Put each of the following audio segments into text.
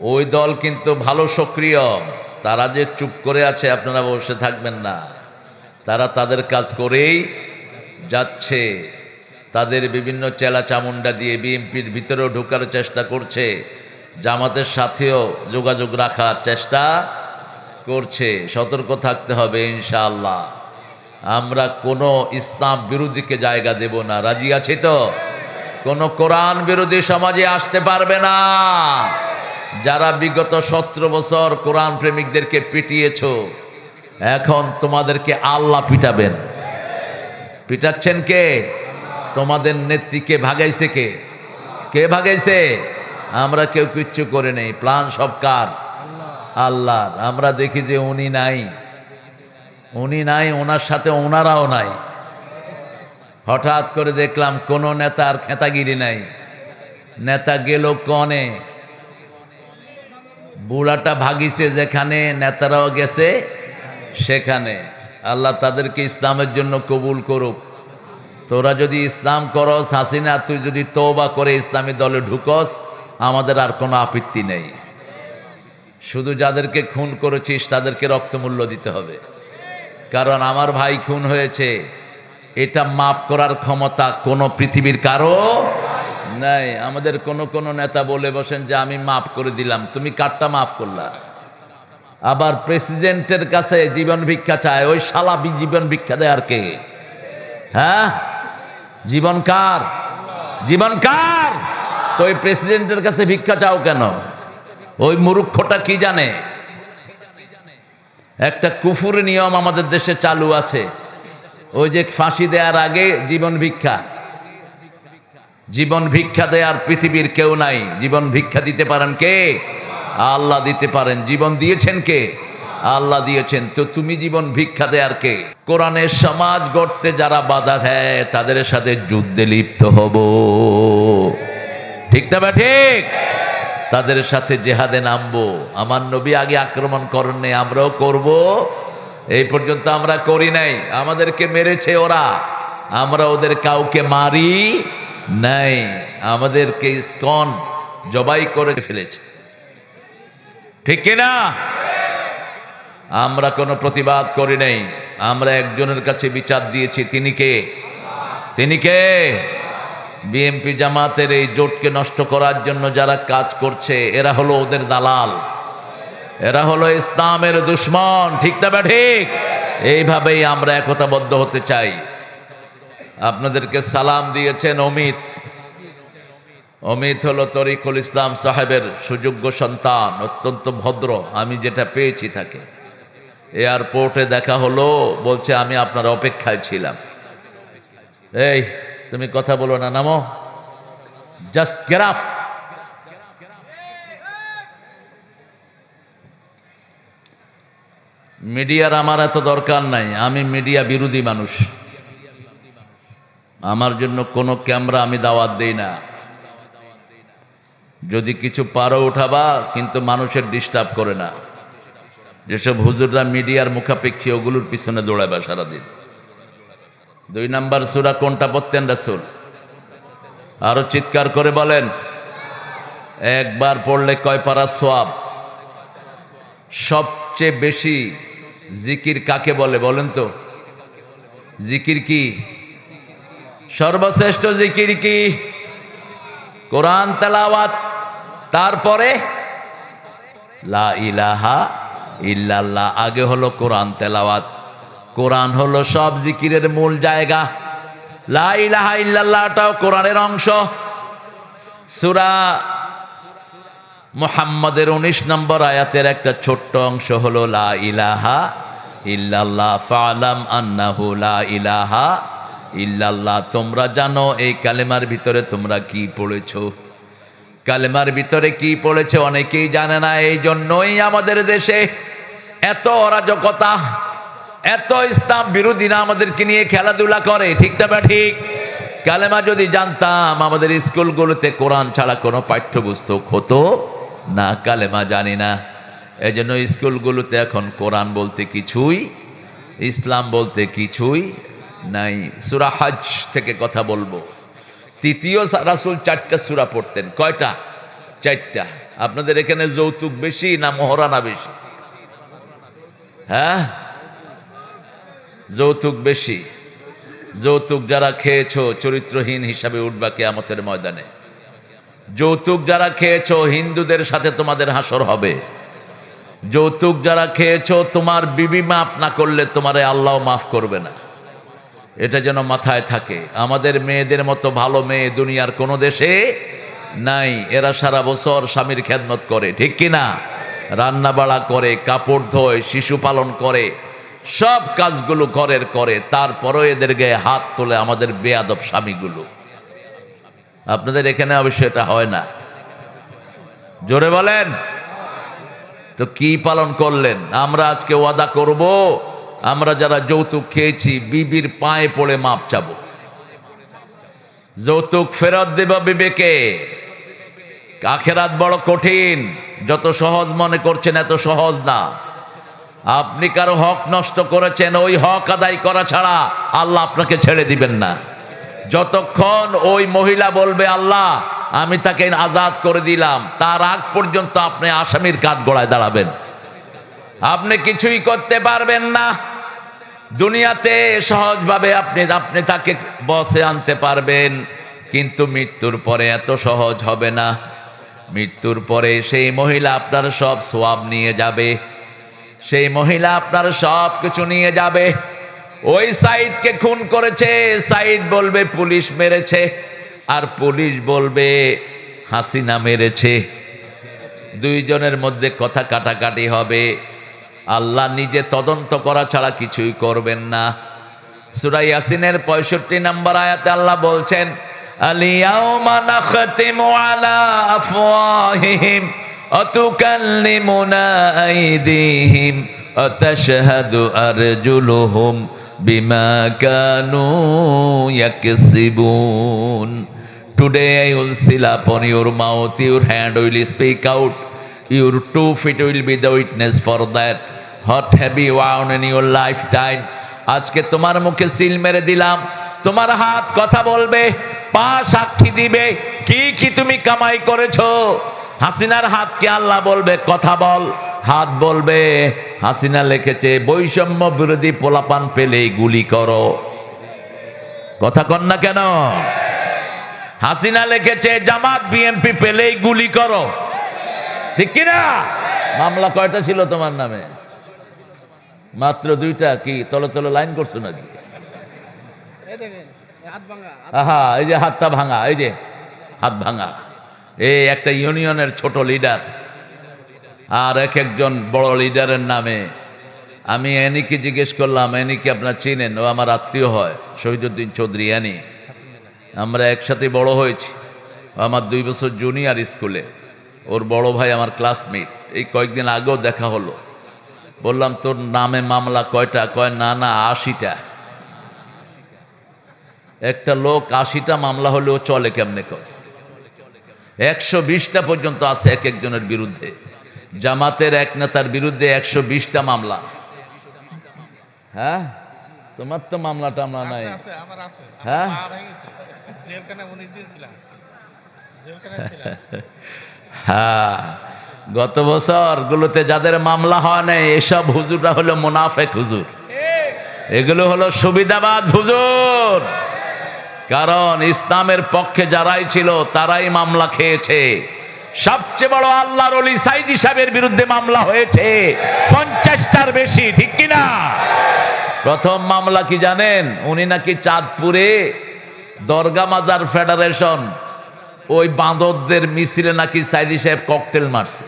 ওই দল কিন্তু ভালো সক্রিয়। তারা যে চুপ করে আছে আপনারা বসে থাকবেন না, তারা তাদের কাজ করেই যাচ্ছে। তাদের বিভিন্ন চেলা চামুন্ডা দিয়ে বিএনপির ভিতরেও ঢোকার চেষ্টা করছে, জামাতের সাথেও যোগাযোগ রাখার চেষ্টা করছে। সতর্ক থাকতে হবে ইনশাআল্লাহ। আমরা কোনো ইসলাম বিরোধীকে জায়গা দেব না, রাজি আছি তো? কোনো কোরআন বিরোধী সমাজে আসতে পারবে না। যারা বিগত 17 বছর কোরআন প্রেমিকদেরকে পিটিয়েছ, এখন তোমাদেরকে আল্লাহ পিটাবেন। পিটাচ্ছেন কে? তোমাদের নেত্রীকে ভাগাইছে কে? কে ভাগাইছে? আমরা কেউ কিচ্ছু করে নেই, প্ল্যান সব কার? আল্লাহর। আমরা দেখি যে উনি নাই, উনি নাই, ওনার সাথে ওনারাও নাই। হঠাৎ করে দেখলাম কোন নেতার খেতাগিরি নাই, নেতা গেল কনে, বুড়াটা ভাগিছে যেখানে, নেতারাও গেছে সেখানে। আল্লাহ তাদেরকে ইসলামের জন্য কবুল করুক। তোরা যদি ইসলাম করস, হাসিনা তুই যদি তওবা করে ইসলামী দলে ঢুকস, আমাদের আর কোনো আপত্তি নেই। শুধু যাদেরকে খুন করেছিস তাদেরকে রক্তমূল্য দিতে হবে, কারণ আমার ভাই খুন হয়েছে, এটা মাফ করার ক্ষমতা কোনো পৃথিবীর কারো নাই। আমাদের কোন নেতা বলে বসেন যে আমি মাফ করে দিলাম, তুমি কারটা মাফ করলা? আবার প্রেসিডেন্টের কাছে জীবন ভিক্ষা চায়, ওই শালা জীবন ভিক্ষা দেয় আর কে? হ্যাঁ, জীবন কার? জীবন কার? তো ওই প্রেসিডেন্টের কাছে ভিক্ষা চাও কেন? ওই মূর্খটা কি জানে? একটা কুফুরি নিয়ম আমাদের দেশে চালু আছে, ওই যে ফাঁসি দেওয়ার আগে জীবন ভিক্ষা। জীবন ভিক্ষা দেয়ার পৃথিবীর কেউ নাই। জীবন ভিক্ষা দিতে পারেন কে? আল্লাহ দিতে পারেন। জীবন দিয়েছেন কে? আল্লাহ দিয়েছেন। তো তুমি জীবন ভিক্ষা দেয়ার কে? কোরআনের সমাজ গড়তে যারা বাধা দেয় তাদের সাথে যুদ্ধে লিপ্ত হব, ঠিক না বা ঠিক? তাদের সাথে জেহাদে নামবো। আমার নবী আগে আক্রমণ করেন নাই, আমরাও করব। এই পর্যন্ত আমরা করি নাই, আমাদেরকে মেরেছে ওরা, আমরা ওদের কাউকে মারি নাই। আমাদেরকে ইসকন জবাই করে ফেলেছে, ঠিক কিনা? আমরা কোনো প্রতিবাদ করি নাই, আমরা একজনের কাছে বিচার দিয়েছি। তিনি কে? তিনি কে? বিএনপি জামাতের এই জোটকে নষ্ট করার জন্য যারা কাজ করছে, এরা হলো ওদের দালাল, এরা হলো ইসলামের দুশ্মন, ঠিক না বা ঠিক? এইভাবেই আমরা একতাবদ্ধ হতে চাই। আপনাদেরকে সালাম দিয়েছেন অমিত। অমিত হলো তরিকুল ইসলাম সাহেবের সুযোগ্য সন্তান, অত্যন্ত ভদ্র। আমি যেটা পেয়েছি তাকে এয়ারপোর্টে দেখা হলো, বলছে আমি আপনার অপেক্ষায় ছিলাম। এই তুমি কথা বলো না, নামো, জাস্ট গেট আপ। মিডিয়ার আমার এত দরকার নাই, আমি মিডিয়া বিরোধী মানুষ। আমার জন্য কোনো ক্যামেরা আমি দাওয়াত দেই না। যদি কিছু পারো উঠাবা, কিন্তু মানুষের ডিস্টার্ব করে না। যেসব হুজুররা মিডিয়ার মুখাপেক্ষী, ওগুলোর পিছনে দৌড়াবে সারাদিন। 2 নাম্বার সূরা কোনটা পড়তেন রাসূল? আরো চিৎকার করে বলেন। একবার পড়লে কয় পারা সওয়াব? সবচেয়ে বেশি জিকির কাকে বলে বলেন তো? জিকির কি? সর্বশ্রেষ্ঠ জিকির কি? কোরআন তেলাওয়াত। তারপরে লা ইলাহা ইল্লাল্লাহ। আগে হলো কোরআন তেলাওয়াত। কোরআন হলো সব জিকিরের মূল জায়গা। লা ইলাহা ইল্লাল্লাহটাও কোরআনের অংশ। সূরা মুহাম্মাদের 19 নম্বর আয়াতের একটা ছোট্ট অংশ হলো লা ইলাহা ইল্লাল্লাহ, ফালাম আন্নাহু লা ইলাহা ইল্লাল্লাহ। তোমরা জানো এই কালেমার ভিতরে তোমরা কি পড়েছো। কালেমার ভিতরে কি পড়েছে অনেকেই জানে না। এই জন্যই আমাদের দেশে এত অরাজকতা, এত ইসলাম বিরোধীরা আমাদেরকে নিয়ে খেলাধুলা করে, ঠিক না বা ঠিক? কালেমা যদি জানতাম, আমাদের স্কুলগুলোতে কোরআন ছাড়া কোনো পাঠ্যপুস্তক হতো না। কালেমা জানি না, এজন্য স্কুলগুলোতে এখন কোরআন বলতে কিছুই, ইসলাম বলতে কিছুই নাই। সূরা হজ থেকে কথা বলবো। তৃতীয় রাসূল 4টা সূরা পড়তেন। কয়টা? 4টা। আপনাদের এখানে যৌতুক বেশি না মহারানা বেশি? হ্যাঁ, যৌতুক বেশি। যৌতুক যারা খেয়েছো চরিত্রহীন হিসাবে উঠবা কিয়ামতের ময়দানে। যৌতুক যারা খেয়েছো হিন্দুদের সাথে তোমাদের হাসর হবে। যৌতুক যারা খেয়েছো তোমার বিবি মাফ না করলে তোমারে আল্লাহ মাফ করবে না। এটা যেন মাথায় থাকে। আমাদের মেয়েদের মতো ভালো মেয়ে দুনিয়ার কোনো দেশে নাই। এরা সারা বছর স্বামীর খেদমত করে, ঠিক কিনা? রান্না বাড়া করে, কাপড় ধোয়, শিশু পালন করে, সব কাজগুলো ঘরের করে, তারপরও এদের গায়ে হাত তোলে আমাদের বেয়াদব স্বামীগুলো। আপনাদের এখানে অবশ্য এটা হয় না, জোরে বলেন। তো কি পালন করলেন? আমরা আজকে ওয়াদা করব, আমরা যারা যৌতুক খেয়েছি বিবির পায়ে পড়ে মাপ চাবো। যৌতুক ফেরত দেব বিবেকে। আখেরাত বড় কঠিন, যত সহজ মনে করছেন এত সহজ না। আপনি কারো হক নষ্ট করেছেন, ওই হক আদায় করা ছাড়া আল্লাহ আপনাকে ছেড়ে দিবেন না। যতক্ষণ ওই মহিলা বলবে আল্লাহ আমি তাকে আজাদ করে দিলাম, তার আগ পর্যন্ত আপনি আসামির কাঠগড়ায় দাঁড়াবেন। আপনি কিছুই করতে পারবেন না। দুনিয়াতে সহজভাবে আপনি তাকে বসে আনতে পারবেন, কিন্তু মৃত্যুর পরে এত সহজ হবে না। মৃত্যুর পরে সেই মহিলা আপনার সব সওয়াব নিয়ে যাবে, সেই মহিলা আপনার সব কিছু নিয়ে যাবে। ওই সাইদকে খুন করেছে, সাইদ বলবে পুলিশ মেরেছে, আর পুলিশ বলবে হাসিনা মেরেছে। দুইজনের মধ্যে কথা কাটাকাটি হবে। আল্লাহ নিজে তদন্ত করা ছাড়া কিছুই করবেন না। সূরা ইয়াসিনের 65 নম্বর আয়াতে আল্লাহ বলছেন, আলিয়াউমা নাখতিমু আলা আফওয়াহিহিম ওয়া তুকাল্লিমুনা আইদিহিম ওয়া তাশহাদু আরজুলুহুম বিমা Kanu ইয়াকসিবুন। Today I will seal upon your mouth, your hand will speak out, your 2 feet will be the witness for that. What have you won in your lifetime? আজকে তোমার মুখে সিল মেরে দিলাম, তোমার হাত কথা বলবে, পা সাক্ষী দিবে কি কি তুমি কামাই করেছো। হাসিনার হাতকে আল্লাহ বলবে কথা বল, হাত বলবে হাসিনা লিখেছে বৈষম্য বিরোধী পোলাপান পেলেই গুলি করো। কথা কন না কেন? হাসিনা লিখেছে জামাত বিএনপি পেলেই গুলি করো, ঠিক কিনা? মামলা কয়টা ছিল তোমার নামে? মাত্র 2টা। কি তলে তলে লাইন করছো নাকি? আহা, এই যে হাতটা ভাঙা, এই যে হাত ভাঙা। এই একটা ইউনিয়নের ছোট লিডার আর একজন বড় লিডারের নামে আমি এনিকে জিজ্ঞেস করলাম, এনিকে আপনার চিনেন? ও আমার আত্মীয় হয়, শহীদুদ্দিন চৌধুরী এনি। আমরা একসাথে বড় হয়েছি। আমার 2 বছর জুনিয়র স্কুলে, ওর বড় ভাই আমার ক্লাসমেট। এই কয়েকদিন আগেও দেখা হলো। বললাম তোর নামে মামলা কয়টা? কয় না না 80টা। একটা লোক 80টা মামলা হলেও চলে কেমনে কর? 120টা পর্যন্ত আছে এক একজনের বিরুদ্ধে। জামাতের এক নেতার বিরুদ্ধে 120টা মামলা। হ্যাঁ, তোমার তো মামলা টামলা নাই? হ্যাঁ, হ্যাঁ, গত বছর গুলোতে যাদের মামলা হয় নাই এসব হুজুররা হলো মুনাফেক হুজুর, এগুলো হলো সুবিধাবাদ হুজুর। কারণ ইসলামের পক্ষে যারাই ছিল তারাই মামলা খেয়েছে। সবচেয়ে বড় আল্লাহর ওলি সাইদি সাহেবের বিরুদ্ধে মামলা হয়েছে 50টার বেশি, ঠিক কিনা? প্রথম মামলা কি জানেন? উনি নাকি চাঁদপুরে দরগা মাজার ফেডারেশন ওই বাঁদরদের মিছিলে নাকি সাইদি সাহেব ককটেল মারছে।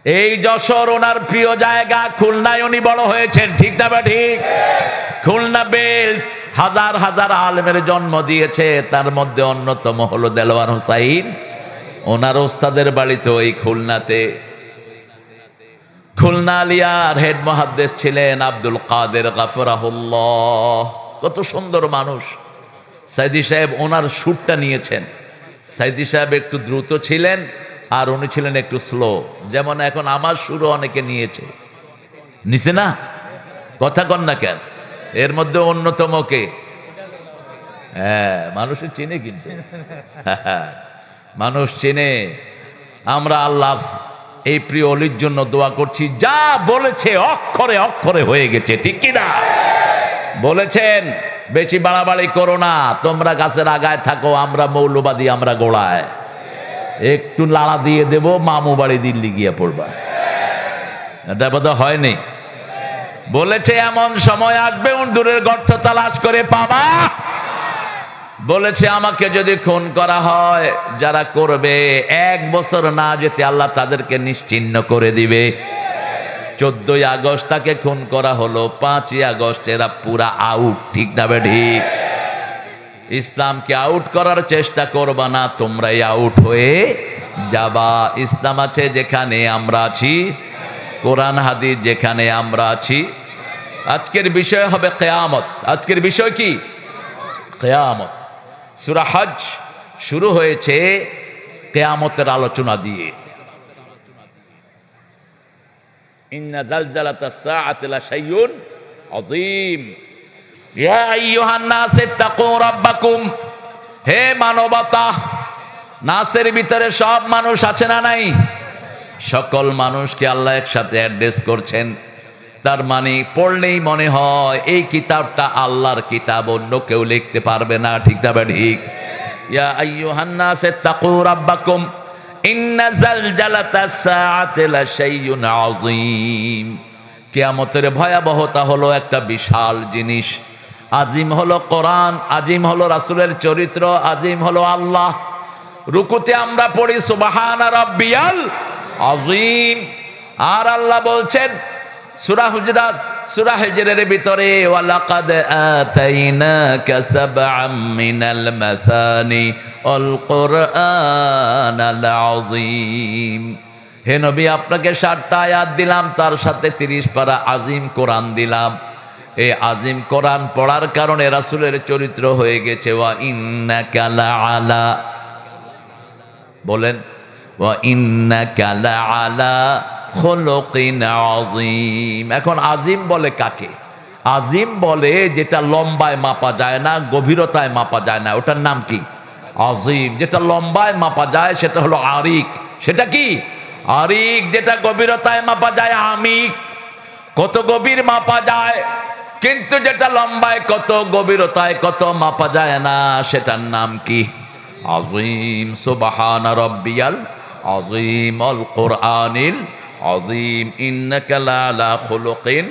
এই যশোর ওনার প্রিয় জায়গা, খুলনায় উনি বড় হয়েছেন, ঠিক না বা ঠিক? খুলনা বেল্ট হাজার হাজার আলেমের জন্ম দিয়েছে, তার মধ্যে অন্যতম হলো দেলোয়ার হোসাইন। ওনার ওস্তাদের বাড়ি তো এই খুলনাতে। খুলনা আলিয়ার হেড মুহাদ্দিস ছিলেন আব্দুল কাদের গাফরাহুল্লাহ। কত সুন্দর মানুষ। সাইদি সাহেব ওনার সুরটা নিয়েছেন। সাইদি সাহেব একটু দ্রুত ছিলেন আর উনি ছিলেন একটু স্লো। যেমন এখন আমার সুরও অনেকে নিয়েছে, নিছে না? কথা কন না কেন? এর মধ্যে অন্যতম কে? হ্যাঁ, মানুষের চিনে কিন্তু। মানুষ চিনে। আমরা আল্লাহ এই প্রিয় অলির জন্য দোয়া করছি, যা বলেছে অক্ষরে অক্ষরে হয়ে গেছে, ঠিক কি না? বলেছেন বেশি বাড়াবাড়ি করো না, তোমরা গাছের আগায় থাকো, আমরা মৌলবাদী, আমরা গোড়ায়। একটু লাড়া দিয়ে দেব, মামু বাড়ি দিল্লি গিয়ে পড়বা। এটা বোধহয় হয়নি। বলেছে এমন সময় আসবে উন্দুরের গর্ত তালাশ করে পাবা। বলেছে আমাকে যদি খুন করা হয়, যারা করবে 1 বছর না যেতে আল্লাহ তাদেরকে নিশ্চিহ্ন করে দিবে। 14ই আগস্ট তাকে খুন করা হলো, 5ই আগস্ট এরা পুরা আউট, ঠিক না বে ঠিক? ইসলামকে আউট করার চেষ্টা করবা না, তোমরাই আউট হয়ে যাবা। ইসলাম আছে যেখানে আমরা আছি, কোরআন হাদিস যেখানে আমরা আছি। আজকের বিষয় হবে কিয়ামত। আজকের বিষয় কি? কিয়ামত। সূরা হজ শুরু হয়েছে কিয়ামতের আলোচনা দিয়ে। ইন্না জালজালাতাস সাআতি লাশাইউন আযীম। ইয়া আইয়ুহান নাস ইত্তাকু রাব্বাকুম। হে মানবতা, নাসের ভিতরে সব মানুষ আছে না নাই? সকল মানুষকে আল্লাহ একসাথে অ্যাড্রেস করছেন। তার মানে পড়লেই মনে হয় এই কিতাবটা আল্লাহর কিতাব, অন্য কেউ লিখতে পারবে না, ঠিক না ঠিক? ইয়া আইয়ুহান নাস ইত্তাকু রাব্বাকুম ইন্না জালজালাতাস সাআতি লাশাইউন আযীম। কিয়ামতের ভয়াবহতা হলো একটা বিশাল জিনিস। আজিম হলো কোরআন, আজিম হলো রাসূলের চরিত্র, আজিম হলো আল্লাহ। রুকুতে আমরা পড়ি সুবহানা রাব্বিয়াল আযীম, আর আল্লাহ বলছেন সূরা হুজরাত, সূরা হিজরের ভিতরে ওয়ালাকাদ আতাইনাকা সাবআম মিনাল মাসানি আল কুরআনাল আযীম। হে নবী, আপনাকে 7টা আয়াত দিলাম, তার সাথে 30 পারা আজিম কোরআন দিলাম। এই আজিম কোরআন পড়ার কারণে রাসূলের চরিত্র হয়ে গেছে ওয়া ইন্নাকা লাআলা, বলেন ওয়া ইন্নাকা লাআলা খুলুকিন আযীম। এখন আজিম বলে কাকে? আজিম বলে যেটা লম্বায় মাপা যায় না, গভীরতায় মাপা যায় না, ওটার নাম কি? আজিম। যেটা লম্বায় মাপা যায় সেটা হলো আরিক। সেটা কি? আরিক। যেটা গভীরতায় মাপা যায় আমিক, কত গভীর মাপা যায়। কিন্তু যেটা লম্বায় কত, গভীরতায় কত মাপা যায় না, সেটার নাম কি? আযীম। সুবহানা রাব্বিয়াল আযীম আল কুরআনিল আযীম ইন্নাকা লাআলা খুলুকিন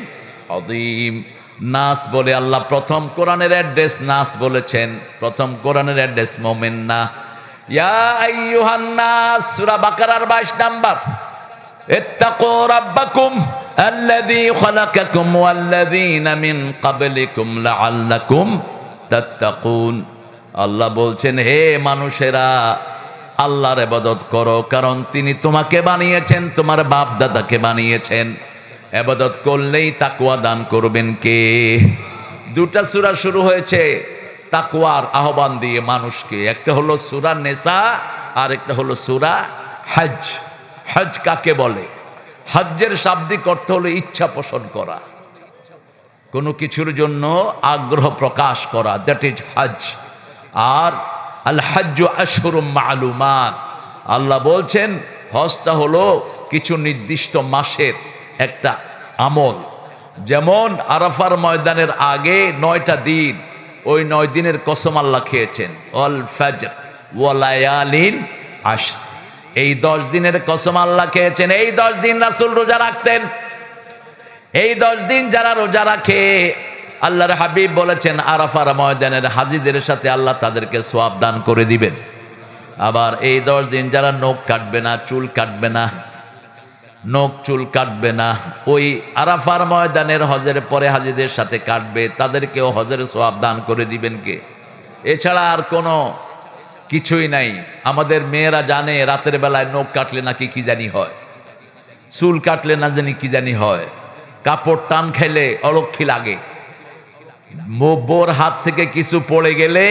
আযীম। নাস বলে আল্লাহ প্রথম কোরআনের অ্যাড্রেস নাস বলেছেন। প্রথম কোরআনের অ্যাড্রেস মুমিন না। ইয়া আইয়ুহান নাস, সূরা বাকারার 22 নাম্বার। ইত্তাকু রাব্বাকুম আল্লাযী খালাকাকুম ওয়াল্লাযীনা মিন ক্বাবলিকুম লাআল্লাকুম তাত্তাকুন। আল্লাহ বলছেন, হে মানুষেরা, আল্লাহর ইবাদত করো, কারণ তিনি তোমাকে বানিয়েছেন, তোমার বাপ দাদাকে বানিয়েছেন। ইবাদত করলেই তাকওয়া দান করবেন কে? 2টা সূরা শুরু হয়েছে তাকওয়ার আহ্বান দিয়ে মানুষকে। একটা হলো সূরা নিসা, আর একটা হলো সূরা হজ। হজ কাকে বলে? হজ্জের শাব্দিক অর্থ হলো ইচ্ছা পোষণ করা, কোনো কিছুর জন্য আগ্রহ প্রকাশ করা, দ্যাট ইজ হজ। আর আল হজ্জু আশহুরুম মা'লুমাত, আল্লাহ বলছেন হজটা হলো কিছু নির্দিষ্ট মাসের একটা আমল। যেমন আরাফার ময়দানের আগে 9টা দিন, ওই 9 দিনের কসম আল্লাহ খেয়েছেন। অল ফজর ওয়া লায়ালিন আশর, এই 10 দিনের কসম আল্লাহ খেয়েছেন। এই 10 দিন রাসূল রোজা রাখতেন। এই 10 দিন যারা রোজা রাখে, আল্লাহর হাবিব বলেছেন আরাফার ময়দানের হাজীদের সাথে আল্লাহ তাদেরকে সওয়াব দান করে দিবেন। আবার এই 10 দিন যারা নখ কাটবে না, চুল কাটবে না, নখ চুল কাটবে না, ওই আরাফার ময়দানের হজের পরে হাজীদের সাথে কাটবে, তাদেরকেও হজের সওয়াব দান করে দিবেন কে? এছাড়া আর কোনো কিছুই নাই। আমাদের মেয়েরা জানে রাতের বেলায় নখ কাটলে নাকি কি জানি হয়, চুল কাটলে না জানি কি জানি হয়, কাপড় টান খেলে অলক্ষী লাগে, বোর হাত থেকে কিছু পড়ে গেলে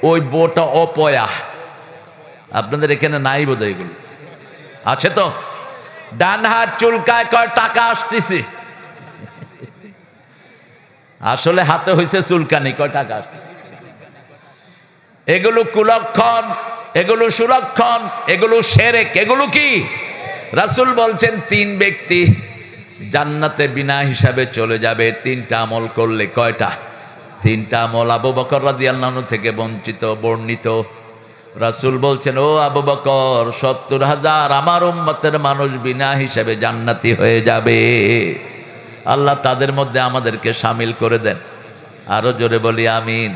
ওই বোটা অপয়া। আপনাদের এখানে নাই বোধহয়, এগুলো আছে তো? ডান হাত চুলকায়, কয় টাকা আসতেছে, আসলে হাতে হয়েছে চুলকানি, কয় টাকা আসতেছে। এগুলো কুলক্ষণ, এগুলো সুরক্ষণ, এগুলো শিরক, এগুলো কি? রাসূল বলছেন 3 ব্যক্তি জান্নাতে বিনা হিসাবে চলে যাবে 3টা আমল করলে। কয়টা? 3টা আমল। আবু বকর রাদিয়াল্লাহু আনহু থেকে বর্ণিত রাসূল বলছেন, ও আবু বকর, 70,000 আমার উম্মতের মানুষ বিনা হিসাবে জান্নাতি হয়ে যাবে। আল্লাহ তাদের মধ্যে আমাদেরকে শামিল করে দেন। আরো জোরে বলি আমিন।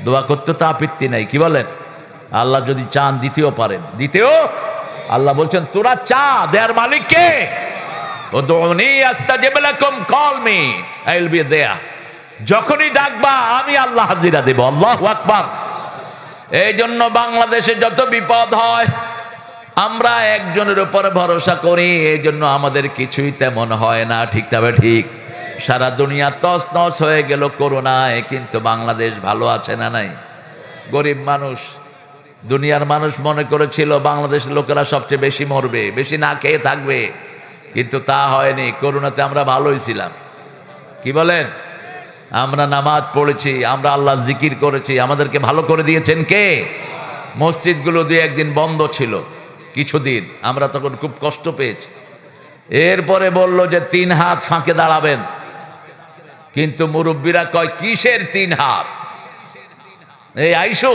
দোয়া করতে তো আপত্তি নাই, কি বলেন? আল্লাহ যদি চান দিতেও পারেন, দিতেও। আল্লাহ বলছেন তোরা চা, দেয়ার মালিক কে? উদউনি আস্তাজিব লাকুম, call me I will be there. যখনই ডাকবা আমি আল্লাহ হাজিরা দেব। আল্লাহু আকবার। এই জন্য বাংলাদেশে যত বিপদ হয় আমরা একজনের উপর ভরসা করি, এই জন্য আমাদের কিছুই তেমন হয় না। ঠিক তবে ঠিক। সারা দুনিয়া তস নস হয়ে গেল করোনায়, কিন্তু বাংলাদেশ ভালো আছে না নাই? গরিব মানুষ, দুনিয়ার মানুষ মনে করেছিল বাংলাদেশের লোকেরা সবচেয়ে বেশি মরবে, বেশি না খেয়ে থাকবে, কিন্তু তা হয়নি। করোনাতে আমরা ভালোই ছিলাম। কি বলেন? আমরা নামাজ পড়েছি, আমরা আল্লাহ জিকির করেছি, আমাদেরকে ভালো করে দিয়েছেন কে? মসজিদগুলো 2-1 দিন বন্ধ ছিল কিছুদিন, আমরা তখন খুব কষ্ট পেয়েছি। এরপরে বলল যে 3 হাত ফাঁকে দাঁড়াবেন, কিন্তু মুরব্বীরা কয় কিসের 3 হাত? এই আইসো,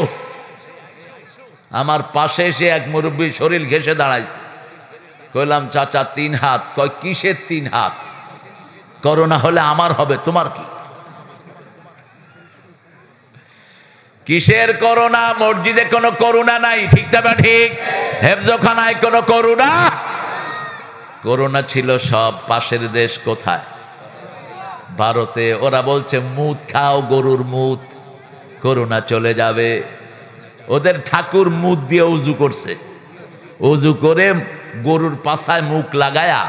আমার পাশে এসে এক মুরব্বী শরীর ঘেঁষে দাঁড়াইছে। কইলাম চাচা 3 হাত? কয় কিসের 3 হাত? করোনা হলে আমার হবে, তোমার কি? কিসের করোনা? মসজিদে কোনো করোনা নাই। ঠিক না ঠিক? হেফজখানায় কোনো করোনা? করোনা ছিল সব পাশের দেশ। কোথায়? ভারতে। ওরা বলছে মুত খাও, গরুর মুত, করোনা চলে যাবে। ওদের ঠাকুর মুত দিয়ে উজু করছে, উজু করে গরুর পাছায় মুখ লাগায়া।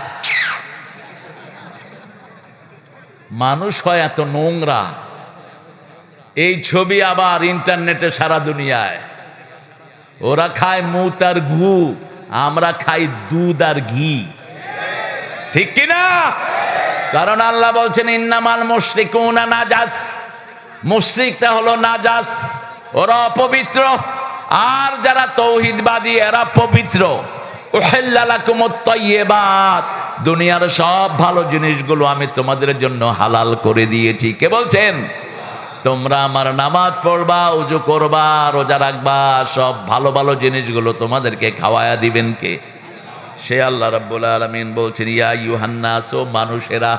মানুষ হয় এত নোংরা। এই ছবি আবার ইন্টারনেটে সারা দুনিয়ায়। ওরা খায় মুত আর ঘু, আমরা খাই দুধ আর ঘি। ঠিক কিনা? কারণ আল্লাহ বলছেন ইন্নামাল মুশরিকুনা নাজাস। মুশরিকটা হলো নাজাস, ওরা অপবিত্র। আর যারা তৌহিদবাদী এরা পবিত্র। উহিল্লা লাকুমুত তাইয়্যিবাত, দুনিয়ার সব ভালো জিনিসগুলো আমি তোমাদের জন্য হালাল করে দিয়েছি। কে বলছেন? তোমরা আমার নামাজ পড়বা, উজু করবা, রোজা রাখবা, সব ভালো ভালো জিনিসগুলো তোমাদেরকে খাওয়ায়া দিবেন কে? সে আল্লাহ রাব্বুল আলামিন বলছেন ইয়া আইয়ুহান নাস, ও মানুষেরা।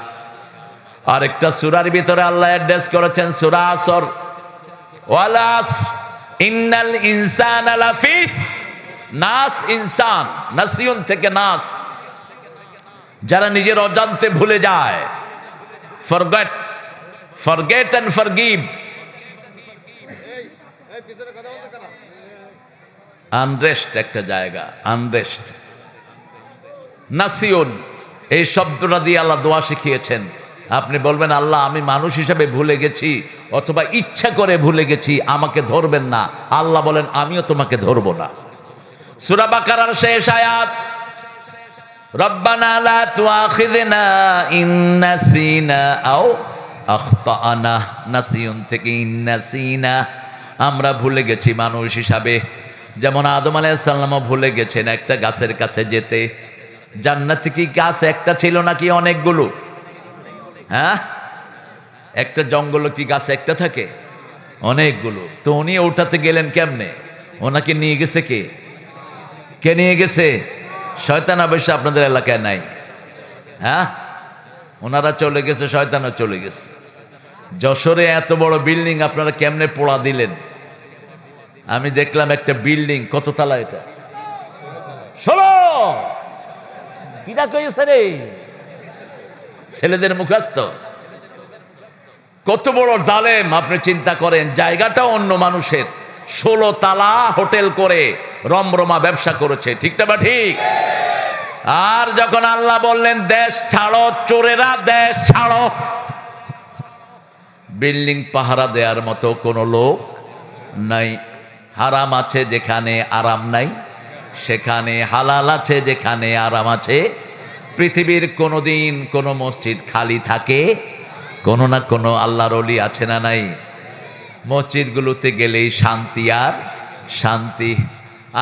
আরেকটা সূরার ভিতরে আল্লাহ অ্যাড্রেস করেছেন, সূরা আসর, ওয়ালাস ইন্নাল ইনসানা লাফি নাস। ইনসান নাসিয়ন থেকে নাস, যারা নিজের অজান্তে ভুলে যায়। Forget, forget and forgive. Unrest একটা জায়গা, আনরেস্ট। নাসিয়ন এই শব্দটা দিয়ে আল্লাহ দোয়া শিখিয়েছেন। আপনি বলবেন আল্লাহ আমি মানুষ হিসেবে ভুলে গেছি, অথবা ইচ্ছা করে ভুলে গেছি, আমাকে ধরবেন না। আল্লাহ বলেন আমিও তোমাকে ধরবো না। সূরা বাকারার শেষ আয়াত, রব্বানা লা তুআখিযনা ইন নাসিনা আও আখতাআনা। নাসিয়ন থেকে ইন্নাসিনা, আমরা ভুলে গেছি মানুষ হিসাবে। যেমন আদম আলাইহিস সালামও ভুলে গেছেন একটা গাছের কাছে যেতে। জান্নাতে কি গাছ একটা ছিল নাকি অনেকগুলো? হ্যাঁ, একটা জঙ্গলে কি গাছ একটা থাকে? অনেকগুলো। তো উনি ওঠাতে গেলেন কেমনে? ওনাকে নিয়ে গেছে কে? কে নিয়ে গেছে? শয়তান অবশ্য আপনাদের এলাকায় নাই। হ্যাঁ, ওনারা চলে গেছে, শয়তানও চলে গেছে। যশোরে এত বড় বিল্ডিং আপনারা কেমনে পোড়া দিলেন? আমি দেখলাম একটা বিল্ডিং, কত তলা এটা? 16। কিটা কইছে রে? ছেলেদের মুখস্থ। কত বড় জালেম আপনি চিন্তা করেন। জায়গাটা অন্য মানুষের, 16 তালা হোটেল করে রমরমা ব্যবসা করেছে। ঠিক না বা ঠিক? আর যখন আল্লাহ বললেন দেশ ছাড়ো, চোরেরা দেশ ছাড়ো, বিল্ডিং পাহারা দেওয়ার মতো কোনো লোক নাই। হারাম আছে যেখানে আরাম নাই, সেখানে হালাল আছে যেখানে আরাম আছে। পৃথিবীর কোনোদিন কোনো মসজিদ খালি থাকে? কোনো না কোনো আল্লাহর ওলি আছে না নাই? মসজিদগুলোতে গেলেই শান্তি আর শান্তি।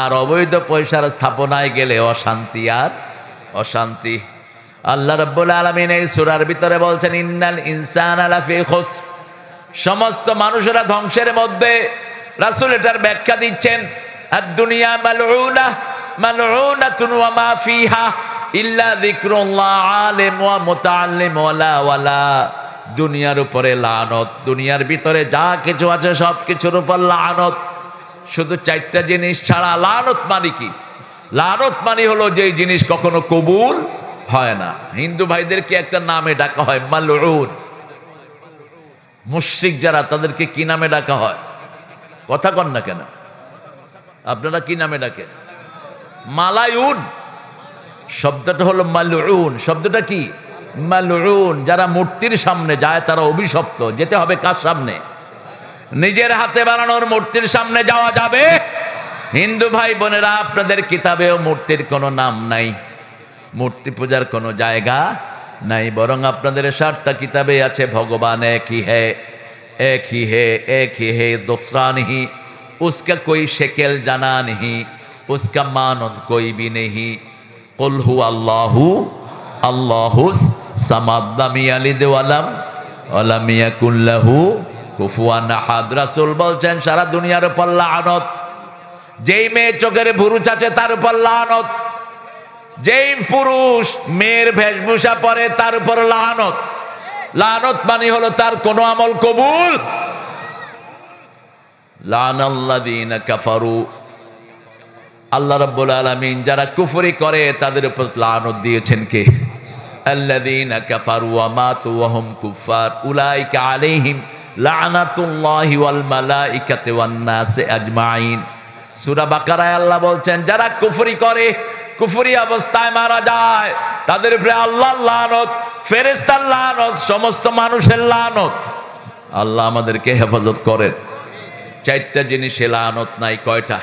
আর অবৈধ পয়সার স্থাপনায় গেলে অশান্তি আর অশান্তি। আল্লাহ রাব্বুল আলামিন এই সূরার ভিতরে বলছেন ইন্নাল ইনসানা লাফি খুসর, সমস্ত মানুষেরা ধ্বংসের মধ্যে। রাসূল এটার ব্যাখ্যা দিচ্ছেন আদ-দুনিয়া মালউনা মালউনাতুন ওয়া মা ফিহা ইল্লা যিকরুল্লাহ আলিম ওয়া মুতাআল্লিম ওয়ালা। দুনিয়ার উপরে লানত, দুনিয়ার ভিতরে যা কিছু আছে সব কিছুর উপর লানত, শুধু চারটা জিনিস ছাড়া। লানত মানে কি? লানত মানে হলো যে জিনিস কখনো কবুল হয় না। হিন্দু ভাইদেরকে একটা নামে ডাকা হয় মালউন। মুশরিক যারা তাদেরকে কি নামে ডাকা হয়? কথা কন না কেন? আপনারা কি নামে ডাকেন? মালায়ুন। শব্দটা হলো মালউন। শব্দটা কি? মালউন। যারা মূর্তির সামনে যায় তারা অভিশপ্ত। যেতে হবে কার সামনে? নিজের হাতে বানানোর মূর্তির সামনে যাওয়া যাবে? হিন্দু ভাই বোনেরা, আপনাদের কিতাবেও মূর্তির কোনো নাম নাই, মূর্তি পূজার কোনো জায়গা নাই, বরং আপনাদের 7টা কিতাবে আছে ভগবান এক ही है, एक ही है, एक ही है, दूसरा नहीं, उसका कोई शक्ल जाना नहीं, उसका मानन कोई भी नहीं। कुल हुवा अल्लाहु अल्लाहुस समाद लम यालिद वलम याकुल लाहु কুফুয়ান আহাদ। রাসূল বলছেন সারা দুনিয়ার উপর লানত। যেই মেয়ে চোখের ভুরুচ আছে তার উপর লানত, যেই পুরুষ মেয়ের বেশভূষা পরে তার উপর লানত। লানত মানে হলো তার কোনো আমল কবুল। লানাল্লাযীনা কাফারু, আল্লাহ রাব্বুল আলামিন যারা কুফরি করে তাদের উপর লানত দিয়েছেন কে? আল্লাযীনা কাফারু ওয়া মাতু ওয়া হুম কুফার উলাইকা আলাইহিম লানাতুল্লাহি ওয়াল মালাইকাতি ওয়ান নাস আজমাইন। সূরা বাকারায় আল্লাহ বলছেন যারা কুফরি করে, কুফরি অবস্থায় মারা যায়, তাদের উপরে আল্লাহর লানত, ফেরেশতার লানত, সমস্ত মানুষের লানত। আল্লাহ আমাদেরকে হেফাজত করেন। 4টা জিনিসে লানত নাই। কয়টা?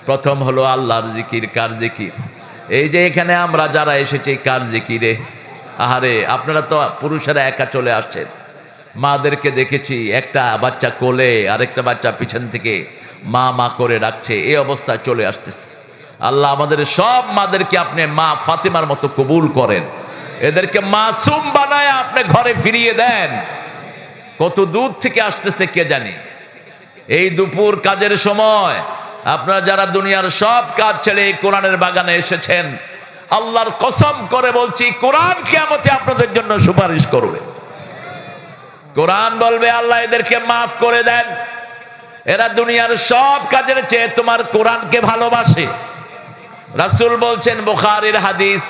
প্রথম হলো আল্লাহর জিকির। কার জিকির? এই যে এখানে আমরা যারা এসেছি কার জিকিরে? আহারে, আপনারা তো পুরুষেরা একা চলে আসছেন। মাদেরকে দেখেছি একটা বাচ্চা কোলে আরেকটা বাচ্চা পিছন থেকে মা মা করে ডাকছে, এই অবস্থায় চলে আসতেছে। আল্লাহ আমাদের সব মাদেরকে আপনি মা ফাতিমার মতো কবুল করেন, এদেরকে মাসুম বানায় আপনি ঘরে ফিরিয়ে দেন। কত দূর থেকে আসতেছে কে জানি। এই দুপুর কাজের সময় আপনারা যারা দুনিয়ার সব কাজ ছেড়ে কোরআনের বাগানে এসেছেন, আল্লাহর কসম করে বলছি কোরআন কিয়ামতে আপনাদের জন্য সুপারিশ করবে। কোরআন বলবে আল্লাহ এদেরকে মাফ করে দেন, এরা দুনিয়ার সব কাজের চেয়ে তোমার কোরআনকে ভালোবাসে। রাসূল বলছেন, বুখারীর হাদিস,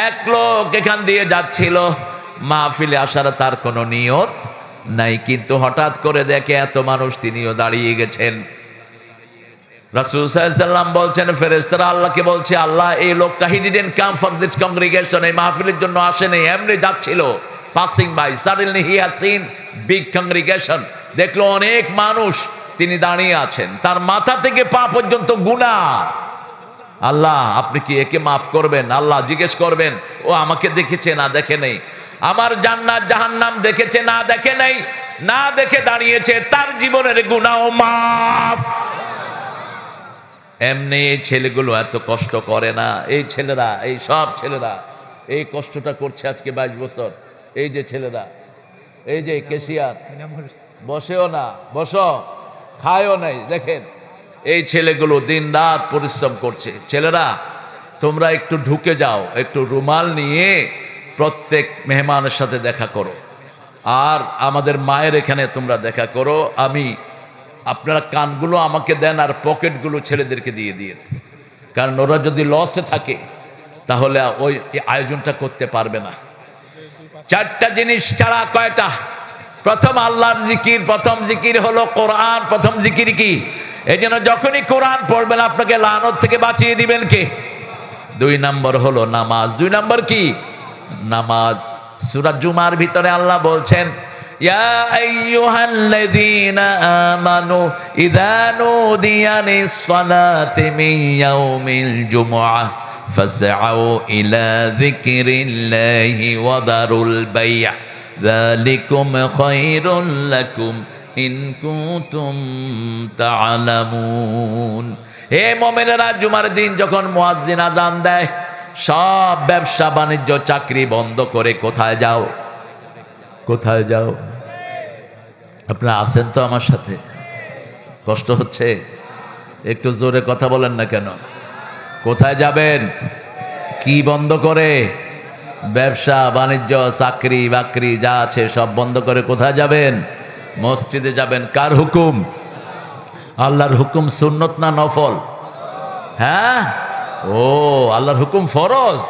এক লোক এখান দিয়ে যাচ্ছিল, মাহফিলে আসার তার কোনো নিয়ত নাই, কিন্তু হঠাৎ করে দেখে এত মানুষ, তিনিও দাঁড়িয়ে গেছেন। রাসূল সাল্লাল্লাহু আলাইহি ওয়াসাল্লাম বলছেন, ফেরেশতারা আল্লাহকে বলছে, আল্লাহ এই লোকটা he didn't come for this congregation, এই মাহফিলের জন্য আসেনি, এমনি যাচ্ছিল, passing by, suddenly he has seen big congregation, দেখলো অনেক মানুষ, তিনি দাঁড়িয়ে আছেন, তার মাথা থেকে পা পর্যন্ত গুনাহ। আল্লাহ আপনি কি একে মাফ করবেন? আল্লাহ জিজ্ঞেস করবেন, ও আমাকে দেখেছে না দেখে নেই? আমার জান্নাত জাহান্নাম দেখেছে না দেখে নেই? না দেখে দাঁড়িয়েছে, তার জীবনের গুনাহ মাফ। এমনি এই ছেলেগুলো এত কষ্ট করে না। এই ছেলেরা, এই সব ছেলেরা এই কষ্টটা করছে আজকে 22 বছর। এই যে ছেলেরা, এই যে কেশিয়ার, বসেও না, বসো, খায়ও নাই, দেখেন এই ছেলেগুলো দিন রাত পরিশ্রম করছে। ছেলেরা তোমরা একটু ঢুকে যাও, একটু রুমাল নিয়ে প্রত্যেক মেহমানের সাথে দেখা করো, আর আমাদের মায়ের এখানে তোমরা দেখা করো। আপনারা কানগুলো আমাকে দেন আর পকেটগুলো ছেলেদেরকে দিয়ে দিয়ে, কারণ ওরা যদি লসে থাকে তাহলে ওই আয়োজনটা করতে পারবে না। 4টা জিনিস ছাড়া কয়টা? প্রথম আল্লাহর জিকির, প্রথম জিকির হলো কোরআন। প্রথম জিকির কি? এই জন্য যখনই কোরআন পড়বেন আপনাকে লানত থেকে বাঁচিয়ে দিবেন কে? 2 নম্বর হলো নামাজ। 2 নম্বর কি? নামাজ। সূরা জুমার ভিতরে আল্লাহ বলছেন, ইয়া আইয়ুহাল্লাযীনা আমানু ইযা নুদিয়া লিস-সালাতি মিন ইয়াউমিল জুমআহ ফাসআউ ইলা যিকরিল্লাহি ওয়া দারুল বাই', যালিকুম খায়রুল লাকুম ইন কুনতুম তা'লামুন। হে মুমিনেরা, জুমার দিন যখন মুয়াজ্জিন আযান দেয়, সব ব্যবসা বাণিজ্য চাকরি বন্ধ করে কোথায় যাও? কোথায় যাও? আপনারা আছেন তো আমার সাথে? কষ্ট হচ্ছে? একটু জোরে কথা বলেন না কেন? কোথায় যাবেন? কি বন্ধ করে? ব্যবসা বাণিজ্য চাকরি বাকরি যা আছে সব বন্ধ করে কোথায় যাবেন? মসজিদে যাবেন। কার হুকুম? আল্লাহর হুকুম সুন্নত না নফল? হ্যাঁ, ও আল্লাহর হুকুম ফরজ।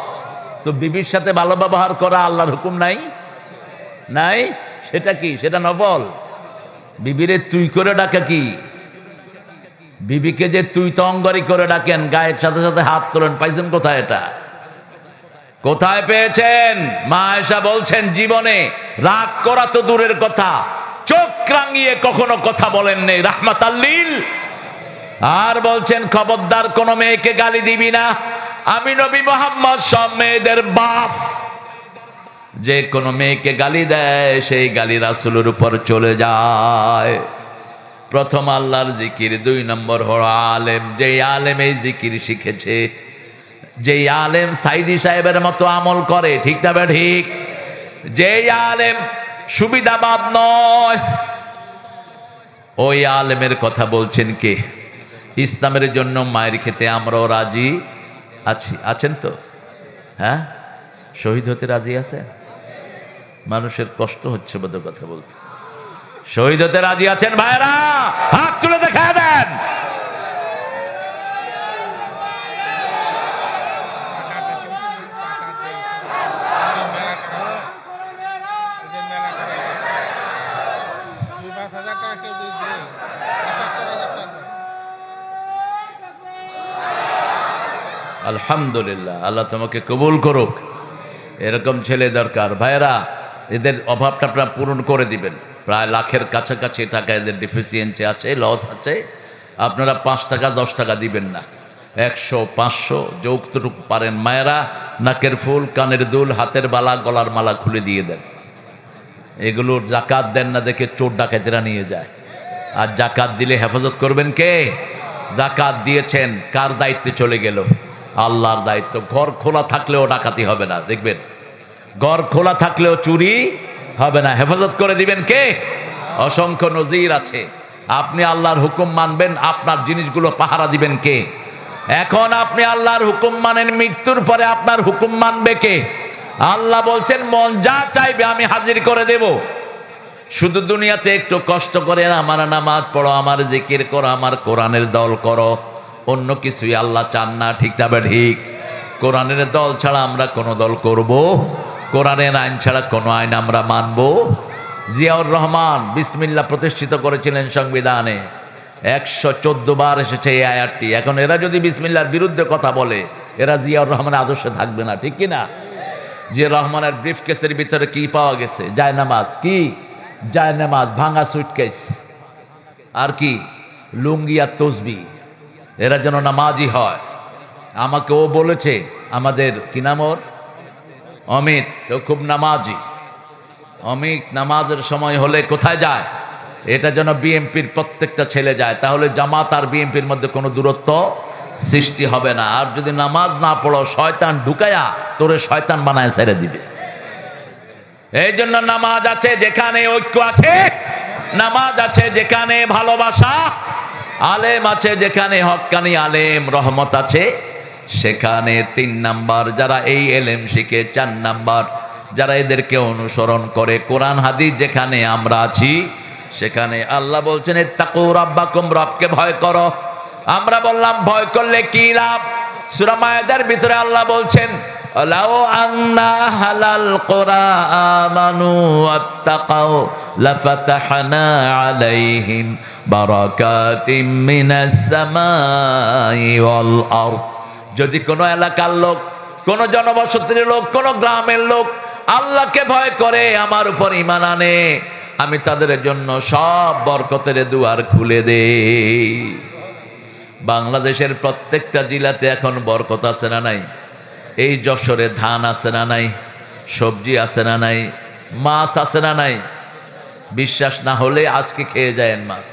তো বিবির সাথে ভালো ব্যবহার করা আল্লাহর হুকুম নাই? নাই, সেটা কি? সেটা নফল। বিবিরে তুই করে ডাকা কি? বিবিকে যে তুই তঙ্গরি করে ডাকেন, গায়ের সাথে সাথে হাত তোলেন, পাইছেন কোথায়? এটা কোথায় পেয়েছেন? মা আয়েশা বলছেন, জীবনে রাগ করা তো দূরের কথা, চোখ রাঙিয়ে কখনো কথা বলেন নেই, রাহমাতাল লিল। আর বলছেন, খবরদার কোন মেয়েকে গালি দিবি না, আমি নবী মুহাম্মদ সব মেয়েদের বাপ। যে কোনো মেয়েকে গালি দেয়, সেই গালি রাসূলের উপর চলে যায়। প্রথম আল্লাহর জিকির, 2 নম্বর হলো আলেম। যে আলেম এই জিকির শিখেছে, যে আলেম সাইদি সাহেবের মতো আমল করে, ঠিক না ঠিক? যে আলেম সুবিধাবাদ নয়, ওই আলেমের কথা বলছেন কে? ইসলামের জন্য মায়ের খেতে আমরাও রাজি আছি। আছেন তো? হ্যাঁ, শহীদ হতে রাজি আছে? মানুষের কষ্ট হচ্ছে বোধহয় কথা বলতে। শহীদ হতে রাজি আছেন ভাইরা? হাত তুলে দেখা দেন। আলহামদুলিল্লাহ, আল্লাহ তোমাকে কবুল করুক। এরকম ছেলে দরকার ভাইরা। এদের অভাবটা আপনারা পূরণ করে দিবেন। প্রায় লাখের কাছাকাছি টাকা এদের ডিফিসিয়েন্সি আছে, লস আছে। আপনারা 5 টাকা 10 টাকা দিবেন না, 100 500 যৌকতটুকু পারেন মায়েরা, নাকের ফুল, কানের দুল, হাতের বালা, গলার মালা খুলে দিয়ে দেন। এগুলোর জাকাত দেন না দেখে চোর ডাকাতেরা নিয়ে যায়। আর জাকাত দিলে হেফাজত করবেন কে? জাকাত দিয়েছেন, কার দায়িত্বে চলে গেল? আল্লাহর দায়িত্ব। ঘর খোলা থাকলেও ডাকাতি হবে না, দেখবেন। ঘর খোলা থাকলেও চুরি হবে না, হেফাজত করে দিবেন কে? অসংখ্য নজির আছে। আপনি আল্লাহর হুকুম মানবেন, আপনার জিনিসগুলো পাহারা দিবেন কে? এখন আপনি আল্লাহর হুকুম মানেন, মৃত্যুর পরে আপনার হুকুম মানবে কে? আল্লাহ বলছেন, মন যা চাইবে আমি হাজির করে দেব। শুধু দুনিয়াতে একটু কষ্ট করে আমার নামাজ পড়ো, আমার জিকির করো, আমার কোরআনের দল করো, অন্য কিছুই আল্লাহ চান না, ঠিক তবে ঠিক? কোরআনের দল ছাড়া আমরা কোনো দল করব? কোরআনের আইন ছাড়া কোনো আইন আমরা মানব? জিয়াউর রহমান বিসমিল্লাহ প্রতিষ্ঠিত করেছিলেন সংবিধানে, 114 বার এসেছে এই আয়াতটি। এখন এরা যদি বিসমিল্লাহর বিরুদ্ধে কথা বলে, এরা জিয়াউর রহমানের আদর্শে থাকবে না, ঠিক কিনা? জিয়াউর রহমানের ব্রিফকেসের ভিতরে কি পাওয়া গেছে? জায়নামাজ। কি জায়নামাজ? ভাঙা সুটকেস। আর কি? লুঙ্গি আর তসবি। এরা যেন নামাজি হয়। আমাকে ও বলেছে, আমাদের কি নাম ওর, অমিত, তো খুব নামাজি। অমিত নামাজের সময় হলে কোথায় যায়? এটা যেন বিএনপির প্রত্যেকটা ছেলে যায়, তাহলে জামাত আর বিএনপির মধ্যে কোনো দূরত্ব সৃষ্টি হবে না। আর যদি নামাজ না পড়ো, শয়তান ঢুকায়া তোরে শয়তান বানায় ছেড়ে দিবে। এই জন্য নামাজ আছে যেখানে ঐক্য আছে, নামাজ আছে যেখানে ভালোবাসা, আলেম আছে যেখানে হক্কানি আলেম, রহমত আছে সেখানে। 3 নাম্বার, যারা এই এলেম শিখে। 4 নাম্বার, যারা এদেরকে অনুসরণ করে। কোরআন হাদিস যেখানে আমরা আছি সেখানে আল্লাহ বলছেন, ইত্তাকু রাব্বাকুম, রবকে ভয় করো। আমরা বললাম ভয় করলে কি লাভ? সূরা মায়েদার ভিতরে আল্লাহ বলছেন, লাউ আন্না হালাল কুরআ আমানু ওয়াত্তাকাউ লাফাতাহনা আলাইহিম বারাকাতিম মিনাস সামাই ওয়াল আরদ। যদি কোনো এলাকার লোক, কোনো জনবসতির লোক, কোনো গ্রামের লোক আল্লাহকে ভয় করে, আমার উপর ঈমান আনে, আমি তাদের জন্য সব বরকতের দুয়ার খুলে দেই। বাংলাদেশের প্রত্যেকটা জেলাতে এখন বরকত আছে না নাই? এই যশোরে ধান আছে না নাই? সবজি আছে না নাই? মাছ আছে না নাই? বিশ্বাস না হলে আজকে খেয়ে যায়েন মাছ।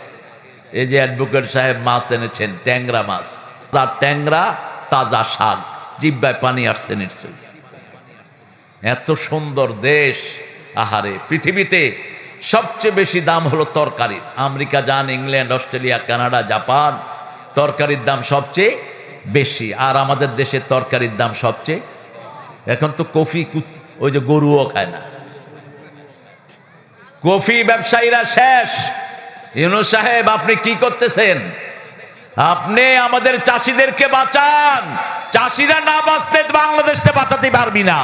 এই যে অ্যাডভোকেট সাহেব মাছ এনেছেন, ট্যাংরা মাছ, তাজা ট্যাংরা, তাজা শাক, জিব্বায় পানি আসছে নিশ্চয়ই। এত সুন্দর দেশ। আহারে, পৃথিবীতে সবচেয়ে বেশি দাম হলো তরকারির। আমেরিকা যান, ইংল্যান্ড, অস্ট্রেলিয়া, কানাডা, জাপান, তরকারির দাম সবচেয়ে বেশি। আর আমাদের দেশে তরকারির দাম সবচেয়ে। এখন তো কফি ওই যে গরুও খায় না। কফি ব্যবসায়ীরা শেষ। ইউনূস সাহেব, আপনি কি করতেছেন? আপনি আমাদের চাষিদেরকে বাঁচান। চাষিরা না বাঁচতে বাংলাদেশকে বাঁচাতে পারবি না।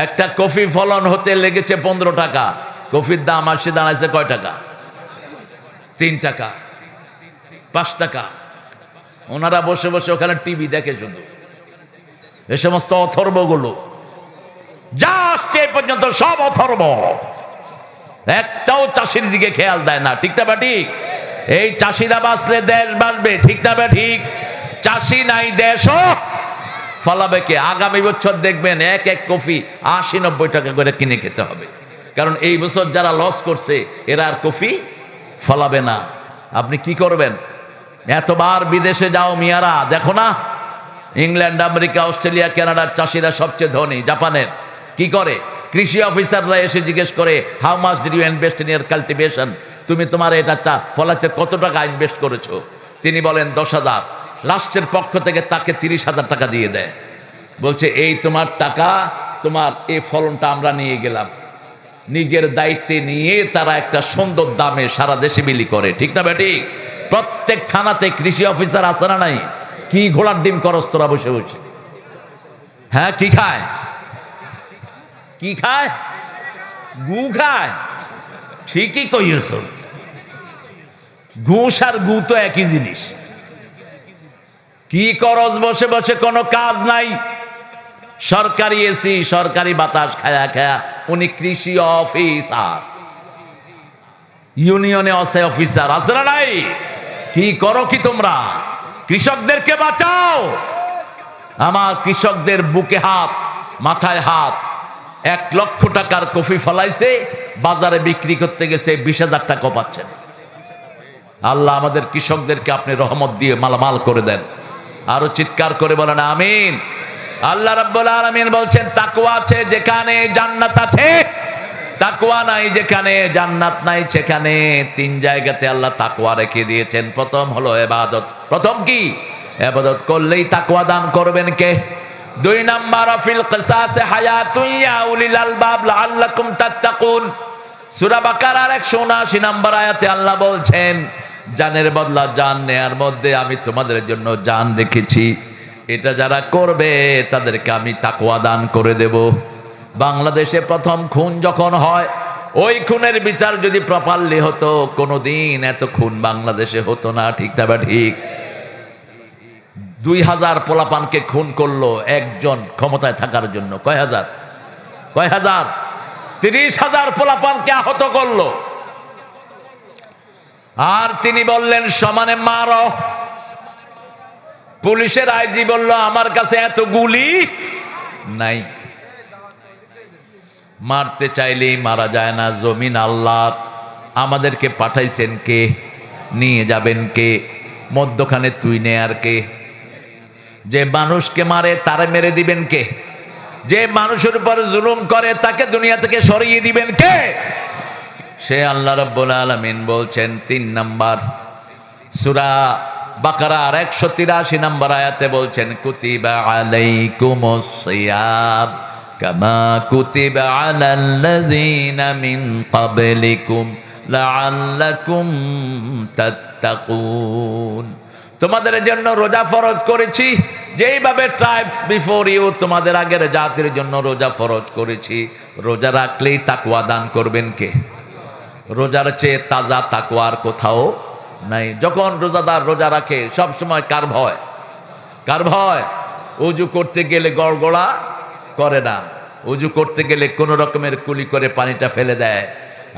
একটা কফি ফলন হতে লেগেছে 15 টাকা। কফির দাম আসছে দাঁড়াইছে কয় টাকা? 3 টাকা, 5 টাকা। ওনারা বসে বসে ওখানে টিভি দেখে শুধু। এ সমস্ত অথর্বগুলো যা আসছে এ পর্যন্ত সব অথর্ব, একটাও চাষির দিকে খেয়াল দেয় না। ঠিক না বা ঠিক? এই চাষিরা বাঁচলে দেশ বাঁচবে। ঠিক না বা ঠিক? চাষি নাই দেশও ফলাবে কে? আগামী বছর দেখবেন এক এক কফি 80-90 টাকা করে কিনে খেতে হবে। কারণ এই বছর যারা লস করছে এরা আর কফি ফলাবে না। আপনি কি করবেন? এতবার বিদেশে যাও মিয়ারা, দেখো না ইংল্যান্ড, আমেরিকা, অস্ট্রেলিয়া, কানাডার চাষিরা সবচেয়ে ধনী। জাপানের কি করে? কৃষি অফিসাররা এসে জিজ্ঞেস করে, how much did you invest in year cultivation? তুমি তোমার এটা ফলাতে কত টাকা ইনভেস্ট করেছো? তিনি বলেন 10,000। রাষ্ট্রের পক্ষ থেকে তাকে 30,000 টাকা দিয়ে দেয়। বলছে, এই তোমার টাকা, তোমার এই ফলনটা আমরা নিয়ে গেলাম। নিজের দায়িত্বে নিয়ে তারা একটা সুন্দর দামে সারা দেশে বিলি করে। ঠিক না বেটি? প্রত্যেক থানাতে কৃষি অফিসার আছে না নাই? কি ঘোড়ার ডিম করস তোরা বসে বসে? হ্যাঁ, কি খায়? কি খায়? গু খায়। ঠিকই কইছ। ঘুষ আর গু তো একই জিনিস। কি করস বসে বসে? কোনো কাজ নাই। সরকারি এসি, সরকারি বাতাস খায়া খায়া উনি কৃষি অফিসার। ইউনিয়নে আছে অফিসার, আছে না নাই? কি করো কি তোমরা? কৃষকদেরকে বাঁচাও। আমার কৃষকদের বুকে হাত, মাথায় হাত। 1 লক্ষ টাকার কফি ফলাইছে, বাজারে বিক্রি করতে গেছে 20,000 টাকা পাচ্ছেন। আল্লাহ আমাদের কৃষকদেরকে আপনি রহমত দিয়ে মালামাল করে দেন। আরো চিৎকার করে বলেন আমিন। আল্লাহ রাব্বুল আলামিন বলছেন, তাকওয়া আছে যেখানে জান্নাত আছে, তাকওয়া নাই যেখানে জান্নাত নাই। সেখানে 3 জায়গাতে আল্লাহ তাকওয়া রেখে দিয়েছেন। প্রথম হলো ইবাদত। প্রথম কি? ইবাদত করলেই তাকওয়া দান করবেন কে? 2 নাম্বার, ফিল কিসাসে হায়াতুন ইয়া উলিল আলবাব লাআল্লাকুম তাত্তাকুন। সূরা বাকারার 179 নাম্বার আয়াতে আল্লাহ বলছেন, জানের বদলা জান নেয়ার মধ্যে আমি তোমাদের জন্য জান রেখেছি। এটা যারা করবে তাদেরকে আমি তাকওয়া দান করে দেব। বাংলাদেশে প্রথম খুন যখন হয়, ওই খুনের বিচার যদি প্রপারলি হতো, কোনোদিন এত খুন বাংলাদেশে হতো না। ঠিক না বা ঠিক? 2000 পোলাপানকে খুন করলো একজন ক্ষমতায় থাকার জন্য। কয় হাজার? 30,000 পোলাপানকে আহত করলো। আর তিনি বললেন সমানে মারো। পুলিশের আইজি বলল, আমার কাছে এত গুলি নাই। মারতে চাইলেই মারা যায় না। জমিন আল্লাহর। আমাদেরকে পাঠাইছেন কে? নিয়ে যাবেন কে? মধ্যখানে তুই নে আর কে? যে মানুষকে মারে তারে মেরে দিবেন কে? যে মানুষের উপর জুলুম করে তাকে দুনিয়া থেকে সরিয়ে দিবেন কে? সে আল্লাহ রাব্বুল আলামিন বলছেন 3 নাম্বার সূরা বাকারার 183 নাম্বার আয়াতে বলছেন, কুতিবা আলাইকুমুস সিয়াম কামা কুতিবা আলাল্লাযীনা মিন ক্বাবলিকুম লাআল্লাকুম তাত্তাকুন। তোমাদের জন্য রোজা ফরজ করেছি যেইভাবে ট্রাইবস বিফোর ইউ, তোমাদের আগের জাতির জন্য রোজা ফরজ করেছি। রোজা রাখলেই তাকওয়া দান করবেন কে? রোজার চেয়ে তাজা তাকওয়ার কোথাও নাই। যখন রোজাদার রোজা রাখে সব সময় কার ভয়? কার ভয়? উজু করতে গেলে গড়গড়া করে না। উজু করতে গেলে কোনো রকমের কুলি করে পানিটা ফেলে দেয়।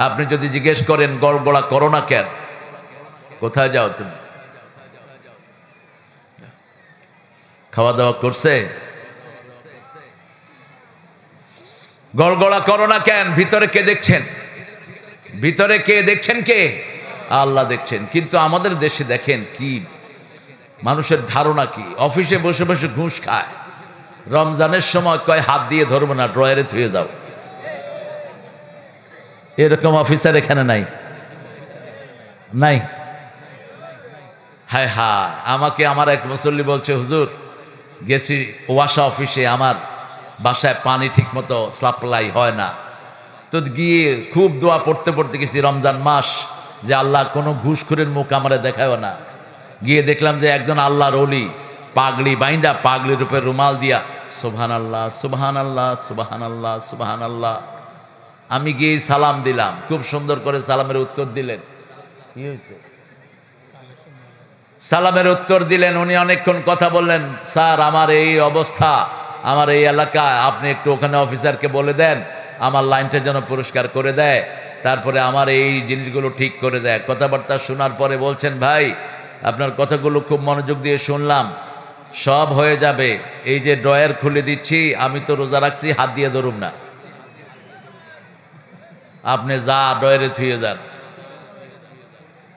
আপনি যদি জিজ্ঞেস করেন গড়গড়া করো না কেন, কোথায় যাও তুমি? খাওয়া দাওয়া করছে? গড়গড়া করো না কেন? ভিতরে কে দেখছেন? ভিতরে কে দেখছেন? কে? আল্লাহ দেখছেন। কিন্তু আমাদের দেশে দেখেন কি মানুষের ধারণা কি, অফিসে বসে বসে ঘুষ খায়, রমজানের সময় কয় হাত দিয়ে ধরবো না, ড্রয়ারে থুয়ে যাও। এরকম অফিসার এখানে নাই? নাই? হায় হায়, আমাকে আমার এক মুসল্লি বলছে, হুজুর গেছি ওয়াসা অফিসে, আমার বাসায় পানি ঠিক মতো সাপ্লাই হয় না, তো গিয়ে খুব দোয়া পড়তে পড়তে গেছি রমজান মাস, যে আল্লাহ কোনো ঘুষখোরের মুখ আমারে দেখাও না। গিয়ে দেখলাম যে একজন আল্লাহর ওলি পাগড়ি বাইন্দা, পাগড়ির উপরে রুমাল দিয়া সুবহান আল্লাহ সুবহান আল্লাহ সুবহান আল্লাহ সুবহান আল্লাহ। আমি গিয়ে সালাম দিলাম, খুব সুন্দর করে সালামের উত্তর দিলেন। কি হয়েছে? সালামের উত্তর দিলেন, উনি অনেকক্ষণ কথা বললেন, স্যার আমার এই অবস্থা, আমার এই এলাকায়, আপনি একটু ওখানে অফিসারকে বলে দেন আমার লাইনটা যেন পরিষ্কার করে দেয়, তারপরে আমার এই জিনিসগুলো ঠিক করে দেয়। কথাবার্তা শোনার পরে বলছেন, ভাই আপনার কথাগুলো খুব মনোযোগ দিয়ে শুনলাম, সব হয়ে যাবে, এই যে ড্রয়ার খুলে দিচ্ছি, আমি তো রোজা রাখছি, হাত দিয়ে ধরুম না, আপনি যা ড্রয়ারে থুয়ে যান।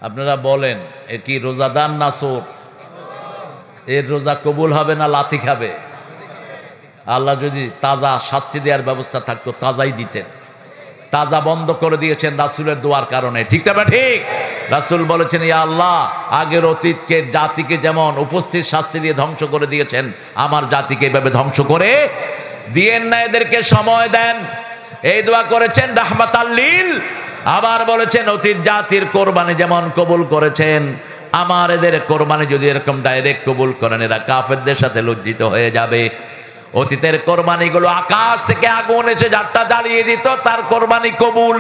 আপনারা বলেন এ কি রোজাদার না চোর? এর রোজা কবুল হবে না লাথি খাবে? আল্লাহ যদি তাজা শাস্তি দেওয়ার ব্যবস্থা থাকতো তাজাই দিতেন। তাজা বন্ধ করে দিয়েছেন রাসূলের দোয়ার কারণে, ঠিক না ঠিক? রাসূল বলেছেন, ইয়া আল্লাহ আগের অতীতকে জাতিকে যেমন উপস্থিত শাস্তি দিয়ে ধ্বংস করে দিয়েছেন, আমার জাতিকে এভাবে ধ্বংস করে দিয়েন না, এদেরকে সময় দেন। এই দোয়া করেছেন রাহমাতাল লিল। আবার বলেছেন অতীত জাতির কোরবানি যেমন কবুল করেছেন, আমার এদের কোরবানি যদি এরকম ডাইরেক্ট কবুল করেন, এরা কাফেরদের সাথে লজ্জিত হয়ে যাবে। অতীতের কোরবানিগুলো আকাশ থেকে আগুন এসে যারটা জ্বালিয়ে দিত, তার কোরবানি কবুল।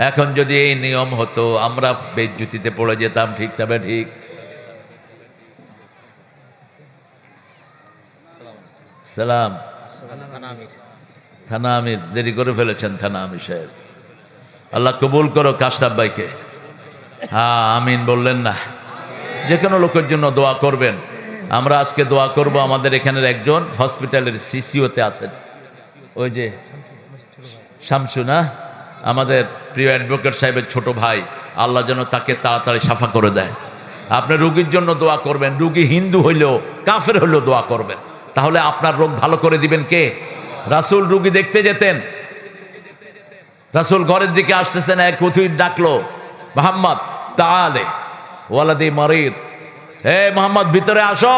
এখন যদি এই নিয়ম হতো, আমরা বেজ্জুতিতে পড়ে যেতাম, ঠিক তবে ঠিক? সালাম। থানা আমির দেরি করে ফেলেছেন, থানা আমির সাহেব, আল্লাহ কবুল করো কাশরাফ ভাইকে। হ্যাঁ আমিন বললেন না? যে কোনো লোকের জন্য দোয়া করবেন। আমরা আজকে দোয়া করব, আমাদের এখানের একজন হসপিটালের সিসিওতে আছেন, ওই যে শামসু না, আমাদের প্রিয় অ্যাডভোকেট সাহেবের ছোট ভাই, আল্লাহ যেন তাকে তাড়াতাড়ি সাফা করে দেয়। আপনি রোগীর জন্য দোয়া করবেন, রোগী হিন্দু হইলেও কাফের হইলেও দোয়া করবেন, তাহলে আপনার রোগ ভালো করে দিবেন কে? রাসূল রোগী দেখতে যেতেন, রাসূল ঘরের দিকে আসতেছেন, এক কুথুই ডাকলো, মুহাম্মদ তাআলে ওয়ালাদি মারিদ, হে মোহাম্মদ ভিতরে আসো।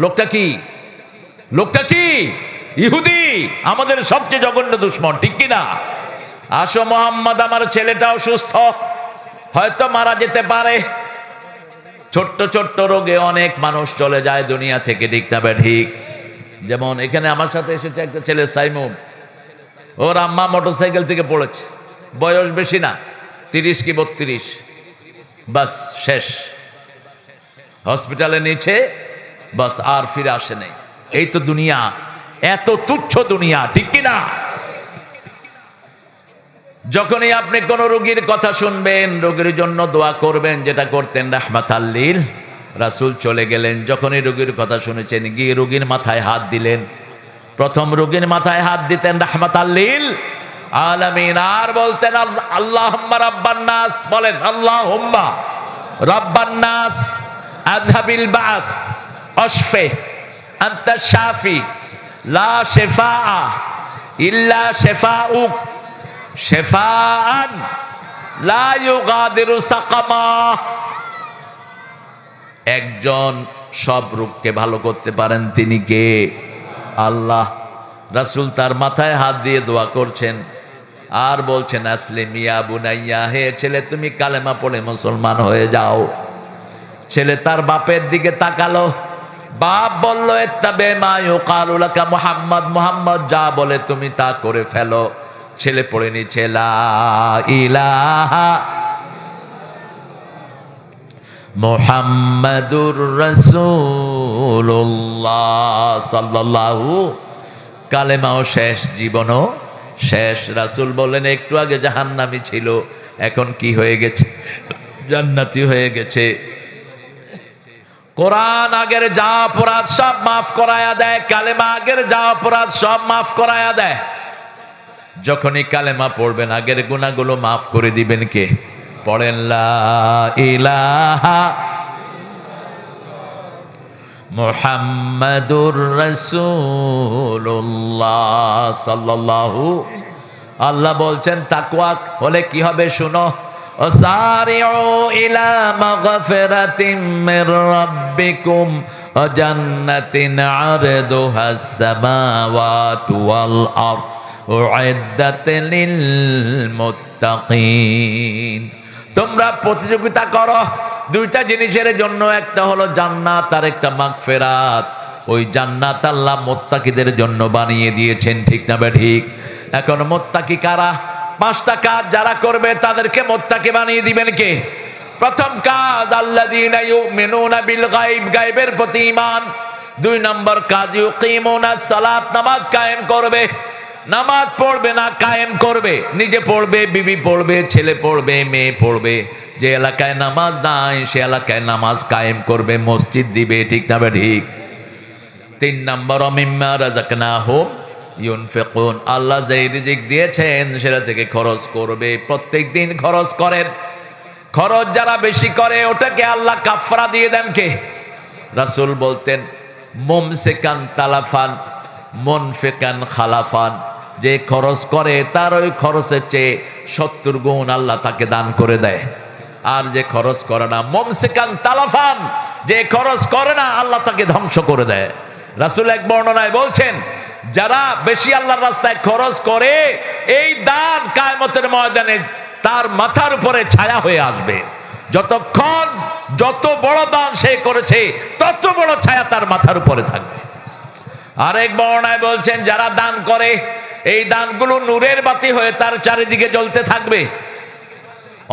লোকটা কি? লোকটা কি? ইহুদি, আমাদের সবচেয়ে জঘন্য দুশ্মন, ঠিক কিনা? আসো মোহাম্মদ, আমার ছেলেটা অসুস্থ, হয়তো মারা যেতে পারে। ছোট্ট ছোট্ট রোগে অনেক মানুষ চলে যায় দুনিয়া থেকে, ঠিক না ঠিক? যেমন এখানে আমার সাথে এসেছে একটা ছেলে সাইমুম, ওর আম্মা মোটরসাইকেল থেকে পড়েছে, বয়স বেশি না, 30 কি 32, বাস শেষ, হসপিটালে নিচে, বাস আর ফিরে আসে নাই। এই তো দুনিয়া, এত তুচ্ছ দুনিয়া, ঠিক কিনা? যখনই আপনি কোন রোগীর কথা শুনবেন, রোগীর জন্য দোয়া করবেন, যেটা করতেন রাহমাতাল লিল। রাসূল চলে গেলেন, যখনই রোগীর কথা শুনেছেন, গিয়ে রোগীর মাথায় হাত দিলেন। প্রথম রোগীর মাথায় হাত দিতেন রাহমাতাল লিল আলামিন, আর বলতেন আল্লাহুম্মা রাব্বান নাস, বলেন আল্লাহুম্মা রাব্বান নাস আযহাবিল বাস আশফি আনতা শাফি লা শিফা ইল্লা শিফাউক শিফাআন লা ইউগাদিরু সাকামা। একজন সব রোগকে ভালো করতে পারেন, তিনি কে? আল্লাহ। রাসূল তার মাথায় হাত দিয়ে দোয়া করছেন আর বলছেন, আসলিম ইয়া বুনাইয়া, হে ছেলে তুমি কালেমা পড়ে মুসলমান হয়ে যাও। ছেলে তার বাপের দিকে তাকালো, বাপ বলল, ইত্তাবে মা ইউকালু লাকা মুহাম্মদ, মুহাম্মদ যা বলে তুমি তা করে ফেলো। ছেলে পড়ে নিচ্ছে লা ইলাহা মুহাম্মাদুর রাসূলুল্লাহ সাল্লাল্লাহু। কালেমাও শেষ, জীবনও শেষ। রাসূল বললেন, একটু আগে জাহান্নামী ছিল, এখন কি হয়ে গেছে? জান্নাতি হয়ে গেছে। কোরআন আগের যা অপরাধ সব মাফ করায়া দেয়, কালেমা আগের যা অপরাধ সব মাফ করায়া দেয়। যখনই কালেমা পড়বেন, আগের গুনাহগুলো মাফ করে দিবেন কে? পড়েন লা ইলাহা মুহাম্মাদুর রাসূলুল্লাহ সাল্লাল্লাহু। আল্লাহ বলছেন তাকওয়া হলে কি হবে শুনো, ওয়াসারিউ ইলা মাগফিরাতিম মির রাব্বিকুম ওয়া জান্নাতিন আরদুহাস সামাওয়াতু ওয়াল আরদ উইদ্দাত লিল মুত্তাকিন। তোমরা প্রতিযোগিতা করো দুইটা জিনিসের জন্য, একটা হলো জান্নাত আর একটা মাগফিরাত। ওই জান্নাত আল্লাহ মুত্তাকিদের জন্য বানিয়ে দিয়েছেন, ঠিক না ঠিক? এখন মুত্তাকি কারা? পাঁচটা কাজ যারা করবে তাদেরকে মুত্তাকি বানিয়ে দিবেন কে? প্রথম কাজ আল্লাযীনা ইউমিনুনা বিল গায়ব, গায়বের প্রতি ঈমান। দুই নম্বর কাজ ইউকিমুনাস সালাত, নামাজ কায়েম করবে। নামাজ পড়বে না, কায়েম করবে। নিজে পড়বে, বিবি পড়বে, ছেলে পড়বে, মেয়ে পড়বে। যে এলাকায় নামাজ নাই সে এলাকায় নামাজ কায়েম করবে, মসজিদ দিবে, ঠিক না ঠিক? তিন নম্বর মিম্মা রাযাকনাহুম ইউনফিকুন, আল্লাহ যে রিজিক দিয়েছেন সেটা থেকে খরচ করবে। প্রত্যেক দিন খরচ করেন। খরচ যারা বেশি করে ওটাকে আল্লাহ কাফারা দিয়ে দেন কে? রাসূল বলতেন মুমসিকান তালাফান মুনফিকান খালাফান, যে খরচ করে তার ওই খরচের চেয়ে 70 গুণ আল্লাহ তাকে দান করে দেয়। আর যে খরচ করে না, মুমসিকান তালাফান, যে খরচ করে না আল্লাহ তাকে ধ্বংস করে দেয়। রাসূল এক বর্ণনায় বলছেন যারা বেশি আল্লাহর রাস্তায় খরচ করে এই দান কিয়ামতের ময়দানে তার মাথার উপরে ছায়া হয়ে আসবে। যতক্ষণ যত বড় দান সে করেছে তত বড় ছায়া তার মাথার উপরে থাকবে। আরেক বর্ণনায় বলছেন যারা দান করে এই দানগুলো নূরের বাতি হয়ে তার চারিদিকে জ্বলতে থাকবে।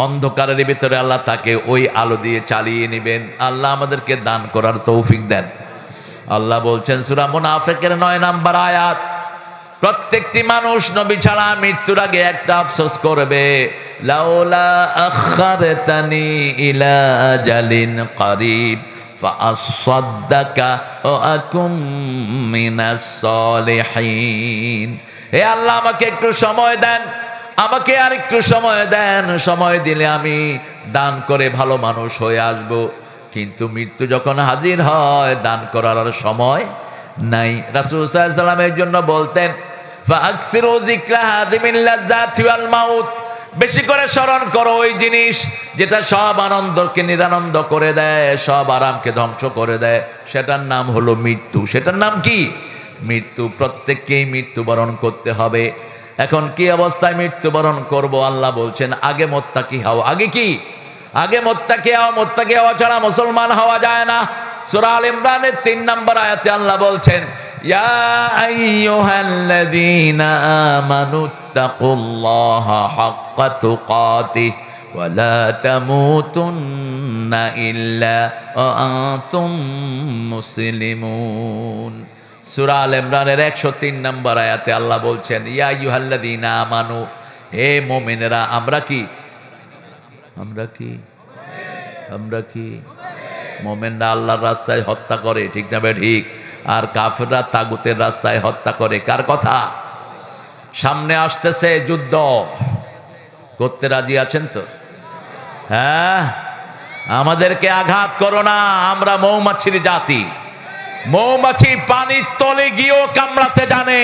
অন্ধকারের ভিতরে আল্লাহ তাকে ওই আলো দিয়ে চালিয়ে নেবেন। আল্লাহ আমাদেরকে দান করার তৌফিক দেন। আল্লাহ বলছেন সূরা মুনাফিকের 9 নম্বর আয়াত, প্রত্যেকটি মানুষ নবী ছাড়া মৃত্যুর আগে একটা আফসোস করবে, লাউলা আখারতানি ইলা আজালিন করিব ফাআসাদদাকা ওয়া আকুম মিনাস সলিহিন। হে আল্লাহ আমাকে একটু সময় দেন, আমাকে আর একটু সময় দেন, সময় দিলে আমি দান করে ভালো মানুষ হয়ে আসব। কিন্তু মৃত্যু যখন হাজির হয় দান করার আর সময় নাই। রাসূল সাল্লাল্লাহু আলাইহি ওয়াসাল্লামের জন্য বলতেন ফাআকসিরু যিকরা হাযিমিল লাযযাতি ওয়াল মাউত, বেশি করে স্মরণ করো ওই জিনিস যেটা সব আনন্দকে নিরানন্দ করে দেয়, সব আরামকে ধ্বংস করে দেয়। সেটার নাম হলো মৃত্যু। সেটার নাম কি? মৃত্যু। প্রত্যেককেই মৃত্যুবরণ করতে হবে। এখন কি অবস্থায় মৃত্যুবরণ করব? আল্লাহ বলছেন আগে মুত্তাকি হও। আগে কি? আগে মুত্তাকি হও। মুত্তাকি হওয়া ছাড়া মুসলমান হওয়া যায় না। সূরা আল ইমরানের 3 নম্বর আয়াতে আল্লাহ বলছেন ইয়া আইয়ুহাল্লাযীনা আমানুত্তাকুল্লাহা হাক্কা তুকাতিহি ওয়া লা তামুতুন্না ইল্লা ওয়া আনতুম মুসলিমুন। সূরা আল ইমরানের 103 নম্বর আয়াতে আল্লাহ বলছেন ইয়া আইয়ুহাল্লাযীনা আমানু, হে মুমিনেরা। আমরা কি? আমরা কি? আমরা কি? মুমিনরা আল্লাহর রাস্তায় হত্যা করে, ঠিক না ঠিক? আর কাফেররা তাগুতের রাস্তায় হত্যা করে। কার কথা? সামনে আসতেছে যুদ্ধ, করতে রাজি আছেন তো? হ্যাঁ, আমাদেরকে আঘাত করো না, আমরা মৌমাছির জাতি। মৌমাছি পানির তলে গিয়েও কামড়াতে জানে।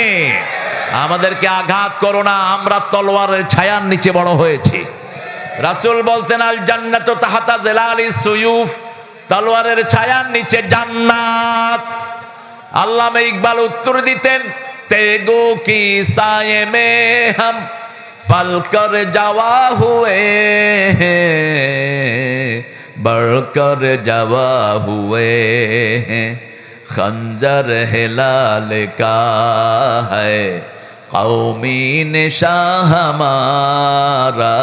আমাদেরকে আঘাত করো না, আমরা তলোয়ারের ছায়ার নিচে বড় হয়েছি। রাসূল বলতেন আল জান্নাতু তাহতা জিলালিস সুয়ুফ, তলোয়ারের ছায়ার নিচে জান্নাত। আল্লামা ইকবাল উত্তর দিতেন তেগো কি সায়ে মে হাম পল কর যাওয়া হুয়ে, বড়কর যাওয়া হুয়ে, খঞ্জর হিলাল কা है कौमी निशान हमारा,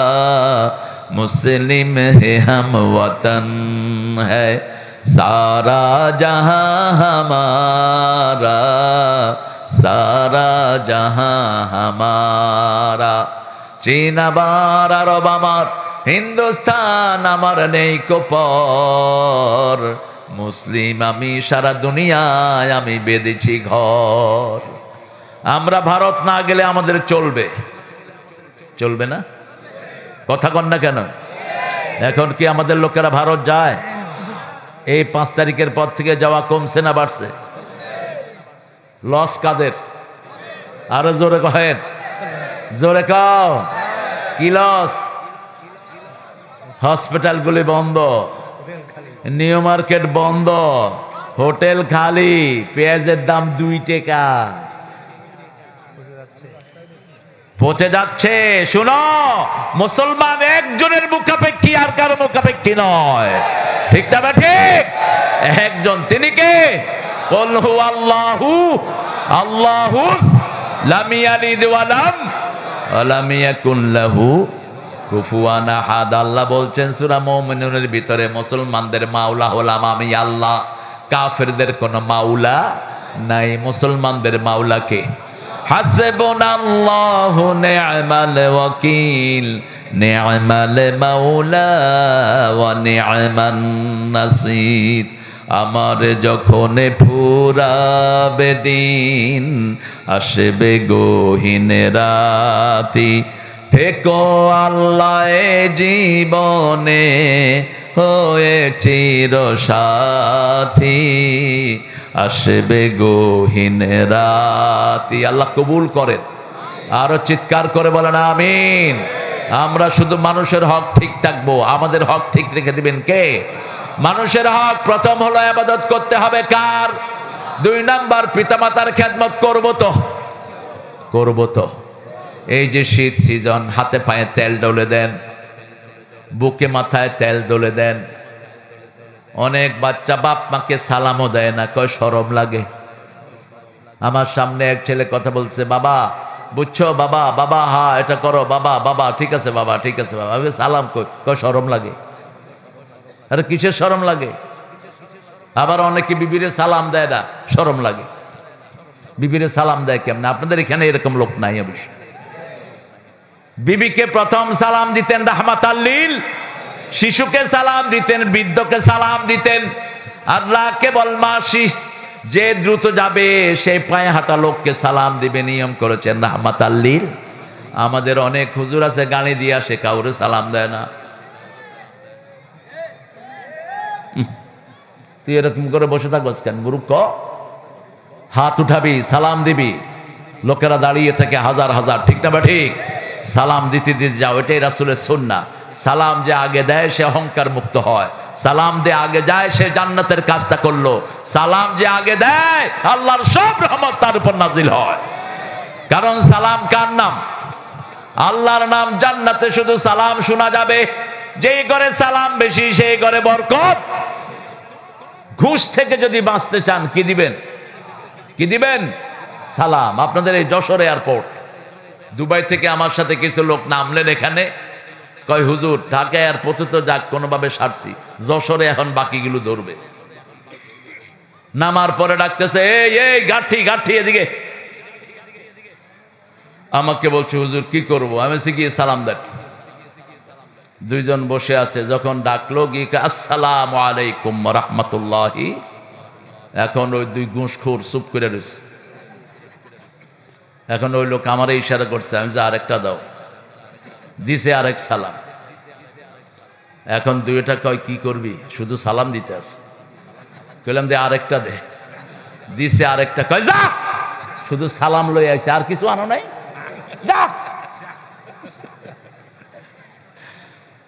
मुस्लिम है हम वतन है सारा जहां हमारा, सारा जहां हमारा। चीन आमार अरब आमार हिंदुस्तान आमार नेই কো পর, মুসলিম আমি সারা দুনিয়ায় আমি বেঁধেছি ঘর। আমরা ভারত না গেলে আমাদের চলবে? চলবে না? কথা কন না কেন? এখন কি আমাদের লোকেরা ভারত যায়? এই 5 তারিখের পর থেকে যাওয়া কমছে না বাড়ছে? লস কাদের? আরো জোরে কহেন, জোরে কও, কি লস? হসপিটালগুলি বন্ধ, নিউ মার্কেট বন্ধ, হোটেল খালি, পেঁয়াজের দাম 2 টাকা পচে যাচ্ছে। শুনো, মুসলমান একজনের মুখাপেক্ষী আর কারো মুখাপেক্ষী নয়, ঠিক না বা ঠিক? একজন, তিনি কে? কুল হুয়াল্লাহু আল্লাহু লাম ইয়ালিদ ওয়া লাম ইয়াকুন লাহু কুফুয়ান আহাদ। আল্লাহ বলছেন সূরা মুমিনুনের ভিতরে, মুসলমানদের মাওলা হলাম আমি আল্লাহ, কাফেরদের কোনো মাওলা নাই। মুসলমানদের মাওলা কে? হাসবুনাল্লাহু নি'মাল ওয়াকিল, নি'মাল মাওলা ওয়া নি'মান নাসির। আমার যখন ফুরাবে দিন, আসবে গহীন রাতি, থেকো আল্লাহ জীবনে হয়ে চির সাথী, আসবে গহীন রাতি। আল্লাহ কবুল করেন। আরো চিৎকার করে বলেন আমিন। আমরা শুধু মানুষের হক ঠিক থাকবো, আমাদের হক ঠিক রেখে দিবেন কে? মানুষের হক প্রথম হলো ইবাদত করতে হবে কার? 2 নাম্বার, পিতামাতার খেদমত করব তো। এই যে শীত সিজন, হাতে পায়ে তেল ডলে দেন, বুকে মাথায় তেল ডলে দেন। অনেক বাচ্চা বাপ মাকে সালামও দেয় না, কয় শরম লাগে। আমার সামনে এক ছেলে কথা বলছে, বাবা বুঝছো, বাবা বাবা হ্যাঁ এটা করো, বাবা বাবা ঠিক আছে, বাবা ঠিক আছে, বাবা সালাম কয় শরম লাগে। আরে কিসের শরম লাগে? আবার অনেকে বিবিরে সালাম দেয় না, শরম লাগে। বিবিরে সালাম দেয় কেমন? আপনাদের এখানে এরকম লোক নাই অবশ্য। বিবিকে প্রথম সালাম দিতেন রাহমাতাল লিল, শিশুকে সালাম দিতেন, বৃদ্ধকে সালাম দিতেন। আল্লাহ কেবল মাসি যে দ্রুত যাবে সেই পায়ে হাঁটা লোককে সালাম দিবে নিয়ম করেছেন রাহমাতাল লিল। আমাদের অনেক হুজুর আছে গালি দিয়ে আসে, কাউরে সালাম দেয় না। তুই এরকম করে বসে থাকবস কেন মূর্খ? হাত উঠাবি, সালাম দিবি। লোকেরা দাঁড়িয়ে থাকে হাজার হাজার, ঠিক না বা ঠিক? সালাম দিতে দিতে যাও, এটাই রাসূলের সুন্নাহ। সালাম যে আগে দেয় সে অহংকার মুক্ত হয়। সালাম যে আগে যায় সে জান্নাতের কাজটা করলো। সালাম যে আগে দেয় আল্লাহর সব রহমত তার উপর নাজিল হয়। কারণ সালাম কার নাম? আল্লাহর নাম। জান্নাতে শুধু সালাম শোনা যাবে। যেই ঘরে সালাম বেশি সেই ঘরে বরকত। ঘুষ থেকে যদি বাঁচতে চান কি দিবেন? কি দিবেন? সালাম। আপনাদের এই যশোর এয়ারপোর্ট, দুবাই থেকে আমার সাথে কিছু লোক নামলেন এখানে, কয় হুজুর ঢাকা এয়ারপোর্টে তো যাক কোনোভাবে সারছি, যশোরে এখন বাকিগুলো ধরবে। নামার পরে ডাকতেছে, এই এই গাঠি গাঠি এদিকে। আমাকে বলছে হুজুর কি করব? আমি বলছি গিয়ে সালাম দেখ। 2 জন বসে আছে, যখন ডাকলো গিয়ে আসসালামু আলাইকুম ওয়া রাহমাতুল্লাহি। এখন ওই 2 ঘুষখোর চুপ করে রয়েছে। এখন ওই লোক আমারে ইশারা করছে, আমি যে আরেকটা দাও, দিছে আরেক সালাম। এখন 2টা কয় কি করবি? শুধু সালাম দিতে আছে। কইলাম দে আরেকটা দে, দিছে আরেকটা, কয় যা শুধু সালাম লই আইছে, আর কিছু আনো নাই, যা।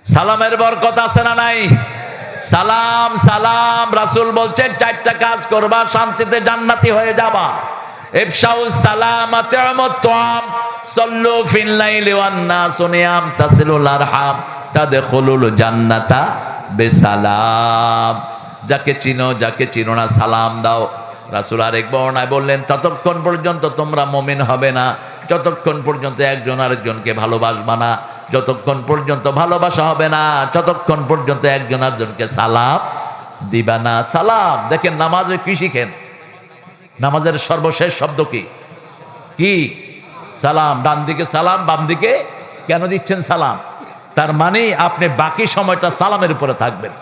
সালামের বরকত আছে না নাই? সালাম সালাম। রাসূল বলছেন 4টা কাজ করবা, শান্তিতে জান্নাতি হয়ে যাবা। ইফশাউস সালাম, আতিউমুত তুআম, সাল্লু ফিল লাইলি ওয়ান নাস নিয়াম, তাসিলুল আরহাম, তাদখুলুল জান্নাতা বিসালাম। যাকে চিনো যাকে চিনো না সালাম দাও। রাসূল আরেক বর্ণনায় বললেন, ততক্ষণ পর্যন্ত তোমরা মুমিন হবে না যতক্ষণ পর্যন্ত একজন আরেকজনকে ভালোবাসবা না। যতক্ষণ পর্যন্ত ভালোবাসা হবে না ততক্ষণ পর্যন্ত একজন আরেকজনকে সালাম দিবা না। সালাম দেখেন, নামাজে কি শিখেন? নামাজের সর্বশেষ শব্দ কি? কি? সালাম। ডান দিকে সালাম, বাম দিকে কেন দিচ্ছেন সালাম? তার মানে আপনি বাকি সময়টা সালামের উপরে থাকবেন,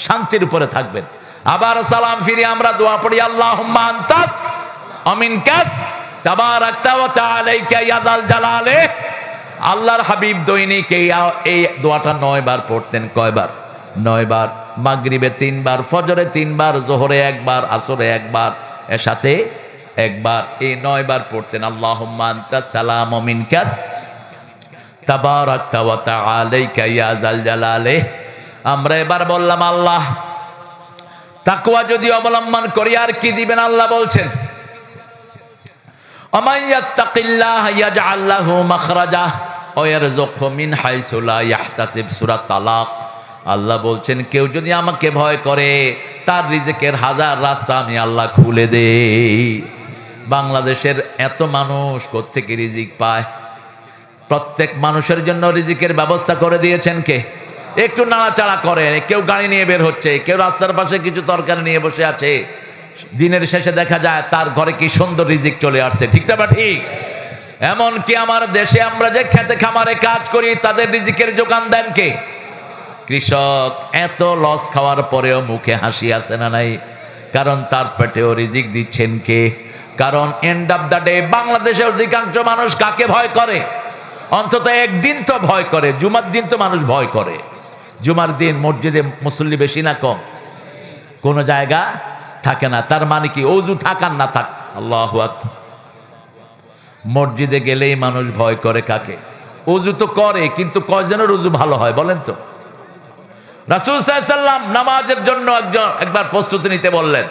শান্তির উপরে থাকবেন। আবার সালাম ফিরে আমরা দোয়া পড়ি, আল্লাহুম্মা আনতাস আমিনকাস তাবারাকতা ওয়া তাআলাইকা ইয়া যাল জালালে। আল্লাহর হাবিব দৈনিক এই দোয়াটা 9 বার পড়তেন। কয়বার? 9 বার। মাগরিবে 3 বার, ফজরে 3 বার, জোহরে 1 বার, আসরে 1 বার, এশাতে 1 বার, এই 9 বার পড়তেন আল্লাহুম্মা আনতাস সালাম ওয়া মিনকাস তাবারাকতা ওয়া তাআলাইকা ইয়া যাল জালালি। আমরা এবার বললাম আল্লাহ তাকওয়া যদি অবলম্বন করি আর কি দিবেন? আল্লাহ বলছেন আমান ইয়াত্তাকিল্লাহ ইয়াজআল লাহু মাখরাজা ওয়া ইয়ারযুকহু মিন হাইসু লা ইয়াহতাসিব, সূরা তালাক। আল্লাহ বলছেন কেউ যদি আমাকে ভয় করে তার রিজিকের হাজার রাস্তা আমি আল্লাহ খুলে দেই। বাংলাদেশের এত মানুষ কোত্থেকে রিজিক পায়? প্রত্যেক মানুষের জন্য রিজিকের ব্যবস্থা করে দিয়েছেন কে? একটু নাড়াচাড়া করে, কেউ গাড়ি নিয়ে বের হচ্ছে, কেউ রাস্তার পাশে কিছু তরকারি নিয়ে বসে আছে, দিনের শেষে দেখা যায় তার ঘরে কি সুন্দর রিজিক চলে আসছে, ঠিক না? ঠিক। এমনকি আমার দেশে আমরা যে খেতে খামারে কাজ করি তাদের রিজিকের যোগান দেন কে? কৃষক। এত লস খাওয়ার পরেও মুখে হাসি আছে না নাই? কারণ তার পেটেও রিজিক দিচ্ছেন কে? কারণ এন্ড অফ দ্য ডে বাংলাদেশের অধিকাংশ মানুষ কাকে ভয় করে? অন্তত একদিন তো ভয় করে, জুমার দিন তো মানুষ ভয় করে। জুমার দিন মসজিদে মুসল্লি বেশি না কম? কোন জায়গা থাকে না। তার মানে কি ওযু থাকার না থাক, আল্লাহু আকবার, মসজিদে গেলেই মানুষ ভয় করে কাকে? ওযু তো করে, কিন্তু কয়জনের ওযু ভালো হয় বলেন তো? রাসূল সাল্লাল্লাহু আলাইহি ওয়াসাল্লাম নামাজের জন্য একবার প্রস্তুতি নিতে বললেন,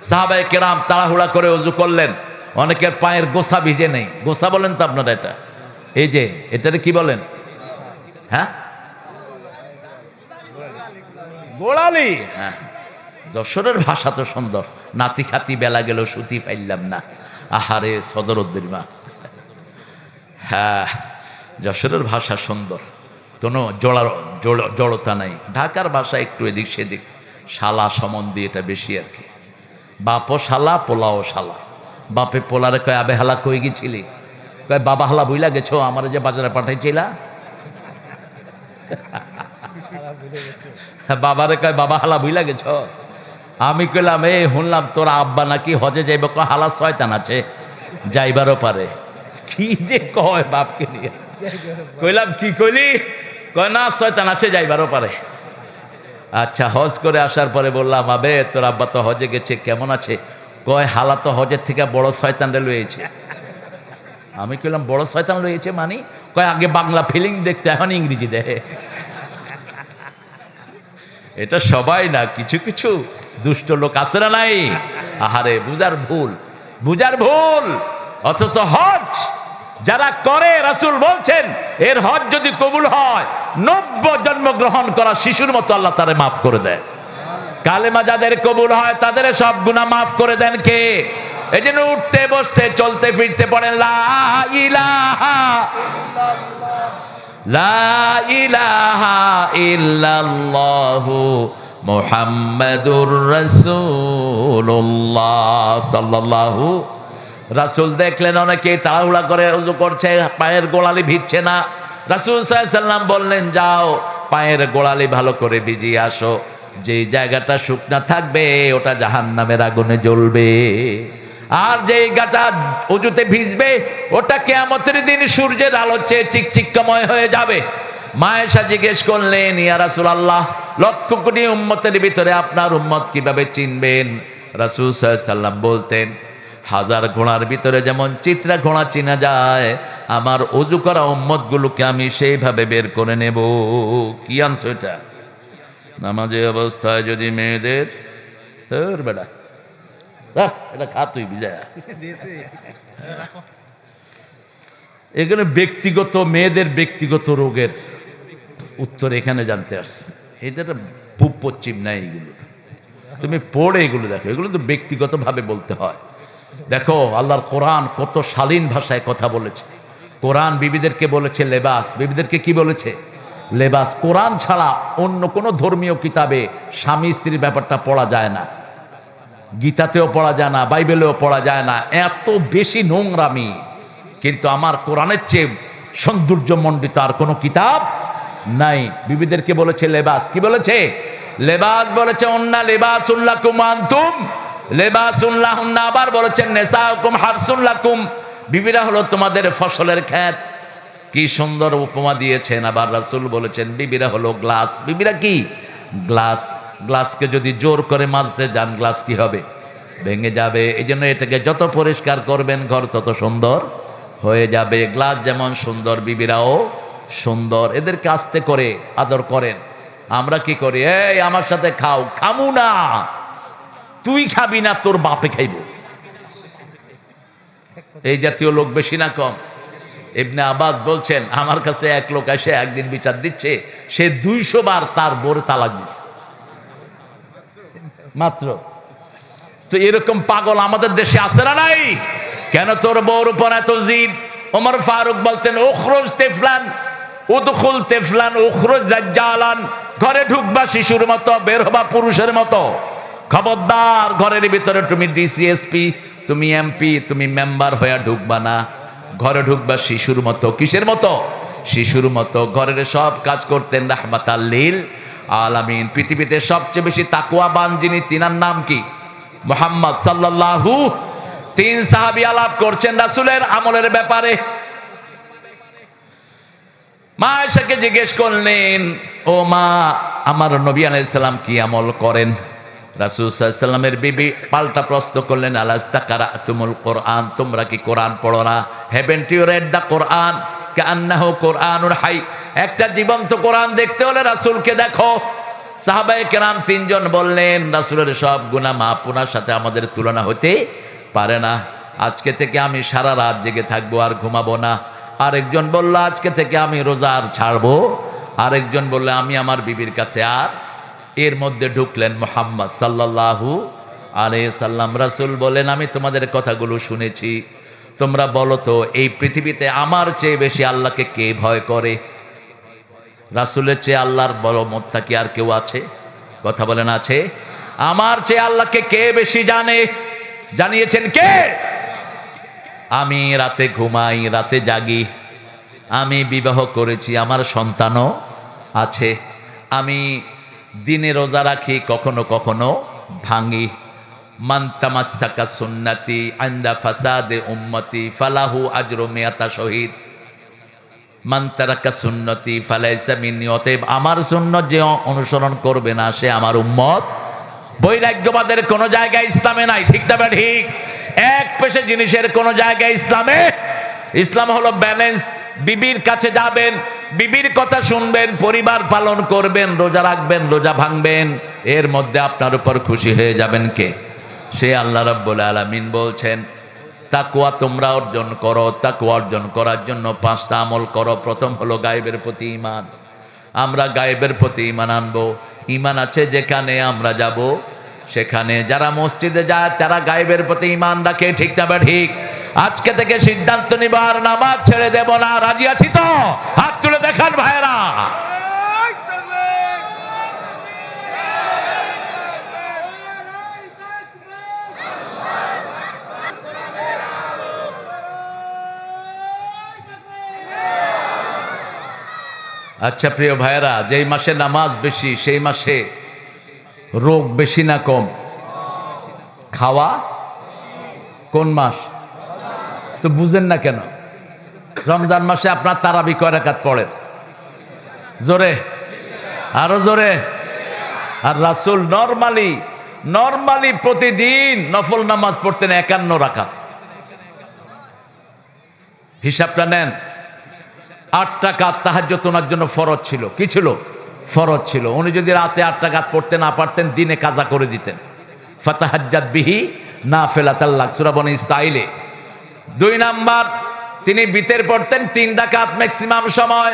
সাহাবায়ে কেরাম তাড়াহুড়া করে ওযু করলেন, অনেকের পায়ের গোছা ভিজে নেই। গোছা বলেন তো আপনারা এটা? এই যে এটারে কি বলেন? হ্যাঁ, গোড়ালি। হ্যাঁ, যশোরের ভাষা তো সুন্দর। নাতি খাতি বেলা গেল সুতি পাইলাম না, আহারে সদর উদ্দিমা। হ্যাঁ, যশোরের ভাষা সুন্দর, কোনো জড়তা নাই। ঢাকার ভাষা একটু এদিক সেদিক, শালা সম্বন্ধে এটা বেশি আর কি। বাপও শালা, পোলাও শালা। বাপে পোলারে কয় আবে হালা কই গেছিলি? কয় বাবা হালা বুইলা গেছো, আমার যে বাজারে পাঠাইছিলা। বাবারে কয় বাবা হালা বুইলা গেছ। আমি কইলাম এই শুনলাম তোর আব্বা নাকি হজে যাইব, কয় হালা শয়তান আছে, যাইবারও পারে। কি যে কয় বাপকে নিয়ে। কইলাম কি কইলি? কয় না শয়তান আছে, যাইবারও পারে। আচ্ছা, হজ করে আসার পরে বললাম আবে তোর আব্বা তো হজে গেছে, কেমন আছে? কয় হালা তো হজের থেকে বড় শয়তানরে লইয়েছে। আমি কইলাম বড় শয়তান লইয়েছে মানে? কয় আগে বাংলা ফিলিং দেখতে, এখন ইংরেজি দেখে। এটা সবাই না, কিছু কিছু দুষ্ট লোক আছে না নাই? আহারে বুঝার ভুল, বুঝার ভুল। অথচ হজ যারা করে, রাসূল বলছেন এর হজ যদি কবুল হয় 90 জন্মগ্রহণ করা শিশুর মতো আল্লাহ তারে মাফ করে দেয়। কালেমা যাদের কবুল হয় তাদের সব গুনাহ মাফ করে দেন কে? এই জন্য উঠতে বসতে চলতে ফিরতে পড়েন লা ইলাহা লা ইলাহা ইল্লাল্লাহু মুহাম্মাদুর রাসূলুল্লাহ সাল্লাল্লাহু। রাসূল দেখলেন অনেকে তাড়াহুড়া করে ওযু করছে, পায়ের গোড়ালি ভিজছে না। রাসূল সাল্লাল্লাহু আলাইহি ওয়াসাল্লাম বললেন যাও পায়ের গোড়ালি ভালো করে ভিজিয়ে আসো, যে জায়গাটা শুকনা থাকবে ওটা জাহান্নামের আগুনে জ্বলবে, আর যে গাটা ওযুতে ভিজবে ওটা কিয়ামতের দিন সূর্যের আলোর চেয়ে চিকচিকময় হয়ে যাবে। মা আয়েশা জিজ্ঞেস করলেন ইয়া রাসূলুল্লাহ, লক্ষ কোটি উম্মতের ভিতরে আপনার উম্মত কিভাবে চিনবেন? রাসূল সাল্লাল্লাহু আলাইহি ওয়াসাল্লাম বলতেন হাজার ঘোড়ার ভিতরে যেমন চিত্রা ঘোড়া চিনা যায়, আমার ওযু করা উম্মতগুলোকে আমি সেইভাবে বের করে নেব। কি আনছো এটা? নামাজে অবস্থায় যদি মেয়েদের বেটা এটা খা তুই বিজয়া, এখানে ব্যক্তিগত মেয়েদের ব্যক্তিগত রোগের উত্তর এখানে জানতে আসছে। এটা পূব পশ্চিম নাই, এগুলো তুমি পড়ে এগুলো দেখো, এগুলো তো ব্যক্তিগতভাবে বলতে হয়। দেখো আল্লাহর কোরআন কত শালীন ভাষায় কথা বলেছে। কোরআন বিবিদেরকে বলেছে লেবাস, বিবিদেরকে কি বলেছে? লেবাস। কোরআন ছাড়া অন্য কোনো ধর্মীয় কিতাবে স্বামী স্ত্রীর ব্যাপারটা পড়া যায় না, গীতাতেও পড়া যায় না, বাইবেলেও পড়া যায় না, এত বেশি নোংরামি। কিন্তু আমার কোরআনের চেয়ে সৌন্দর্যমণ্ডিত আর কোনো কিতাব নাই। বিবিদেরকে বলেছে লেবাস। কি বলেছে? লেবাস বলেছে অন্না লেবাসুল লাকুম আনতুম লেবাসুল লাহুন্না। আবার বলেছেন নিসাউকুম হারসুল লাকুম, বিবিরা হলো তোমাদের ফসলের ক্ষেত। কি সুন্দর উপমা দিয়েছেন। আবার রাসূল বলেছেন বিবিরা হলো গ্লাস। বিবিরা কি? গ্লাস। গ্লাসকে যদি জোর করে মাজতে যান গ্লাস কি হবে? ভেঙে যাবে। এই জন্য এটাকে যত পরিষ্কার করবেন ঘর তত সুন্দর হয়ে যাবে। গ্লাস যেমন সুন্দর, বিবিরাও সুন্দর। এদেরকে আস্তে করে আদর করেন। আমরা কি করি? এই আমার সাথে খাও। খামু না। তুই খাবি না, তোর বাপে খাইব। এই জাতীয় লোক বেশি না কম? ইবনে আব্বাস বলছেন, আমার কাছে এক লোক এসে একদিন বিচার দিচ্ছে, সে 200 বার তার বউরে তালাক দিচ্ছে মাত্র। তো এরকম পাগল আমাদের দেশে আছে না নাই? কেন তোর বউর উপর এত জিদ? ওমর ফারুক বলতেন, উখরুজ তেফলান উদখুল তেফলান উখরুজ জাজ্জালান। ঘরে ঢুকবা শিশুর মতো, বের হবা পুরুষের মতো। খবরদার, ঘরের ভিতরে তুমি ডিসিএসপি, তুমি এমপি, তুমি মেম্বার হয়ে ঢুকবা না। ঘরে ঢুকবা শিশুর মতো। কিসের মতো? শিশুর মতো। ঘরের সব কাজ করতেন রাহমাতাল লিল আলামিন। পৃথিবীতে সবচেয়ে বেশি তাকওয়াবান যিনি, তিনার নাম কি? মুহাম্মদ সাল্লাল্লাহু। 3 সাহাবী আলাপ করছেন রাসূলের আমলের ব্যাপারে। মা আয়েশাকে জিজ্ঞেস করলেন, ও মা, আমার নবী আলাইহিস সালাম কি আমল করেন? রাসূল সাল্লাল্লাহু আলাইহি সাল্লামের বিবি পাল্টা প্রশ্ন করলেন, আলাস্তা কারাতুমুল কোরআন, তোমরা কি কোরআন পড়ো না? হ্যাভেন্ট ইউ রেড দ্য কোরআন কান্নাহু কোরআনুল হাই। একটা জীবন্ত কোরআন দেখতে হলে রাসূলকে দেখো। সাহাবায়ে কেরাম 3 জন বললেন, রাসূলের সব গুনাহ মাফ, ওনার সাথে আমাদের তুলনা হতে পারে না। আজকে থেকে আমি সারা রাত জেগে থাকবো, আর ঘুমাবো না। আরেকজন বলল, আজকে থেকে আমি রোজা আর ছাড়বো। আরেকজন বলল, আমি আমার বিবির কাছে। আর এর মধ্যে ঢুকলেন মুহাম্মদ সাল্লাল্লাহু আলাইহি সাল্লাম। রাসূল বলেন, আমি তোমাদের কথাগুলো শুনেছি। তোমরা বলো তো, এই পৃথিবীতে আমার চেয়ে বেশি আল্লাহকে কে ভয় করে? রাসূলের চেয়ে আল্লাহর বড় মুত্তাকি আর কেউ আছে? কথা বলেন, আছে? আমার চেয়ে আল্লাহকে কে বেশি জানে? জানিয়েছেন কে? আমি রাতে ঘুমাই, রাতে জাগি। আমি বিবাহ করেছি, আমার সন্তানও আছে। আমি দিনে রোজা রাখি, কখনো কখনো ভাঙি। মান তামাসসাকা সুন্নতি আনদা ফাসাদে উম্মতি ফালাহু আজরু মিয়াতা শহীদ। মান তারাকা সুন্নতি ফালাইসা মিন্নি। অতএব আমার সুন্নত যে অনুসরণ করবে না, সে আমার উম্মত। বৈরাগ্যবাদের কোন জায়গায় ইসলামে নাই। ঠিক না বা ঠিক? এক পেশে জিনিসের কোন জায়গায় ইসলামে। ইসলাম হলো ব্যালেন্স। বিবির কাছে যাবেন, বিবির কথা শুনবেন, পরিবার পালন করবেন, রোজা রাখবেন, রোজা ভাঙবেন। এর মধ্যে আপনার উপর খুশি হয়ে যাবেন কে? সে আল্লাহ রাব্বুল আলামিন বলছেন, তাকওয়া তোমরা অর্জন করো। তাকওয়া অর্জন করার জন্য 5টা আমল করো। প্রথম হলো গায়েবের প্রতি ঈমান। আমরা গায়েবের প্রতি ঈমান আনবো। ঈমান আছে যেখানে আমরা যাব সেখানে। যারা মসজিদে যায় তারা গায়েবের প্রতি ঈমান রাখে। ঠিক না বা ঠিক? আজকে থেকে সিদ্ধান্ত নিবার, নামাজ ছেড়ে দেব না। রাজি আছি তো? হাত তুলে দেখান ভাইরা। আচ্ছা প্রিয় ভাইয়েরা, যেই মাসে নামাজ বেশি সেই মাসে রোগ বেশি না কম? খাওয়া কোন মাস? তো বুঝেন না কেন? রমজান মাসে আপনার তারাবি কয় রাকাত পড়েন? জোরে, আরো জোরে। আর রাসূল নরমালি প্রতিদিন নফল নামাজ পড়তেন 51 রাকাত। হিসাবটা নেন। 8 রাকাত তাহাজ্জুদ ওনার জন্য ফরজ ছিল। কি ছিল? ফরজ ছিল। উনি যদি রাতে 8 রাকাত পড়তে না পারতেন, দিনে কাজা করে দিতেন। ফাতাহাজ্জাদ বিহি নাফিলাতাল লাক, সূরা বনী ইসরাঈলে। 2 নাম্বার, তিনি বিতের পড়তেন 3 রাকাত ম্যাক্সিমাম সময়।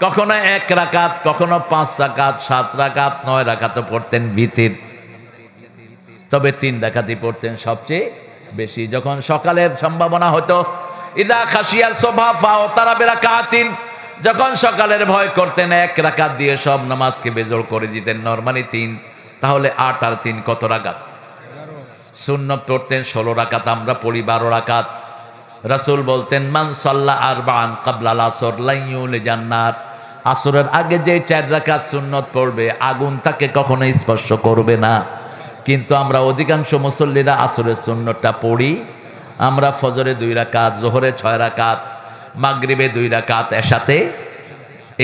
কখনো 1 রাকাত, কখনো 5 রাকাত, 7 রাকাত, 9 রাকাতও পড়তেন বিতের। তবে 3 রাকাতই পড়তেন সবচেয়ে বেশি। যখন সকালের সম্ভাবনা হতো, ইদা খাশিয়াল সুবহা ফাওতারা বিরাকাতিন, যখন সকালের ভয় করতেন 1 রাকাত দিয়ে সব নামাজকে বেজোড় করে দিতেন। নরমালি 3, তাহলে 8 আর 3 কত রাকাত? সুন্নত পড়তেন 16 রাকাত, আমরা পড়ি 12 রাকাত। রাসূল বলতেন, মান সাল্লা আরবাআন ক্বাবলাল আসর লা ইউল জান্নাত। আসরের আগে যে 4 রাকাত সুন্নত পড়বে, আগুন তাকে কখনো স্পর্শ করবে না। কিন্তু আমরা অধিকাংশ মুসল্লিরা আসরের সুন্নতটা পড়ি। আমরা ফজরে 2 রাকাত, জোহরে 6 রাকাত, মাগরিবে 2 রাকাত, এশাতে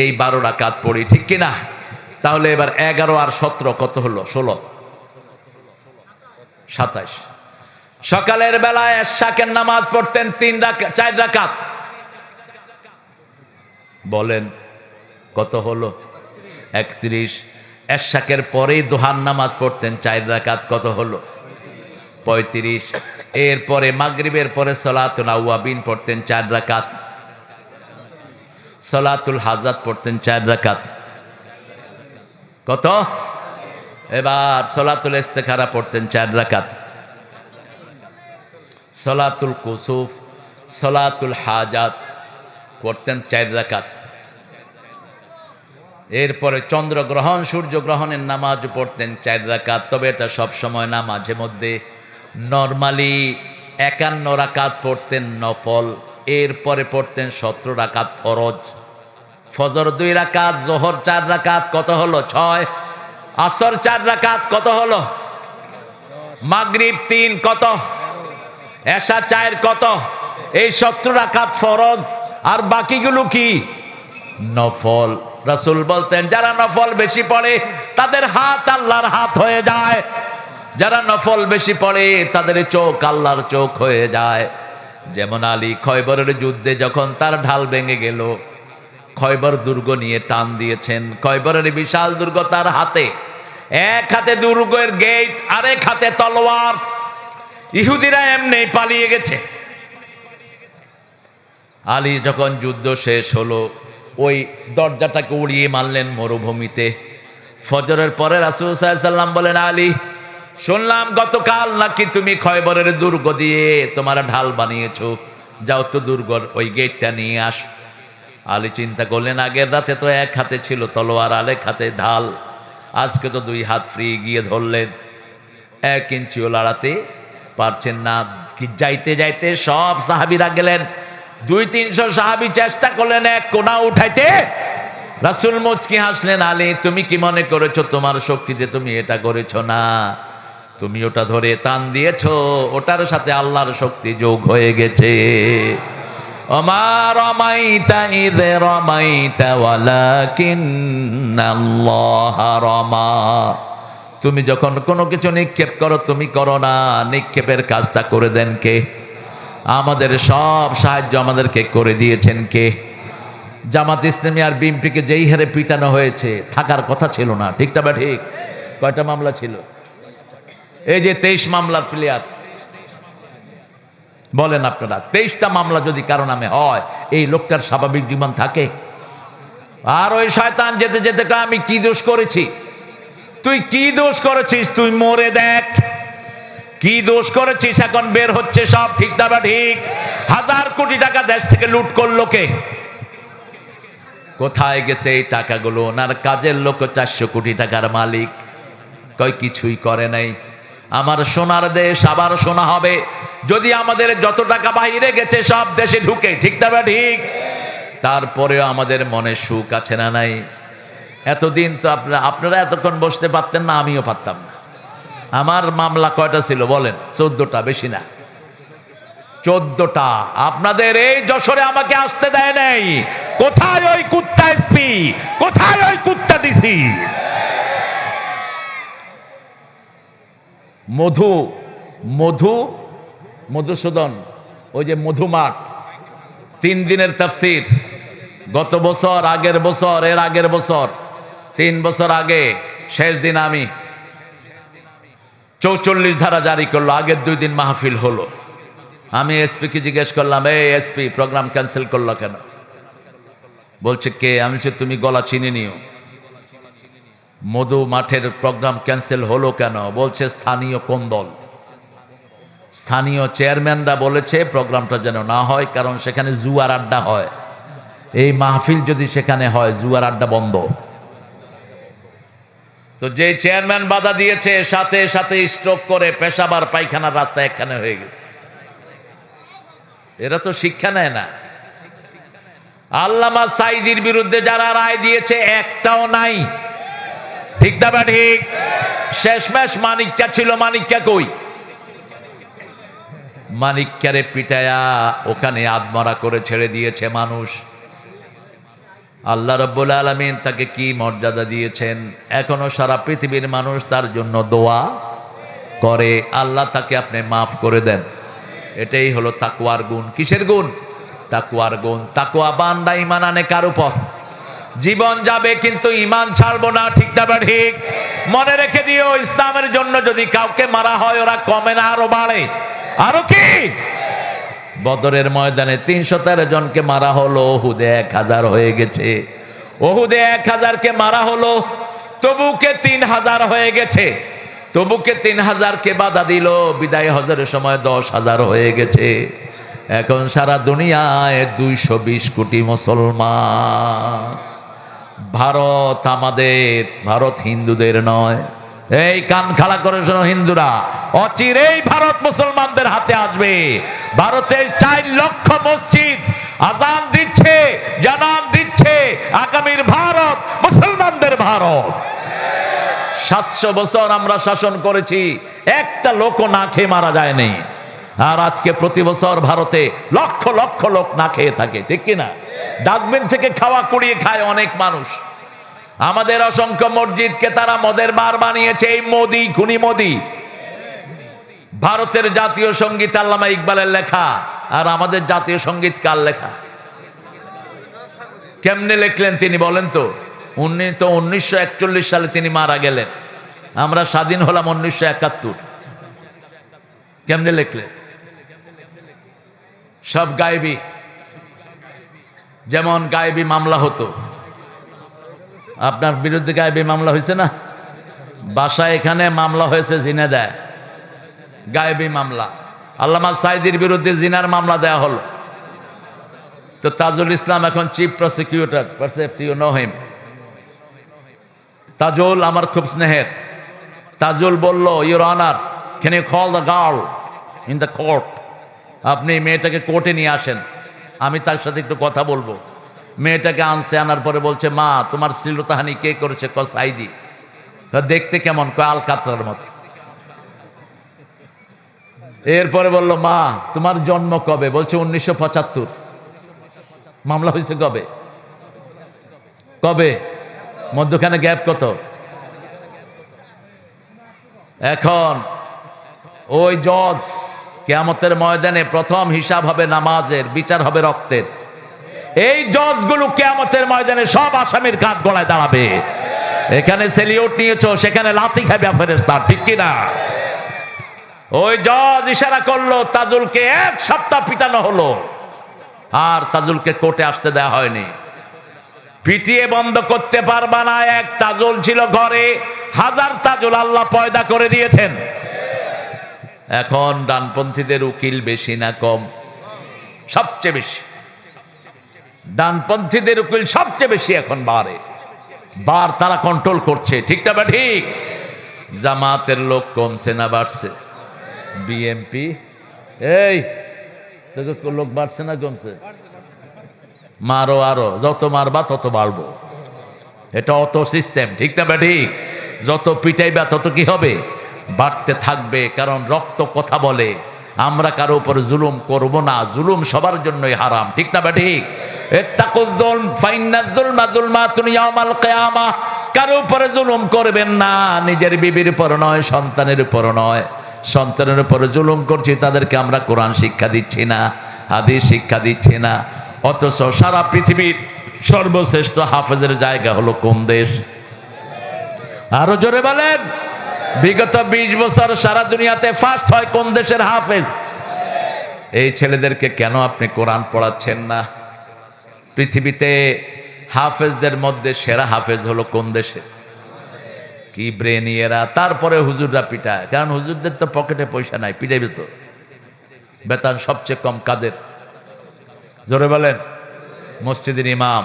এই 12 রাকাত পড়ি। ঠিক কিনা? তাহলে এবার 11 আর 17 কত হলো? 16, 27। সকালের বেলায় এশাকের নামাজ পড়তেন 4 রাকাত। বলেন কত হলো? 31। এশাকের পরেই দুহার নামাজ পড়তেন 4 রাকাত, কত হলো? 35। এরপরে মাগরিবের পরে সলাতুল আওয়াবিন পড়তেন 4 রাকাত, সলাতুল হাজাত পড়তেন 4 রাকাত, কত? এবার সলাতুল ইস্তেখারা পড়তেন 4 রাকাত, সলাতুল কুসুফ, সলাতুল হাজাত পড়তেন 4 রাকাত। এরপরে চন্দ্রগ্রহণ সূর্যগ্রহণের নামাজ পড়তেন 4 রাকাত। তবে এটা সব সময় না, মাঝে মধ্যে নরমালি 51 রাকাত পড়তেন নফল। এরপরে পড়তেন 17 রাকাত ফরজ। ফজর 2 রাকাত, জোহর 4 রাকাত, কত হলো? 6। আসর 4 রাকাত, কত হলো? মাগরিব 3, কত? এশা 4, কত? এই 17 রাকাত ফরজ, আর বাকিগুলো কি? নফল। রাসূল বলতেন যারা নফল বেশি পড়ে তাদের হাত আল্লাহর হাত হয়ে যায়, যারা নফল বেশি পড়ে তাদের চোখ আল্লাহর চোখ হয়ে যায়। যেমন আলী খয়বরের যুদ্ধে যখন তার ঢাল ভেঙে গেল, খয়বর দুর্গ নিয়ে টান দিয়েছেন। খয়বরের বিশাল দুর্গ তার হাতে, এক হাতে দুর্গের গেট, আরেক হাতে তলোয়ার। ইহুদিরা এমনি পালিয়ে গেছে। আলী যখন যুদ্ধ শেষ হলো, ওই দরজাটাকে উড়িয়ে মারলেন মরুভূমিতে। ফজরের পরে রাসূল সাল্লাল্লাহু আলাইহি ওয়াসাল্লাম বলেন, আলী শুনলাম গতকাল নাকি তুমি খয়বরের দুর্গ দিয়ে তোমার ঢাল বানিয়েছো, যাও তো দুর্গর ওই গেটটা নিয়ে আস। আলী চিন্তা করলেন, আগের রাতে তো এক হাতে ছিল তলোয়ার, আরেক হাতে ঢাল, আজকে তো 2 হাত ফ্রি। গিয়ে ধরলেন, 1 ইঞ্চিও লাড়াতে পারছেন না। যাইতে যাইতে সব সাহাবীরা গেলেন, 200-300 সাহাবী চেষ্টা করলেন এক কোণা উঠাইতে। রাসূল মুচকি হাসলেন, আলী তুমি কি মনে করেছো তোমার শক্তিতে তুমি এটা করেছো? না, তুমি ওটা ধরে টান দিয়েছো, ওটার সাথে আল্লাহর শক্তি যোগ হয়ে গেছে। ওমা রামাইতা ইয রামাইতা ওয়ালাকিন্নাল্লাহা রামা। তুমি যখন কোনো কিছু নিক্ষেপ করো তুমি করো না, নিক্ষেপের কাজটা করে দেন কে? আমাদের সব সাহায্য আমাদেরকে করে দিয়েছেন কে? জামাত ইসলামী আর বিএনপিকে যেই হারে পিটানো হয়েছে, থাকার কথা ছিল না, ঠিকটা বা ঠিক? কয়টা মামলা ছিল? এই যে 23 মামলার প্লেয়ার, বলেন আপনারা 23টা মামলা যদি কারো নামে হয়, এই লোকটার স্বাভাবিক জীবন থাকে? আর ওই শয়তান যেতে যেতে কয়, আমি কি দোষ করেছি? তুই কি দোষ করেছিস? তুই মরে দেখ কি দোষ করেছিস। এখন বের হচ্ছে সব, ঠিক না বা ঠিক? 1000 কোটি টাকা দেশ থেকে লুট করলো কে? কোথায় গেছে এই টাকাগুলো? ওনার কাজের লোক 400 কোটি টাকার মালিক, কয় কিছুই করে নাই। আমার সোনার দেশ আবার সোনা হবে যদি আমাদের যত টাকা বাইরে গেছে সব দেশে ঢুকে, ঠিক না বা ঠিক? তারপরেও আমাদের মনে সুখ আছে না নাই? এতদিন তো আপনারা এতক্ষণ বসতে পারতেন না, আমিও পারতাম না। আমার মামলা কয়টা ছিল বলেন? 14টা, বেশি না, 14টা। আপনাদের এই যশোরে আমাকে আসতে দেয় নাই। কোথায় ওই কুত্তা এসপি? কোথায় ওই কুত্তা ডিসি? মধুসূদন, ওই যে মধুমাঠ, 3 দিনের তাফসীর গত বছর, আগের বছর, এর আগের বছর, 3 বছর আগে শেষ দিন আমি 44 ধারা জারি করলো। আগের 2 দিন মাহফিল হলো। আমি এসপিকে জিজ্ঞেস করলাম, এই এসপি প্রোগ্রাম ক্যান্সেল করলো কেন? বলছে কে? আমি বলছি তুমি গলা চিনে নিও। মধু মাঠের প্রোগ্রাম ক্যান্সেল হলো কেন? বলছে স্থানীয় কোন দল, স্থানীয় চেয়ারম্যানরা বলেছে প্রোগ্রামটা যেন না হয়, কারণ সেখানে জুয়ার আড্ডা হয়। এই মাহফিল যদি সেখানে হয়, জুয়ার আড্ডা বন্ধ। তো যে চেয়ারম্যান বাধা দিয়েছে, সাথে সাথে স্ট্রোক করে পেশাবার পায়খানার রাস্তা একখানে হয়ে গেছে। এরা তো শিক্ষা নেয় না। আল্লামা সাঈদীর বিরুদ্ধে যারা রায় দিয়েছে একটাও নাই, ঠিক না বা ঠিক? শেষমেশ মানিক্কা ছিল, মানিক্কা কই? মানিক্কারে পিটায়া ওখানে আদমরা করে ছেড়ে দিয়েছে মানুষ। আল্লাহ রাব্বুল আলামিন তাকে কি মর্যাদা দিয়েছেন, এখনো সারা পৃথিবীর মানুষ তার জন্য দোয়া করে, আল্লাহ তাকে আপনি মাফ করে দেন। এটাই হলো তাকওয়ার গুণ। কিসের গুণ? তাকওয়ার গুণ। তাকওয়া বান্দা ঈমান আনে কার উপর? জীবন যাবে কিন্তু ঈমান ছাড়বো না, ঠিক না ঠিক? মনে রেখে দিও, ইসলামের জন্য যদি কাউকে মারা হয় ওরা কমে না, আরো বাড়ে। আরো কি? বদরের ময়দানে ৩১৩ জনকে মারা হলো, ওহুদে ১০০০ হয়ে গেছে। ওহুদে ১০০০কে মারা হলো, তবুকে ৩০০০ হয়ে গেছে। তবুকে ৩০০০কে বাধা দিল, বিদায় হজের সময় ১০,০০০ হয়ে গেছে। এখন সারা দুনিয়ায় ২২০ কোটি মুসলমান। ভারত আমাদের, ভারত হিন্দুদের নয়। এই কান খাড়া করে শোনো হিন্দুরা, অচিরেই ভারত মুসলমানদের হাতে আসবে। ভারতের ৪ লক্ষ মসজিদ আজান দিচ্ছে, জানান দিচ্ছে আগামীর ভারত মুসলমানদের ভারত। ৭০০ বছর আমরা শাসন করেছি, একটা লোকও না খেয়ে মারা যায়নি। আর আজকে প্রতি বছর ভারতে লক্ষ লক্ষ লোক না খেয়ে থাকে, ঠিক কিনা? ডাস্টবিন থেকে খাওয়া কুড়িয়ে খায় অনেক মানুষ। আমাদের অসংখ্য মসজিদকে তারা মদের বার বানিয়েছে, এই মোদি, খুনি মোদি। ভারতের জাতীয় সঙ্গীত আল্লামা ইকবালের লেখা, আর আমাদের জাতীয় সঙ্গীত কার লেখা? কেমনে লিখলেন তিনি বলেন তো? 1941 সালে তিনি মারা গেলেন, আমরা স্বাধীন হলাম 1971। কেমনে লিখলেন? সব গায়েবী। যেমন গায়েবী মামলা হতো, আপনার বিরুদ্ধে গায়েবী মামলা হয়েছে না? বাসায় এখানে মামলা হয়েছে জিনা দেয়, গায়েবী মামলা। আল্লামা সাইদির বিরুদ্ধে জিনার মামলা দেয়া হলো। তো তাজুল ইসলাম এখন chief prosecutor, you know him. Tajul আমার খুব স্নেহের। তাজুল বলল, your honour, can you call the girl in the court? আপনি মেয়েটাকে কোর্টে নিয়ে আসেন, আমি তার সাথে একটু কথা বলবো। মেয়েটাকে আনছে, আনার পরে বলছে, মা তোমার শ্লীলতাহানি কে করেছে? ক সাইদি। দেখতে কেমন? কয় আলকাতরার মতো। এরপরে বলল, মা তোমার জন্ম কবে? বলছে 1975। মামলা হয়েছে কবে? কবে? মধ্যখানে গ্যাপ কত? এখন ওই জজ কিয়ামতের ময়দানে প্রথম হিসাব হবে নামাজের, বিচার হবে রক্তের। এই জজগুলো কিয়ামতের ময়দানে সব আসামির কাঠ গলায় দাঁড়াবে। এখানে সেলিউট নিয়েছো, সেখানে লাথি খাবে ফেরেশতা, ঠিক কিনা? ওই জজ ইশারা করলো, তাজুলকে 1 সপ্তাহ পিটানো হলো, আর তাজুলকে কোর্টে আসতে দেওয়া হয়নি। পিটিয়ে বন্ধ করতে পারবা না। এক তাজুল ছিল ঘরে, 1000 তাজুল আল্লাহ পয়দা করে দিয়েছেন। এখন ডানপন্থীদের উকিল বেশি না কম? সবচেয়ে বেশি। ডানপন্থীদের উকিল সবচেয়ে বেশি এখন বাড়ে, বার তারা কন্ট্রোল করছে, ঠিক না? ঠিক। জামাতের লোক কমছে না বাড়ছে? বিএমপি এই লোক বাড়ছে না কমছে? মারো, আরো যত মারবা তত বাড়বো। এটা অত সিস্টেম, ঠিক না? ঠিক। যত পিটাইবা তত কি হবে? বাড়তে থাকবে। কারণ রক্ত কথা বলে। আমরা কারো উপর জুলুম করব না, জুলুম সবার জন্যই হারাম, ঠিক না? ঠিক। কারো উপরে জুলুম করবেন না, নিজের বিবির উপর নয়, সন্তানের উপর নয়। সন্তানের উপর জুলুম করছি, তাদেরকে আমরা কোরআন শিক্ষা দিচ্ছি না, হাদিস শিক্ষা দিচ্ছি না। অথচ সারা পৃথিবীর সর্বশ্রেষ্ঠ হাফেজের জায়গা হলো কোন দেশ? আরো জোরে বলেন। বিগত 20 বছর সারা দুনিয়াতে ফার্স্ট হয় কোন দেশের হাফেজ? এই ছেলেদেরকে কেন আপনি কোরআন পড়াচ্ছেন না? পৃথিবীতে হাফেজদের মধ্যে সেরা হাফেজ হলো কোন দেশে? কি ব্রেনিয়েরা। তারপরে হুজুররা পিটায়, কারণ হুজুরদের তো পকেটে পয়সা নাই, পিটাইবে তো। বেতন সবচেয়ে কম কাদের? জোরে বলেন। মসজিদের ইমাম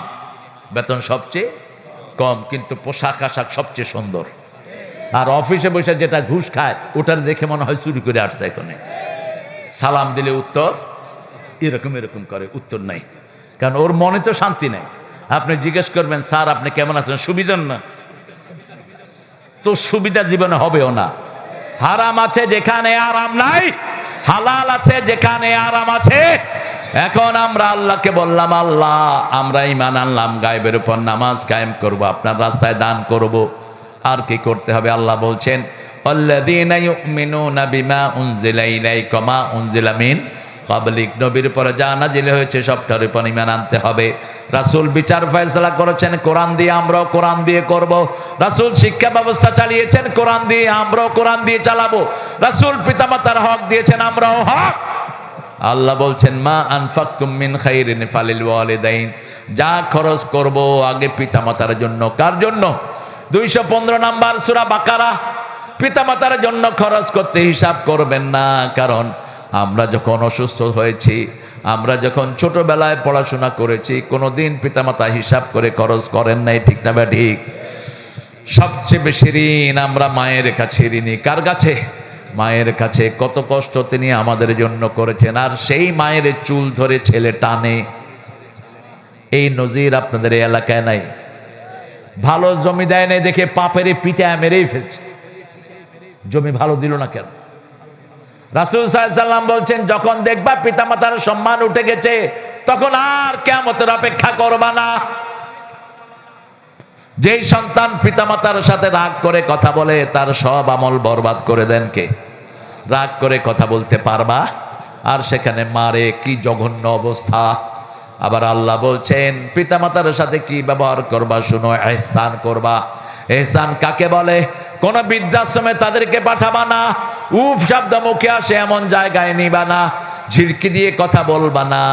বেতন সবচেয়ে কম, কিন্তু পোশাক আশাক সবচেয়ে সুন্দর। আর অফিসে বসে যেটা ঘুষ খায় ওটার দেখে মনে হয় চুরি করে আসছে। এখানে সালাম দিলে উত্তর এরকম এরকম করে, উত্তর নাই, কারণ ওর মনে তো শান্তি নেই। আপনি জিজ্ঞেস করবেন, স্যার আপনি কেমন আছেন? সুবিধা না তো, সুবিধা জীবনে হবেও না। হারাম আছে যেখানে আরাম নাই, হালাল আছে যেখানে আরাম আছে। এখন আমরা আল্লাহকে বললাম, আল্লাহ আমরা ঈমান আনলাম, গায়েবের উপর নামাজ কায়েম করব, আপনার রাস্তায় দান করব, আর কি করতে হবে? আল্লাহ বলছেন, আল্লাযীনা ইউমিনুনা বিমা উনজিলা ইলাইকা মা উনজিলা মিন কাবলিক, নবীর উপরে যা নাজিল হয়েছে সবটার উপর ঈমান আনতে হবে। রাসূল বিচার ফয়সালা করেছেন কোরআন দিয়ে, আমরাও কোরআন দিয়ে করব। রাসূল শিক্ষা ব্যবস্থা চালিয়েছেন কোরআন দিয়ে, আমরাও কোরআন দিয়ে চালাবো। রাসূল পিতামাতার হক দিয়েছেন, আমরাও হক। আল্লাহ বলছেন, মা আনফাকতুম মিন খাইরিন ফালিল ওয়ালিদাইন, যা খরচ করব আগে পিতামাতার জন্য। কার জন্য? 215 নাম্বার সূরা বাকারা। পিতামাতার জন্য খরচ করতে হিসাব করবেন না, কারণ আমরা যখন অসুস্থ হয়েছি, আমরা যখন ছোটবেলায় পড়াশোনা করেছি, কোনোদিন পিতামাতা হিসাব করে খরচ করেন নাই, ঠিক না বা ঠিক? সবচেয়ে বেশি ঋণ আমরা মায়ের কাছে ঋণী। কার কাছে? মায়ের কাছে। কত কষ্ট তিনি আমাদের জন্য করেছেন, আর সেই মায়ের চুল ধরে ছেলে টানে। এই নজির আপনাদের এই এলাকায় নাই? ভালো জমি দেয় নাই দেখে পাপের পিটায় মেরেই ফেলছে। জমি ভালো দিল না কেন? রাসূল সাল্লাল্লাহু আলাইহি ওয়াসাল্লাম বলছেন, যখন দেখবা পিতামাতার সম্মান উঠে গেছে, তখন আর কিয়ামতের অপেক্ষা করবা না। যেই সন্তান পিতামাতার সাথে রাগ করে কথা বলে, তার সব আমল বরবাদ করে দেন কে? রাগ করে কথা বলতে পারবা, আর সেখানে মারে, কি জঘন্য অবস্থা। আবার আল্লাহ বলছেন, পিতামাতার সাথে কি ব্যবহার করবা শুনো, ইহসান করবা। ইহসান কাকে বলে? কোন বৃদ্ধাশ্রমে তাদেরকে পাঠাবা না, উফ শব্দ মুখে আসে এমন জায়গায় নিবা না, ঝিড়কি দিয়ে কথা বলবা না।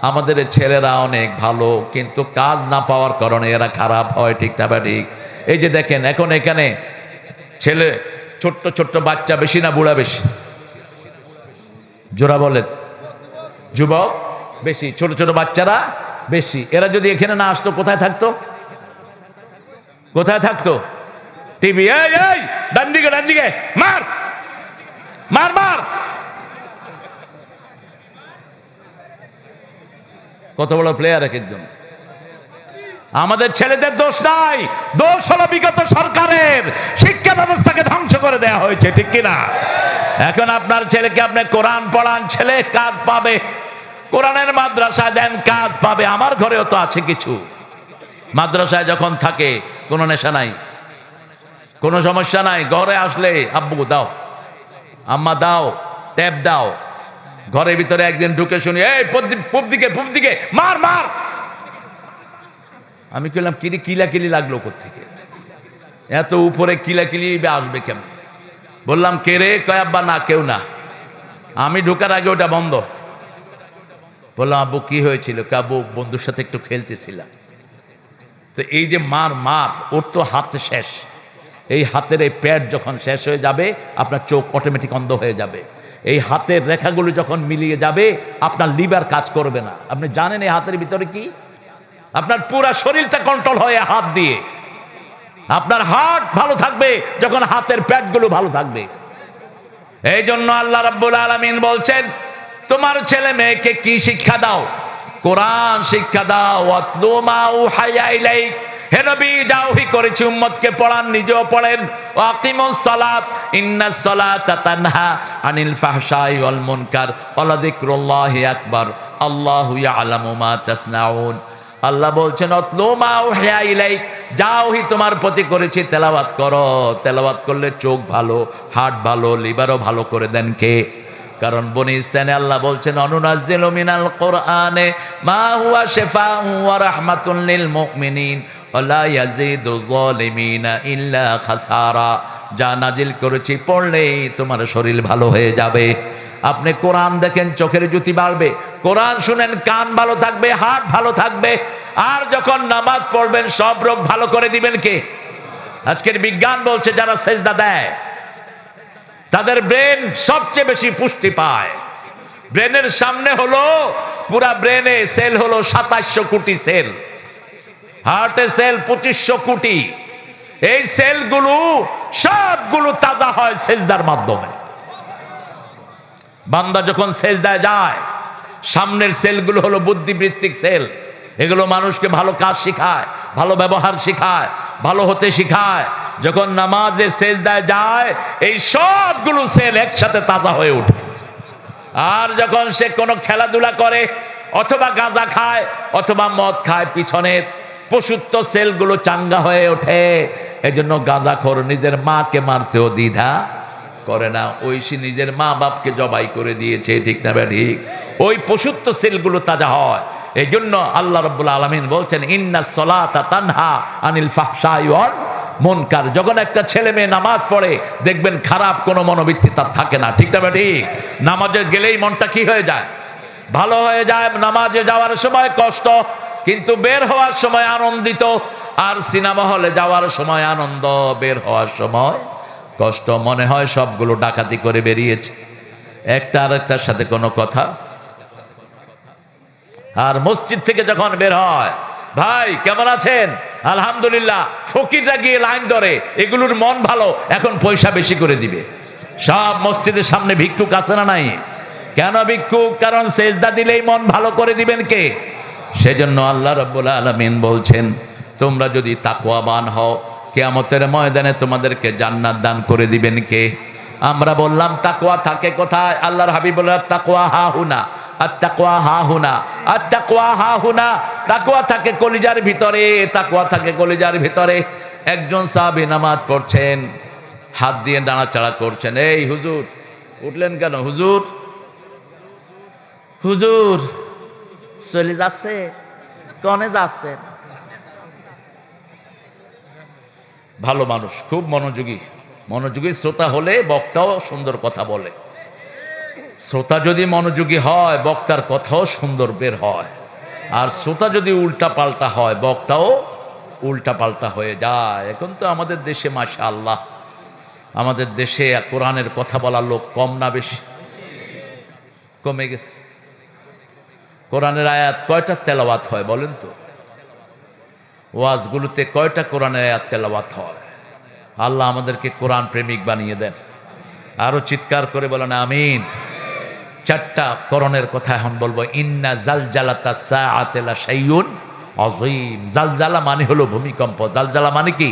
আমাদের ছেলেরা অনেক ভালো, কিন্তু কাজ না পাওয়ার কারণে এরা খারাপ হয়, ঠিক না বা ঠিক? এই যে দেখেন, এখন এখানে ছেলে, ছোট্ট ছোট্ট বাচ্চা বেশি না বুড়া বেশি? জোরা বলেন। যুবক বেশি, ছোট ছোট বাচ্চারা বেশি। এরা যদি এখানে না আসতো, কোথায় থাকতো? কোথায় থাকতো? টিভি। এই এই ডান দিকে, ডান দিকে, মার মার মার। কত বড় প্লেয়ার এক একজন। আমাদের ছেলেদের দোষ নাই, দোষ হলো বিগত সরকারের। শিক্ষা ব্যবস্থাকে ধ্বংস করে দেওয়া হয়েছে, ঠিক কিনা? এখন আপনার ছেলেকে আপনি কোরআন পড়ান, ছেলে কাজ পাবে। কোরআনের মাদ্রাসা দেন, কাজ পাবে। আমার ঘরেও তো আছে কিছু। মাদ্রাসায় যখন থাকে কোনো নেশা নাই, কোনো সমস্যা নাই। ঘরে আসলে আব্বু দাও, আম্মা দাও, ট্যাব দাও। ঘরের ভিতরে একদিন ঢুকে শুনি, এই পূব দিকে, পূব দিকে, মার মার। আমি বললাম, কিরে কিলাকিলি লাগলো কোত্থেকে? এত উপরে কিলাকিলি আসবে কেমন? বললাম, কে রে? কয় আব্বা না, কেউ না। আমি ঢোকার আগে ওটা বন্ধ। বললাম, আব্বু কি হয়েছিল? আব্বু বন্ধুর সাথে একটু খেলতেছিলাম। তো এই যে মার মার, ওর তো হাত শেষ। এই হাতের এই প্যাড যখন শেষ হয়ে যাবে, আপনার চোখ অটোমেটিক অন্ধ হয়ে যাবে। এই হাতের রেখাগুলো যখন মিলিয়ে যাবে, আপনার লিভার কাজ করবে না। আপনি জানেন এই হাতের ভিতরে কি? আপনার পুরো শরীরটা কন্ট্রোল হয় হাত দিয়ে। আপনার হার্ট ভালো থাকবে যখন হাতের প্যাডগুলো ভালো থাকবে। এই জন্য আল্লাহ রাব্বুল আলামিন বলছেন, তোমার ছেলে মেয়েকে কি শিক্ষা দাও? কোরআন শিক্ষা দাও। ওয়াতলু মা উহাইয়া ইলাইক, হে নবী যা ওহী করেছি উম্মতকে পড়ান, নিজেও পড়েন। ওয়াকিমুস সালাত ইন্নাস সালাতা তানহা আনিল ফাহশাই ওয়াল মুনকার ওয়া যিকরুল্লাহি আকবার আল্লাহু ইয়ালামু মা তাসনাউন। আল্লাহ বলছেন, ওয়াতলু মা উহাইয়া ইলাইক, যা ওহী তোমার প্রতি করেছি তেলাওয়াত করো। তেলাওয়াত করলে চোখ ভালো, হার্ট ভালো, লিভারও ভালো করে দেন কে? কারণ বনি ইসরাঈলে আল্লাহ বলছেন, অনুনাজ্জিলু মিনাল কোরআনে মা হুয়া শিফাউন ওয়া রাহমাতুন লিল মুমিনিন ওয়া লা ইয়াজিদু যালিমিনা ইল্লা খাসারা। যা নাজিল করেছি পড়লেই তোমার শরীর ভালো হয়ে যাবে। আপনি কোরআন দেখেন, চোখের জ্যোতি বাড়বে। কোরআন শুনেন, কান ভালো থাকবে, হার্ট ভালো থাকবে। আর যখন নামাজ পড়বেন, সব রোগ ভালো করে দিবেন কে? আজকের বিজ্ঞান বলছে, যারা সেজদা দেয় তাদের ব্রেন সবচেয়ে বেশি পুষ্টি পায়। ব্রেনের সামনে হলো, পুরা ব্রেনে সেল হলো 2700 কোটি সেল, হার্টে সেল 2500 কোটি। এই সেলগুলো সবগুলো তাজা হয় সেজদার মাধ্যমে। বান্দা যখন সেজদায় যায়, সামনের সেলগুলো হলো বুদ্ধিবৃত্তিক সেল। এগুলো মানুষকে ভালো কাজ শিখায়, ভালো ব্যবহার শিখায়, ভালো হতে শিখায়। যখন নামাজে সেজদায় যায়, এই সবগুলো সেল একসাথে তাজা হয়ে ওঠে। আর যখন সে কোনো খেলাধুলা করে অথবা গাঁজা খায় অথবা মদ খায়, পিছনের পশুত্ব সেলগুলো চাঙ্গা হয়ে ওঠে। এজন্য গাঁজাখোর নিজের মাকে মারতেও দ্বিধা করে না। ওই সে নিজের মা বাপকে জবাই করে দিয়েছে, ঠিক না ঠিক? ওই পশুত্ব সেলগুলো তাজা হয়। এই জন্য আল্লাহ রাব্বুল আলামিন বলছেন, ইন্নাস সালাতা তানহা আনিল ফাহশাই ওয়াল মুনকার। যখন একটা ছেলে মেয়ে নামাজ পড়ে দেখবেন খারাপ কোনো মনোবৃত্তি তার থাকে না, ঠিক না ঠিক? নামাজে গেলেই মনটা কি হয়ে যায়? ভালো হয়ে যায়। নামাজে যাওয়ার সময় কষ্ট, কিন্তু বের হওয়ার সময় আনন্দিত। আর সিনেমা হলে যাওয়ার সময় আনন্দ, বের হওয়ার সময় কষ্ট। মনে হয় সবগুলো ডাকাতি করে বেরিয়েছে, একটা আর একটার সাথে কোনো কথা। আর মসজিদ থেকে যখন বের হয়, ভাই কেমন আছেন, আলহামদুলিল্লাহ, ফকিররা গিয়ে লাইন ধরে, এগুলোর মন ভালো, এখন পয়সা বেশি করে দিবে। সব মসজিদের সামনে ভিক্ষুক আছে না নাই? কেন ভিক্ষুক? কারণ সেজদা দিলেই মন ভালো করে দিবেন কে? সেজন্য আল্লাহ রাব্বুল আলামিন বলছেন, তোমরা যদি তাকওয়াবান হও, কিয়ামতের ময়দানে তোমাদেরকে জান্নাত দান করে দিবেন কে? আমরা বললাম তাকওয়া থাকে কোথায়? আল্লাহর হাবিব বললেন তাকওয়া হাহুনা, আত্তাকওয়া হাহুনা, আত্তাকওয়া হাহুনা। তাকওয়া থাকে কলিজার ভিতরে, তাকওয়া থাকে কলিজার ভিতরে। একজন সাহাবী নামাজ পড়ছেন, হাত দিয়ে নাড়াচাড়া করছেন। এই হুজুর, উঠলেন কেন হুজুর? হুজুর চলে যাচ্ছে, কনে যাচ্ছেন? ভালো মানুষ, খুব মনোযোগী। মনোযোগী শ্রোতা হলে বক্তাও সুন্দর কথা বলে। শ্রোতা যদি মনোযোগী হয়, বক্তার কথাও সুন্দর বের হয়। আর শ্রোতা যদি উল্টা পাল্টা হয়, বক্তাও উল্টা পাল্টা হয়ে যায়। এখন তো আমাদের দেশে মাশাআল্লাহ, আমাদের দেশে কোরআনের কথা বলার লোক কম না বেশি? কমে গেছে। কোরআনের আয়াত কয়টা তেলাওয়াত হয় বলেন তো? ওয়াজগুলোতে কয়টা কোরআনের আয়াত তেলাওয়াত হয়? আল্লাহ আমাদেরকে কোরআন প্রেমিক বানিয়ে দেন। আরো চিৎকার করে বলেন আমিন। চারটা করণের কথা এখন বলবো। ইন্না জালজালাতা সাআতি লাশাইউন আযীম। জালজালা মানে হলো ভূমিকম্প। জালজালা মানে কি?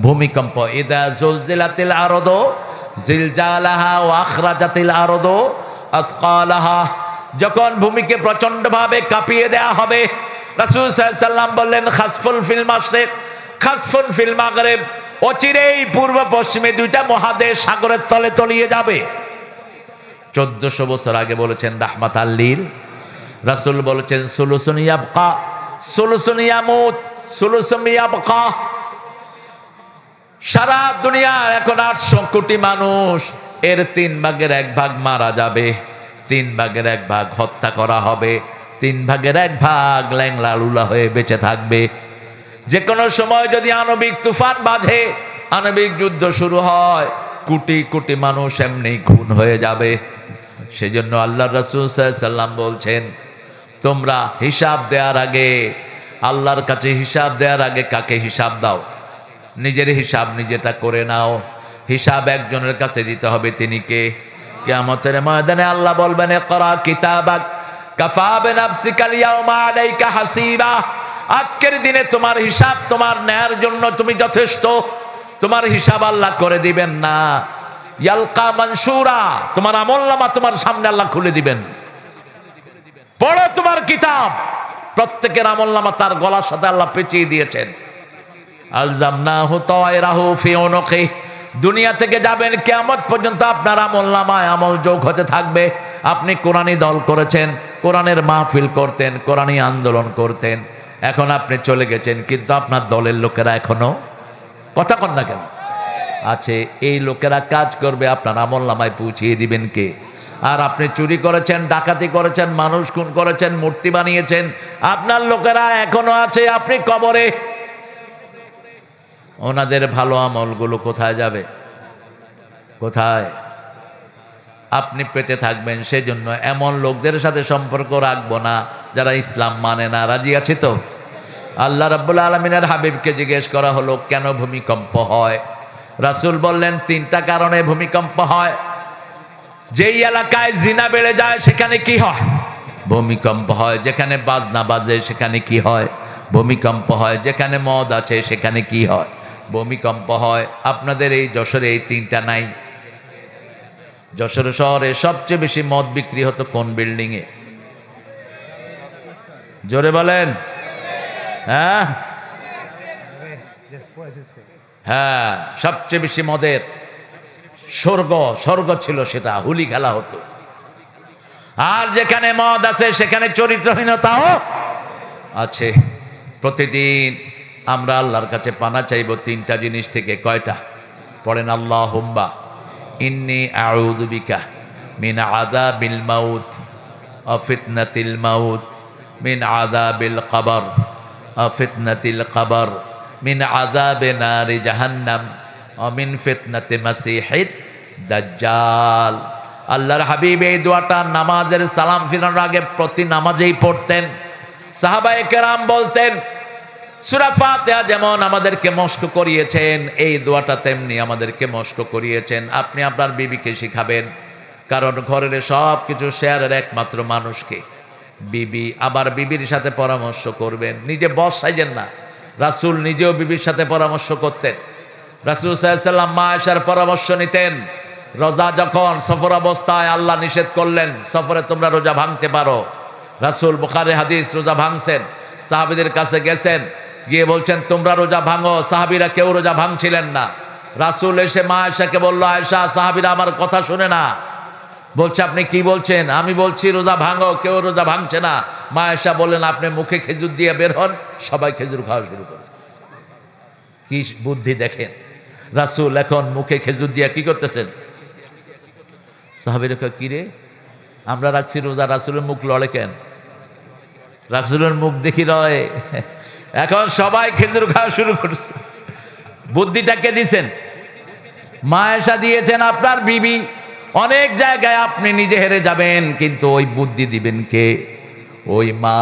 ভূমিকম্প। ইদা জুলজিলাতিল আরদু জিলজালাহা ওয়া আখরাজাতিল আরদু আথকালাহা। যখন ভূমিকে প্রচন্ডভাবে কাঁপিয়ে দেয়া হবে, রাসূল সাল্লাল্লাহু আলাইহি সাল্লাম বললেন খাসফুল ফিল মাশরিক, খাসফুল ফিল মাগরিব। অচিরেই পূর্ব পশ্চিমে দুইটা মহাদেশ সাগরের তলে তলিয়ে যাবে। 1400 বছর আগে বলেছেন রাহমাতাল লিল। রাসূল বলেছেন সুলুসুন ইয়াবকা, সুলুসুন ইয়ামুত, সুলুসুন ইয়াবকা। সারা দুনিয়ার এখন 800 কোটি মানুষ, এর 3 ভাগের 1 ভাগ মারা যাবে, 3 ভাগের 1 ভাগ হত্যা করা হবে, 3 ভাগের 1 ভাগ ল্যাংলা লুলা হয়ে বেঁচে থাকবে। যে কোনো সময় যদি আণবিক তুফান বাঁধে, আণবিক যুদ্ধ শুরু হয়, কোটি কোটি মানুষ এমনি খুন হয়ে যাবে। সেজন্য আল্লাহ রাসূল সাল্লাল্লাহু আলাইহি সাল্লাম বলছেন, তোমরা হিসাব দেওয়ার আগে, আল্লাহর কাছে হিসাব দেওয়ার আগে কাকে হিসাব দাও? নিজের হিসাব নিজেটা করে নাও। হিসাব একজনের কাছে দিতে হবে, তিনি কে? কিয়ামতের ময়দানে আল্লাহ বলবেন ইকরা কিতাবাক কাফা বিনাফসিকাল ইয়াওমা আলাইকা হাসিবা। আজকের দিনে তোমার হিসাব তোমার নেয়ার জন্য তুমি যথেষ্ট। তোমার হিসাব আল্লাহ করে দিবেন না। ইয়ালকা মানসুরা, তোমার আমলনামা তোমার সামনে আল্লাহ খুলে দিবেন। পড়ো তোমার কিতাব। প্রত্যেকের আমলনামা তার গলার সাথে আল্লাহ পেঁচিয়ে দিয়েছেন। আলজামনাহু তায়রাহু ফি উনুকি। দুনিয়া থেকে যাবেন, কিয়ামত পর্যন্ত আপনার আমলনামায় আমল যোগ হতে থাকবে। আপনি কোরআনী দল করেছেন, কোরআনের মাহফিল করতেন, কোরআনী আন্দোলন করতেন, এখন আপনি চলে গেছেন, কিন্তু আপনার দলের লোকেরা এখনো কথা কন না কেন আছে। এই লোকেরা কাজ করবে, আপনার আমলনামায় পৌঁছিয়ে দিবেন কে? আর আপনি চুরি করেছেন, ডাকাতি করেছেন, মানুষ খুন করেছেন, মূর্তি বানিয়েছেন, আপনার লোকেরা এখনো আছে, আপনি কবরে। ওনাদের ভালো আমলগুলো কোথায় যাবে? কোথায়? আপনি পেতে থাকবেন। সেজন্য এমন লোকদের সাথে সম্পর্ক রাখবো না যারা ইসলাম মানে না। রাজি আছে তো? আল্লাহ রাব্বুল আলামিনের হাবিবকে জিজ্ঞেস করা হলো কেন ভূমিকম্প হয়? রাসূল বললেন 3টা কারণে ভূমিকম্প হয়। যেই এলাকায় জিনা বেড়ে যায় সেখানে কি হয়? ভূমিকম্প হয়। যেখানে বাজনা বাজে সেখানে কি হয়? ভূমিকম্প হয়। যেখানে মদ আছে সেখানে কি হয়? ভূমিকম্প হয়। আপনাদের এই যশোরে এই 3টা নাই? যশোর শহরে সবচেয়ে বেশি মদ বিক্রি হতো কোন বিল্ডিংয়ে? জোরে বলেন। হ্যাঁ হ্যাঁ, সবচেয়ে বেশি মদের স্বর্গ ছিল, সেটা হুলি খেলা হতো। আর যেখানে মদ আছে সেখানে চরিত্রহীনতাও আছে। প্রতিদিন আমরা আল্লাহর কাছে পানা চাইব তিনটা জিনিস থেকে। কয়টা? পড়েন, আল্লাহুম্মা ইন্নী আউযু বিকা মিন আযাবিল মাউত ওয়া ফিতনাতিল মাউত, মিন আযাবিল কবর ওয়া ফিতনাতিল কবর, মিন আযাবি নারি জাহান্নাম ওয়া মিন ফিতনাতি মাসিহিদ দাজ্জাল। আল্লাহর হাবিব এই দোয়াটা নামাজের সালাম ফিরানোর আগে প্রতি নামাজেই পড়তেন। সাহাবায়ে কেরাম বলতেন, সূরা ফাতিহা যেমন আমাদেরকে মস্ক করিয়েছেন, এই দোয়াটা তেমনি আমাদেরকে মস্ক করিয়েছেন। আপনি আপনার বিবিকে শিখাবেন, কারণ ঘরের সব কিছু শেয়ারের একমাত্র মানুষকে বিবি। আবার বিবির সাথে পরামর্শ করবেন, নিজে বস সাইজেন না। রাসূল নিজেও বিবির সাথে পরামর্শ করতেন। রাসূল সাল্লাল্লাহু আলাইহি ওয়াসাল্লাম মা আয়েশার পরামর্শ নিতেন। রোজা যখন সফর অবস্থায় আল্লাহ নিষেধ করলেন সফরে তোমরা রোজা ভাঙতে পারো, রাসূল বুখারী হাদিস রোজা ভাঙছেন, সাহাবীদের কাছে গেছেন, গিয়ে বলছেন তোমরা রোজা ভাঙো। সাহাবীরা কেউ রোজা ভাঙছিলেন না। রাসূল এসে মা আয়েশাকে বলল, আয়েশা, সাহাবীরা আমার কথা শুনে না। বলছে, আপনি কি বলছেন? আমি বলছি রোজা ভাঙো, কেউ রোজা ভাঙছে না। মা আয়েশা বললেন, আপনি মুখে খেজুর দিয়ে বের হন। সবাই খেজুর খাওয়া শুরু করে। কি বুদ্ধি দেখেন! রাসূল এখন মুখে খেজুর দিয়ে কি করতেছেন? সাহাবীরা কি রে, আমরা রাখছি রোজা, রাসূলের মুখ লড়ে কেন? রাসূলের মুখ দেখি রয়। এখন সবাই খেজুর খাওয়া শুরু করছে। বুদ্ধিটা কে দিয়েছেন? মা আয়েশা দিয়েছেন, আপনার বিবি। অনেক জায়গায় আপনি নিজে হেরে যাবেন, কিন্তু ওই বুদ্ধি দিবেন কে? ওই মা,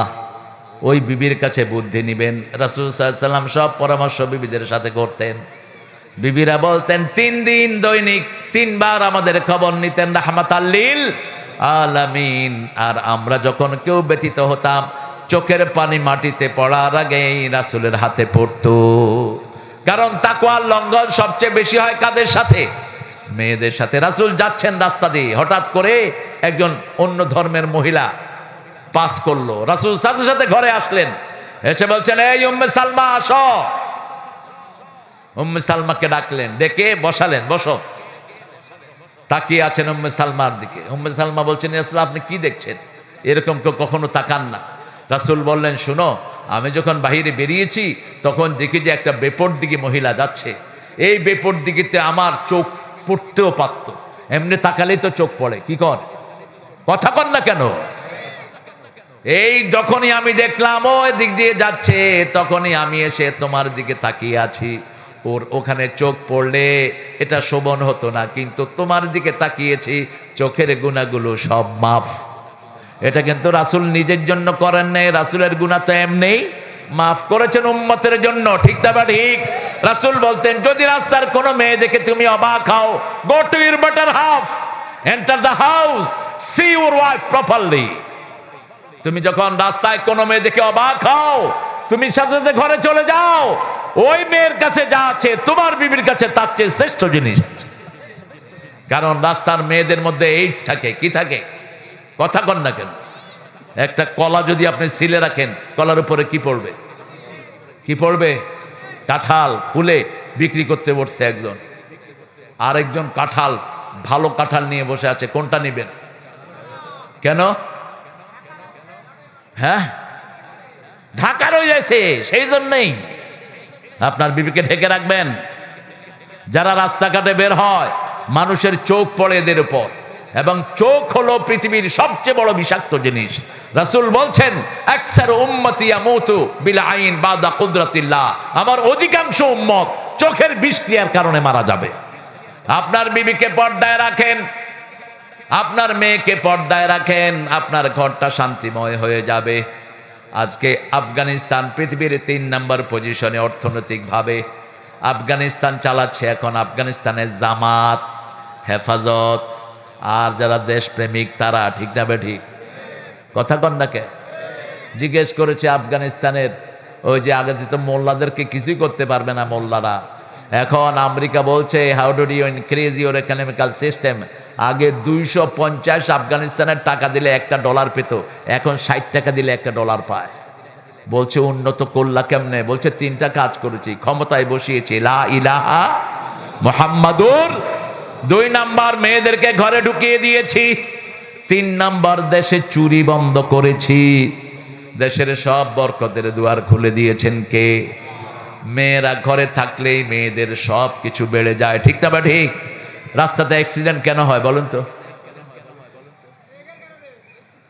ওই বিবির কাছে বুদ্ধি নিবেন। রাসূল সাল্লাল্লাহু আলাইহি ওয়াসাল্লাম সব পরামর্শ বিবিদের সাথে করতেন। বিবিরা বলতেন, 3 দিন দৈনিক 3 বার আমাদের খবর নিতেন, রাহমাতাল লিল আলামিন। আর আমরা যখন কেউ ব্যথিত হতাম, চোখের পানি মাটিতে পড়ার আগেই রাসূলের হাতে পড়তো। কারণ তাকওয়ার লঙ্ঘন সবচেয়ে বেশি হয় কাদের সাথে? মেয়েদের সাথে। রাসূল যাচ্ছেন রাস্তা দিয়ে, হঠাৎ করে একজন অন্য ধর্মের মহিলা পাস করলো। রাসূল সাথে সাথে ঘরে আসলেন, এসে বলছেন, এই উম্মে সালমা আসো। উম্মে সালমাকে ডাকলেন, ডেকে বসালেন, বসো। তাকিয়ে আছেন উম্মে সালমার দিকে। উম্মে সালমা বলছেন, ইয়া রাসূলুল্লাহ, আপনি কি দেখছেন? এরকম কেউ কখনো তাকান না। রাসূল বললেন, শুনো, আমি যখন বাহিরে বেরিয়েছি তখন দেখি যে একটা বেপরদিগী মহিলা যাচ্ছে। এই বেপরদিগীতে আমার চোখ পড়তেও পারত, এমনি তাকালেই তো চোখ পড়ে। কি কর, কথা কর না কেন? এই যখনই আমি দেখলাম ওই দিক দিয়ে যাচ্ছে, তখনই আমি এসে তোমার দিকে তাকিয়ে আছি। ওর ওখানে চোখ পড়লে এটা শোভন হতো না, কিন্তু তোমার দিকে তাকিয়েছি, চোখের গুনাহগুলো সব মাফ। এটা কিন্তু রাসূল নিজের জন্য করেন নাই, রাসূলের গুনাহ তো এমনিই মাফ করেছেন উম্মতের জন্য। ঠিক না বা ঠিক? রাসূল বলতেন, যদি রাস্তার কোনো মেয়ে দেখে তুমি অবাক হও, go to your better half, enter the house, see your wife properly. তুমি যখন রাস্তায় কোনো মেয়ে দেখে অবাক হও, তুমি সাথে সাথে ঘরে চলে যাও। ওই মেয়ের কাছে যা আছে তোমার বিবির কাছে তার চেয়ে শ্রেষ্ঠ জিনিস আছে। কারণ রাস্তার মেয়েদের মধ্যে এইডস থাকে। কি থাকে? কথা কন না কেন? একটা কলা যদি আপনি সিলে রাখেন, কলার উপরে কি পড়বে? কি পড়বে? কাঁঠাল খুলে বিক্রি করতে বসছে একজন, আরেকজন কাঁঠাল, ভালো কাঁঠাল নিয়ে বসে আছে। কোনটা নেবেন? কেন? হ্যাঁ, ঢাকা রয়ে যাচ্ছে, সেই জন্যই আপনার বিবিকে ঢেকে রাখবেন। যারা রাস্তাঘাটে বের হয়, মানুষের চোখ পড়ে এদের উপর, এবং চোখ হলো পৃথিবীর সবচেয়ে বড় বিষাক্ত জিনিস। রাসূল বলছেন, আকসার উম্মতি ইয়ামুতু বিল আইন বাদা কুদরাতিল্লাহ, আমার অধিকাংশ উম্মত চোখের বিষক্রিয়ার কারণে মারা যাবে। আপনার বিবিকে পর্দায় রাখেন, আপনার মেয়েকে পর্দায় রাখেন, আপনার ঘরটা শান্তিময় হয়ে যাবে। আজকে আফগানিস্তান পৃথিবীর 3 নম্বর পজিশনে অর্থনৈতিকভাবে। আফগানিস্তান চালাচ্ছে এখন আফগানিস্তানের জামাত, হেফাজত, আর যারা দেশপ্রেমিক তারা। ঠিক না বেঠিক? কথা কন না কে? জিজ্ঞেস করেছে আফগানিস্তানের ওই যে আগে দিত মোল্লাদেরকে কিছুই করতে পারবে না মোল্লারা। এখন আমেরিকা বলছে, how do you increase your economical system? আগে 250 আফগানিস্তানের টাকা দিলে $1 পেত, এখন 60 টাকা দিলে $1 পায়। বলছে উন্নত করলা কেমনে? বলছে 3টা কাজ করেছি, ক্ষমতায় বসিয়েছি লা ইলাহা মুহাম্মাদুর, 2 নাম্বার মেয়েদেরকে ঘরে ঢুকিয়ে দিয়েছি, 3 নাম্বার দেশে চুরি বন্ধ করেছি। দেশের সব বরকতের দুয়ার খুলে দিয়েছেন কে? মেয়েরা ঘরে থাকলেই মেয়েদের সব কিছু বেড়ে যায়, ঠিক না? বা ঠিক? রাস্তাতে অ্যাক্সিডেন্ট কেন হয় বলুন তো?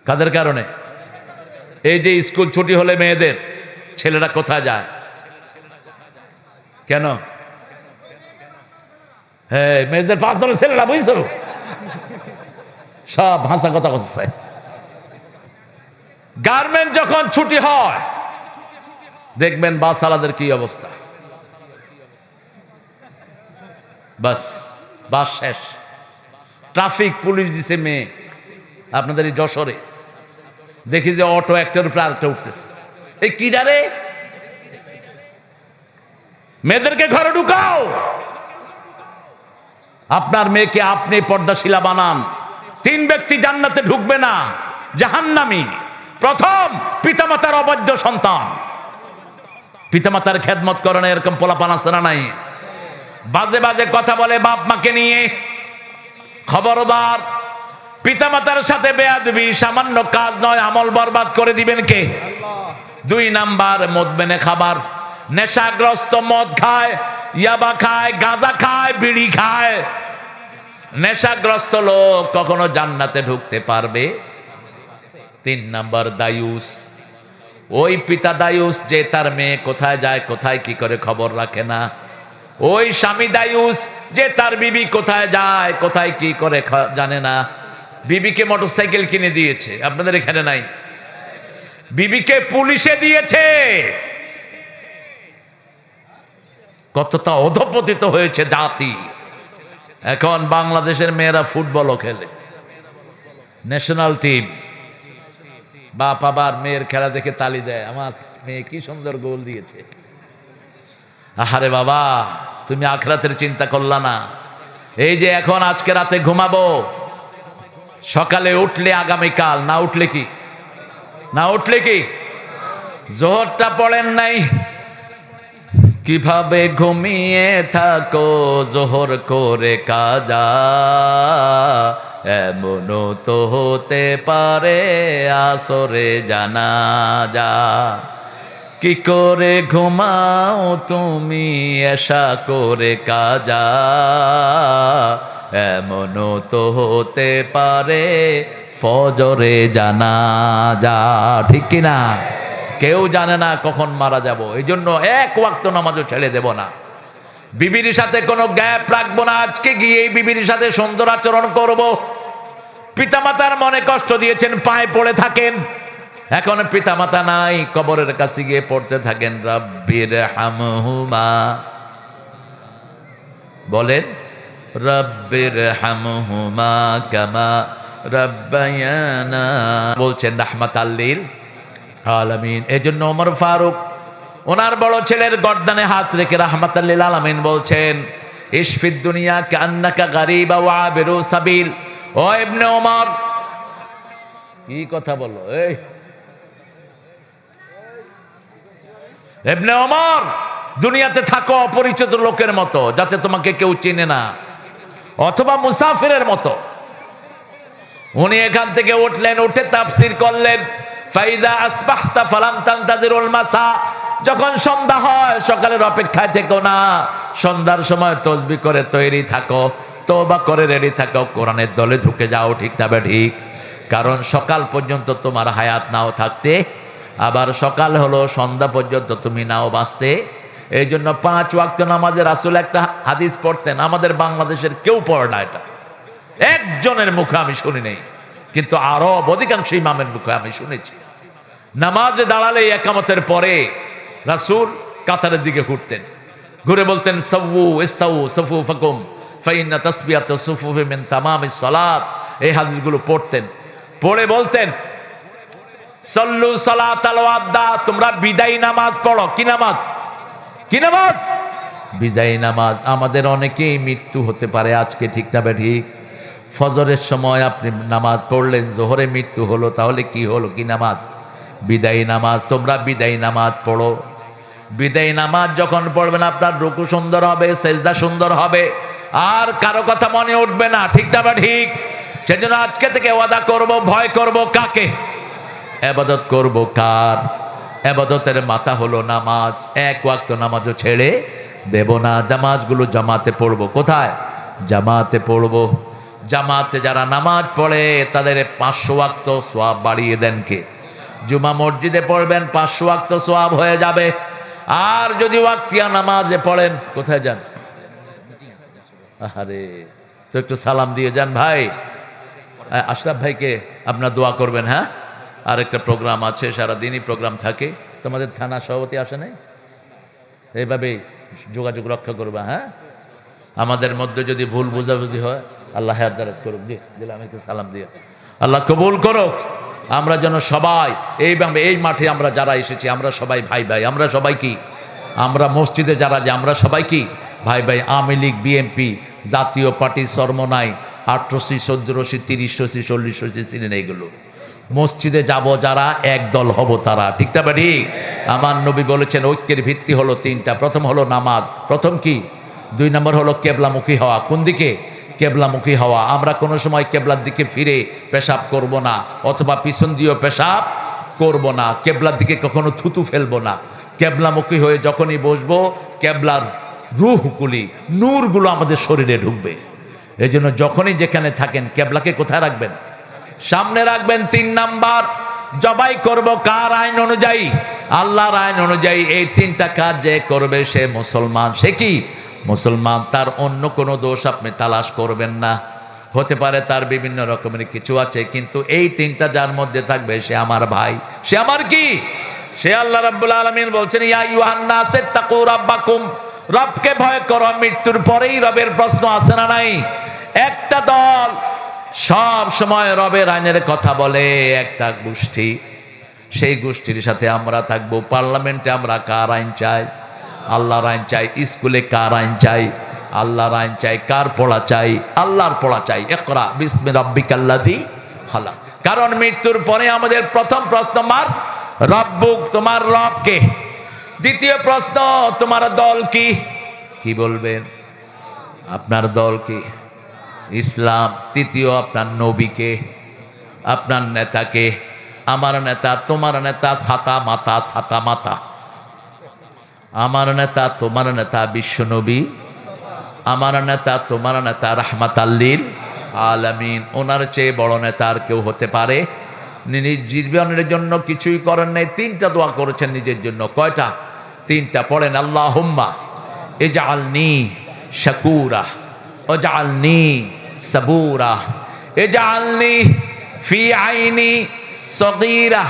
কাদের কারণে? এই যে স্কুল ছুটি হলে মেয়েদের, ছেলেরা কোথায় যায়? কেন? হ্যাঁ, মেয়েদের 5 দলের ছেলেরা, বুঝছো, সব ভাষা কথা করছে। গার্মেন্ট যখন ছুটি হয় দেখবেন বাসওয়ালাদের কি অবস্থা, বাস শেষ। ট্রাফিক পুলিশ দিছে মেয়ে, আপনাদের এই যশোরে দেখি যে অটো একটার উপরে আরেকটা উঠতেছে, এই কি ডারে? মেয়েদেরকে ঘরে ঢুকাও, আপনার মেয়েকে আপনি পর্দাশীলা বানান। 3 ব্যক্তি জান্নাতে ঢুকবে না, জাহান্নামী। প্রথম, পিতামাতার অবাধ্য সন্তান। পিতামাতার খেদমত করে না এরকম পোলাপান আছে না নাই? বাজে বাজে কথা বলে বাপ মাকে নিয়ে, খবরদার। পিতামাতার সাথে বেয়াদবি সামান্য কাজ নয়, আমল বরবাদ করে দিবেন কে? 2 নাম্বার, মদবেনে খাবার, নেশাগ্রস্ত, মদ খায়, ইয়াবা খায়, গাঁজা খায়, বিড়ি খায়। নেশাগ্রস্ত লোক কখনো জান্নাতে ঢুকতে পারবে? 3 নাম্বার, দায়ুস। ওই পিতা দায়ুস যে তার মেয়ে কোথায় যায়, কোথায় কি করে খবর রাখে না। ওই স্বামী দায়ুস যে তার বিবি কোথায় যায়, কোথায় কি করে জানে না। বিবিকে মোটরসাইকেল কিনে দিয়েছে, আপনাদের এখানে নাই? বিবিকে পুলিশে দিয়েছে। কতটা অধপতিত হয়েছে জাতি। এখন বাংলাদেশের মেয়েরা ফুটবলও খেলে, ন্যাশনাল টিম। বাপ আবার মেয়ের খেলা দেখে তালি দেয়, আমার মেয়ে কি সুন্দর গোল দিয়েছে। আহারে বাবা, তুমি আখিরাতের চিন্তা করলা না? এই যে এখন আজকে রাতে ঘুমাবো, সকালে উঠলে আগামীকাল, না উঠলে কি? না উঠলে কি? জোহরটা পড়েন নাই, কিভাবে ঘুমিয়ে থাকো জোহর করে কাজা। এমনও তো হতে পারে আসরে জানাজা। কি করে ঘুমাও তুমি এশা করে কাজা। এমনও তো হতে পারে ফজরে জানাজা, ঠিক কিনা? কেউ জানে না কখন মারা যাব, এই জন্য 1 ওয়াক্ত নামাজও ছেড়ে দেব না। বিবির সাথে কোনো গ্যাপ রাখবো না। আজকে গিয়ে বিবির সাথে সুন্দর আচরণ করব। পিতামাতার মনে কষ্ট দিয়েছেন, পায়ে পড়ে থাকেন। এখন পিতামাতা নাই, কবরের কাছে গিয়ে পড়তে থাকেন রব্বির হামহুমা, বলেন রব্বির হামহুমা কামা রব্বায়ানা, বলছেন রাহমাতাল লিল আলামিন। এজন্য ওমর ফারুক ওনার বড় ছেলের গর্দানে হাত রেখে রাহমাতাল লিল আলামিন বলছেন, ইশফিদ দুনিয়া কান্নাকা গারিবা ওয়া আবিরু সাবিল। ও ইবনে ওমর, কি কথা বলো? এই ইবনে ওমর, দুনিয়াতে থাকো অপরিচিত লোকের মতো, যাতে তোমাকে কেউ চিনে না, অথবা মুসাফিরের মতো। উনি এখান থেকে উঠলেন, উঠে তাফসীর করলেন, ফাইদা আসবাহতা ফালাম তানতাজিরুল মাসা। যখন সন্ধ্যা হয় সকালের অপেক্ষায় থেকো না, সন্ধ্যার সময় তসবিহ করে তৈরি থাকো, তওবা করে রেডি থাকো, কোরআনের দলে ঢুকে যাও, ঠিক না ঠিক? কারণ সকাল পর্যন্ত তোমার হায়াত নাও থাকতে, আবার সকাল হলো সন্ধ্যা পর্যন্ত তুমি নাও বাঁচতে। এই জন্য 5 ওয়াক্ত নামাজে রাসূল একটা হাদিস পড়তেন, আমাদের বাংলাদেশের কেউ পড়ে না, এটা একজনের মুখে আমি শুনি নাই, কিন্তু আরব অধিকাংশ ইমামের মুখে আমি শুনেছি। নামাজে দাঁড়ালে একামতের পরে রাসূল কাতারের দিকে ঘুরতেন, ঘুরে বলতেন সাওয়ু ইস্তাউ সুফুফাকুম ফাইন্না তাসবিয়াতু সুফুফি মিন তামামিস সালাত। এই হাদিসগুলো পড়তেন, পড়ে বলতেন সল্লু সালাতাল ওয়াদা, তোমরা বিদায় নামাজ পড়ো। কি নামাজ? কি নামাজ? বিদায় নামাজ। আমাদের অনেকেই মৃত্যু হতে পারে আজকে, ঠিক না ঠিক? ফজরের সময় আপনি নামাজ পড়লেন, জোহরে মৃত্যু হলো, তাহলে কি হলো? কি নামাজ? বিদায়ী নামাজ। তোমরা বিদায়ী নামাজ পড়ো। বিদায়ী নামাজ যখন পড়বেন আপনার রুকু সুন্দর হবে, সেজদা সুন্দর হবে, আর কারো কথা মনে উঠবে না। ঠিক না বা ঠিক? সেজন্য আজকে থেকে ওয়াদা করব, ভয় করব কাকে? ইবাদত করব কার? ইবাদতের মাথা হলো নামাজ। এক ওয়াক্ত নামাজও ছেড়ে দেব না। জামাতগুলো জামাতে পড়ব। কোথায়? জামাতে পড়ব। জামাতে যারা নামাজ পড়ে তাদের 500 ওয়াক্ত সওয়াব বাড়িয়ে দেন কে? জুমা মসজিদে পড়বেন, 500 ওয়াক্ত সওয়াব হয়ে যাবে। আর যদি ওয়াক্তিয়া নামাজে পড়েন, কোথায় যান? আরে তো একটু সালাম দিয়ে যান ভাই। আশরাফ ভাইকে আপনার দোয়া করবেন। হ্যাঁ, আর একটা প্রোগ্রাম আছে, সারাদিনই প্রোগ্রাম থাকে। তোমাদের থানা সভাপতি আসে নাই? এইভাবে যোগাযোগ রক্ষা করবা। হ্যাঁ, আমাদের মধ্যে যদি ভুল বুঝাবুঝি হয়, আল্লাহ হায়াত করুক। জি দিলাম একটু সালাম দিয়ে, আল্লাহ কবুল করুক। আমরা যেন সবাই এইভাবে, এই মাঠে আমরা যারা এসেছি আমরা সবাই ভাই ভাই। আমরা সবাই কি? আমরা মসজিদে যারা যে আমরা সবাই কি? ভাই ভাই। আওয়ামী লীগ, বিএনপি, জাতীয় পার্টি, চরমনাই, 18 14 30 40 চিনেন এইগুলো। মসজিদে যাব যারা, এক দল হব তারা। ঠিক না বা ঠিক? আমার নবী বলেছেন ঐক্যের ভিত্তি হলো 3টা। প্রথম হলো নামাজ। প্রথম কি? 2 নম্বর হলো কেবলামুখী হওয়া। কোন দিকে? কেবলামুখী হওয়া। আমরা কোনো সময় কেবলার দিকে ফিরে পেশাব করব না, অথবা পিছন দিয়েও পেশাব করব না। কেবলার দিকে কখনো থুতু ফেলবো না। কেবলামুখী হয়ে যখনই বসবো, কেবলার রূহগুলি, নূরগুলো আমাদের শরীরে ঢুকবে। এই জন্য যখনই যেখানে থাকেন কেবলাকে কোথায় রাখবেন? সামনে রাখবেন। 3 নাম্বার, জবাই করব কার আইন অনুযায়ী? আল্লাহর আইন অনুযায়ী। এই 3টা কাজ যে করবে সে মুসলমান। সে কি? মুসলমান। তার অন্য কোনো দোষ আপনি তালাশ করবেন না। হতে পারে তার বিভিন্ন রকমের কিছু আছে, কিন্তু এই 3টা যার মধ্যে থাকবে সে আমার ভাই। সে আমার কি? সে আল্লাহ রাব্বুল আলামিন বলছেন ইয়া আইয়ুহান নাস ইত্তাকু রাব্বাকুম, রবকে ভয় করো। মৃত্যুর পরেই রবের প্রশ্ন আছে না নাই? একটা দল সব সময় রবের আইনের কথা বলে, একটা গোষ্ঠী, সেই গোষ্ঠীর সাথে আমরা থাকবো। পার্লামেন্টে আমরা কার আইন চাই? আল্লাহর আইন চাই। স্কুলে কার আইন চাই? আল্লাহর আইন চাই। কার পড়া চাই? আল্লাহর পড়া চাই। ইকরা বিসমি রাব্বিকাল্লাযী খালাক। কারণ মৃত্যুর পরে আমাদের প্রথম প্রশ্ন মার রব্বুক, তোমার রব কে? দ্বিতীয় প্রশ্ন তোমার দল কি? কি বলবেন? আপনার দল কি? ইসলাম। তৃতীয় আপনার নবীকে, আপনার নেতাকে। আমার নেতা, তোমার নেতা ছাতা মাতা, ছাতা মাতা। আমার নেতা, তোমার নেতা বিশ্বনবী। আমার নেতা, তোমার নেতা রাহমাতাল লিল আলামিন। ওনার চেয়ে বড় নেতা আর কেউ হতে পারে? নিজ জীবনের জন্য কিছুই করেন নাই, 3টা দোয়া করেছেন নিজের জন্য। কয়টা? 3টা। পড়েন আল্লাহুম্মা ইজআলনি শাকুরা ওয়াজআলনি সাবুরা ইজআলনি ফি আইনি সগীরা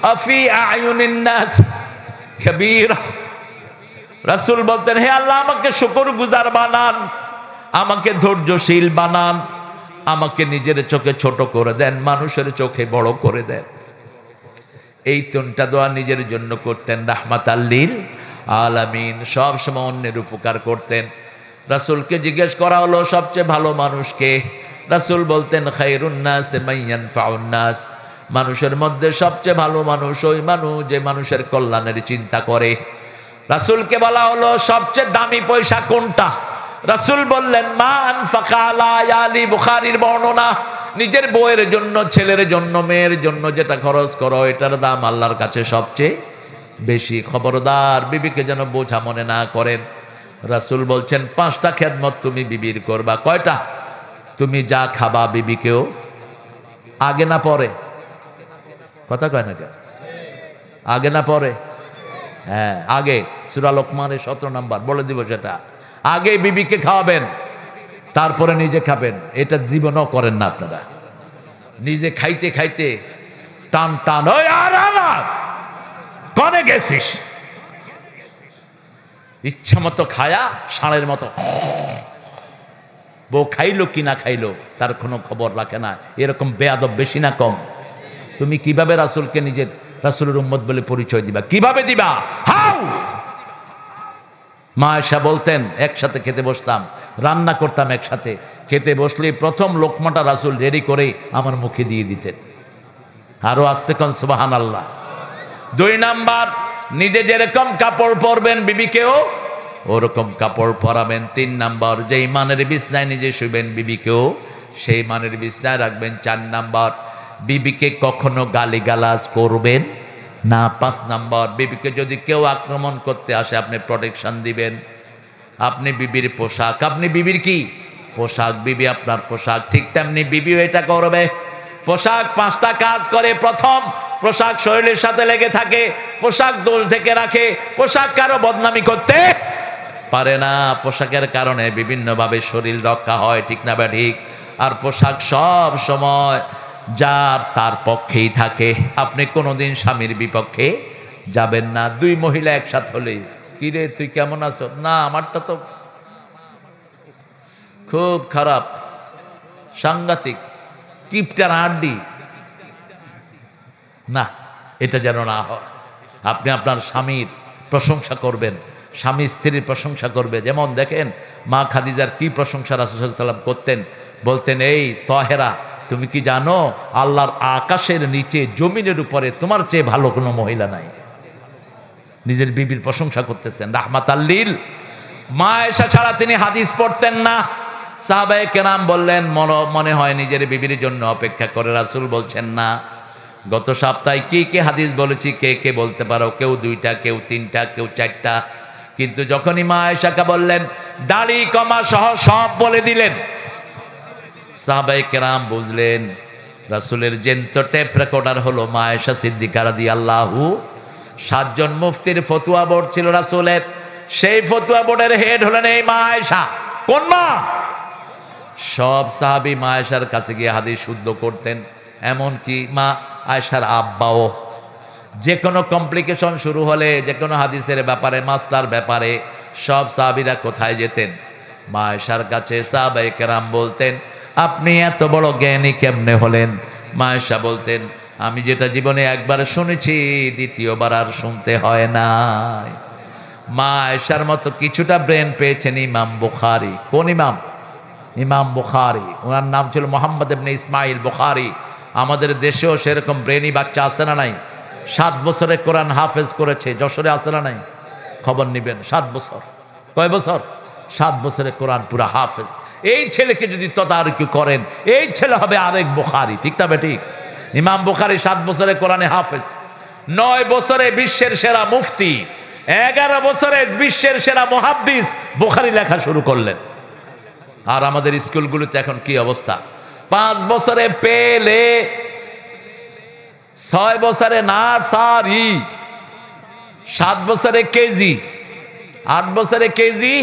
ওয়া ফি আয়ুনিন নাস কাবীরা। রাসূল বলতেন, হে আল্লাহ আমাকে শুকরগুজার বানান, আমাকে ধৈর্যশীল বানান, আমাকে নিজের চোখে ছোট করে দেন, মানুষের চোখে বড় করে দেন। এই 3টা দোয়া নিজের জন্য করতেন। রাহমাতাল লিল আলামিন। সব সময় অন্যের উপকার করতেন। রাসূলকে জিজ্ঞেস করা হলো সবচেয়ে ভালো মানুষকে? রাসূল বলতেন খায়রুন নাস মান ইয়ানফাউন নাস। মানুষের মধ্যে সবচেয়ে ভালো মানুষ ওই মানুষ যে মানুষের কল্যাণের চিন্তা করে। রাসূলকে বলা হলো সবচেয়ে দামি পয়সা কোনটা? রাসূল বললেন মা আনফাকা আলা আয়ালি। বুখারীর বর্ণনা। নিজের বউয়ের জন্য, ছেলের জন্য, মেয়ের জন্য যেটা খরচ করো এটার দাম আল্লাহর কাছে সবচেয়ে বেশি। খবরদার বিবিকে যেন বোঝা মনে না করেন। রাসূল বলছেন 5টা খেদমত তুমি বিবির করবা। কয়টা? তুমি যা খাবা বিবিকেও, আগে না পরে? কথা কয় না কেন? আগে না পরে? হ্যাঁ আগে। সূরা লোকমানের 17 নম্বর বলে দিব সেটা। আগে বিবিকে খাওয়াবেন, তারপরে নিজে খাবেন। এটা জীবনও করেন না আপনারা। নিজে খাইতে খাইতে টান টান, ওই আর না কনে গেছিস, ইচ্ছা মতো খায়া ষাঁড়ের মতো। বউ খাইলো কি না খাইলো তার কোনো খবর রাখে না। এরকম বেয়াদব বেশি না কম? তুমি কিভাবে রাসূলকে নিজের রাসূলের উম্মত বলে পরিচয় দিবা? কিভাবে দিবা? হাউ? মা আয়েশা বলতেন একসাথে খেতে বসতাম, রান্না করতাম একসাথে, খেতে বসলে প্রথম লোকমাটা রাসূল রেডি করে আমার মুখে দিয়ে দিতেন। আরো আসতে কোন সুবহানাল্লাহ। 2 নাম্বার, নিজে যেরকম কাপড় পরবেন বিবিকেও ওরকম কাপড় পরাবেন। 3 নাম্বার, যেই মানের বিছনায় নিজে শুবেন বিবিকেও সেই মানের বিছনায় রাখবেন। 4 নাম্বার, বিবিকে কখনো গালিগালাজ করবেন না। 5 নাম্বার, বিবিকে যদি কেউ আক্রমণ করতে আসে আপনি প্রোটেকশন দিবেন। আপনি বিবির পোশাক, আপনি বিবির কি পোশাক, বিবি আপনার পোশাক, ঠিক তেমনি বিবিও এটা করবে। পোশাক 5টা কাজ করে। প্রথম, পোশাক শরীরের সাথে লেগে থাকে, পোশাক দোষ থেকে রাখে, পোশাক কারো বদনামি করতে পারে না, পোশাকের কারণে বিভিন্নভাবে শরীর রক্ষা হয়, ঠিক না বা ঠিক? আর পোশাক সব সময় যার তার পক্ষেই থাকে, আপনি কোনোদিন স্বামীর বিপক্ষে যাবেন না। 2 মহিলা একসাথে হলে, কিরে তুই কেমন আছো? না আমারটা তো খুব খারাপ, সাংঘাতিক, কিপটার হাড্ডি। না, এটা যেন না হয়। আপনি আপনার স্বামীর প্রশংসা করবেন, স্বামী স্ত্রীর প্রশংসা করবে। যেমন দেখেন মা খাদিজার কি প্রশংসা রাসূল সাল্লাল্লাহু আলাইহি ওয়াসাল্লাম করতেন। বলতেন, এই তহেরা, তুমি কি জানো আল্লাহর আকাশের নিচে জমিনের উপরে তোমার চেয়ে ভালো কোনো মহিলা নাই। নিজের বিবির প্রশংসা করতেছেন, রাহমাতাল লিল। মা আয়েশা ছাড়া তিনি হাদিস পড়তেন না। সাহাবায়ে কেরাম বললেন, মনে হয় নিজের বিবির জন্য অপেক্ষা করে। রাসূল বলছেন না। গত সপ্তাহে কে হাদিস বলেছি কে বলতে পারো? কেউ 2টা, কেউ 3টা, কেউ 4টা। কিন্তু যখনই মা আয়েশাকে বললেন, দাড়ি কমা সহ সব বলে দিলেন। সাহাবায়ে কেরাম বুঝলেন রাসূলের জ্যান্ত টেপ রেকর্ডার হলো মা আয়েশা সিদ্দিকা রাদিয়াল্লাহু। 7 জন মুফতির ফতোয়া বোর্ড ছিল রাসূলের, সেই ফতোয়া বোর্ডের হেড হলেন এই মা আয়েশা। কোন মা? সব সাহাবী মা আয়েশার কাছে গিয়ে হাদিস শুদ্ধ করতেন, এমনকি মা আয়েশার আব্বাও। যে কোনো কমপ্লিকেশন শুরু হলে, যে কোনো হাদিসের ব্যাপারে, মাসলার ব্যাপারে, সব সাহাবীরা কোথায় যেতেন? মা আয়েশার কাছে। সাহাবায়ে কেরাম বলতেন, আপনি এত বড় জ্ঞানী কেমনে হলেন? মা আয়েশা বলতেন, আমি যেটা জীবনে একবার শুনেছি দ্বিতীয়বার আর শুনতে হয় নাই। মা আয়েশার মতো কিছুটা ব্রেন পেয়েছেন ইমাম বুখারী। কোন ইমাম? ইমাম বুখারী। ওনার নাম ছিল মুহাম্মদ ইবনে ইসমাইল বুখারী। আমাদের দেশেও সেরকম ব্রেনি বাচ্চা আছে না নাই? 7 বছরে কোরআন হাফেজ করেছে, যশোরে আছে না নাই? খবর নিবেন। 7 বছর। কয় বছর? 7 বছরে কোরআন পুরা হাফেজ। এই ছেলেকে যদি তদারকি করেন, এই ছেলে হবে আরেক বুখারী, ঠিক না বেঠিক? ইমাম বুখারী 7 বছরে কোরআনে হাফেজ, 9 বছরে বিশ্বের সেরা মুফতি, 11 বছরে বিশ্বের সেরা মুহাদ্দিস বুখারী লেখা শুরু করলেন। আর আমাদের স্কুলগুলোতে এখন কি অবস্থা? 5 বছরে পেলে, 6 বছরে নার্সারি, 7 বছরে কেজি, 8 বছরে কেজি,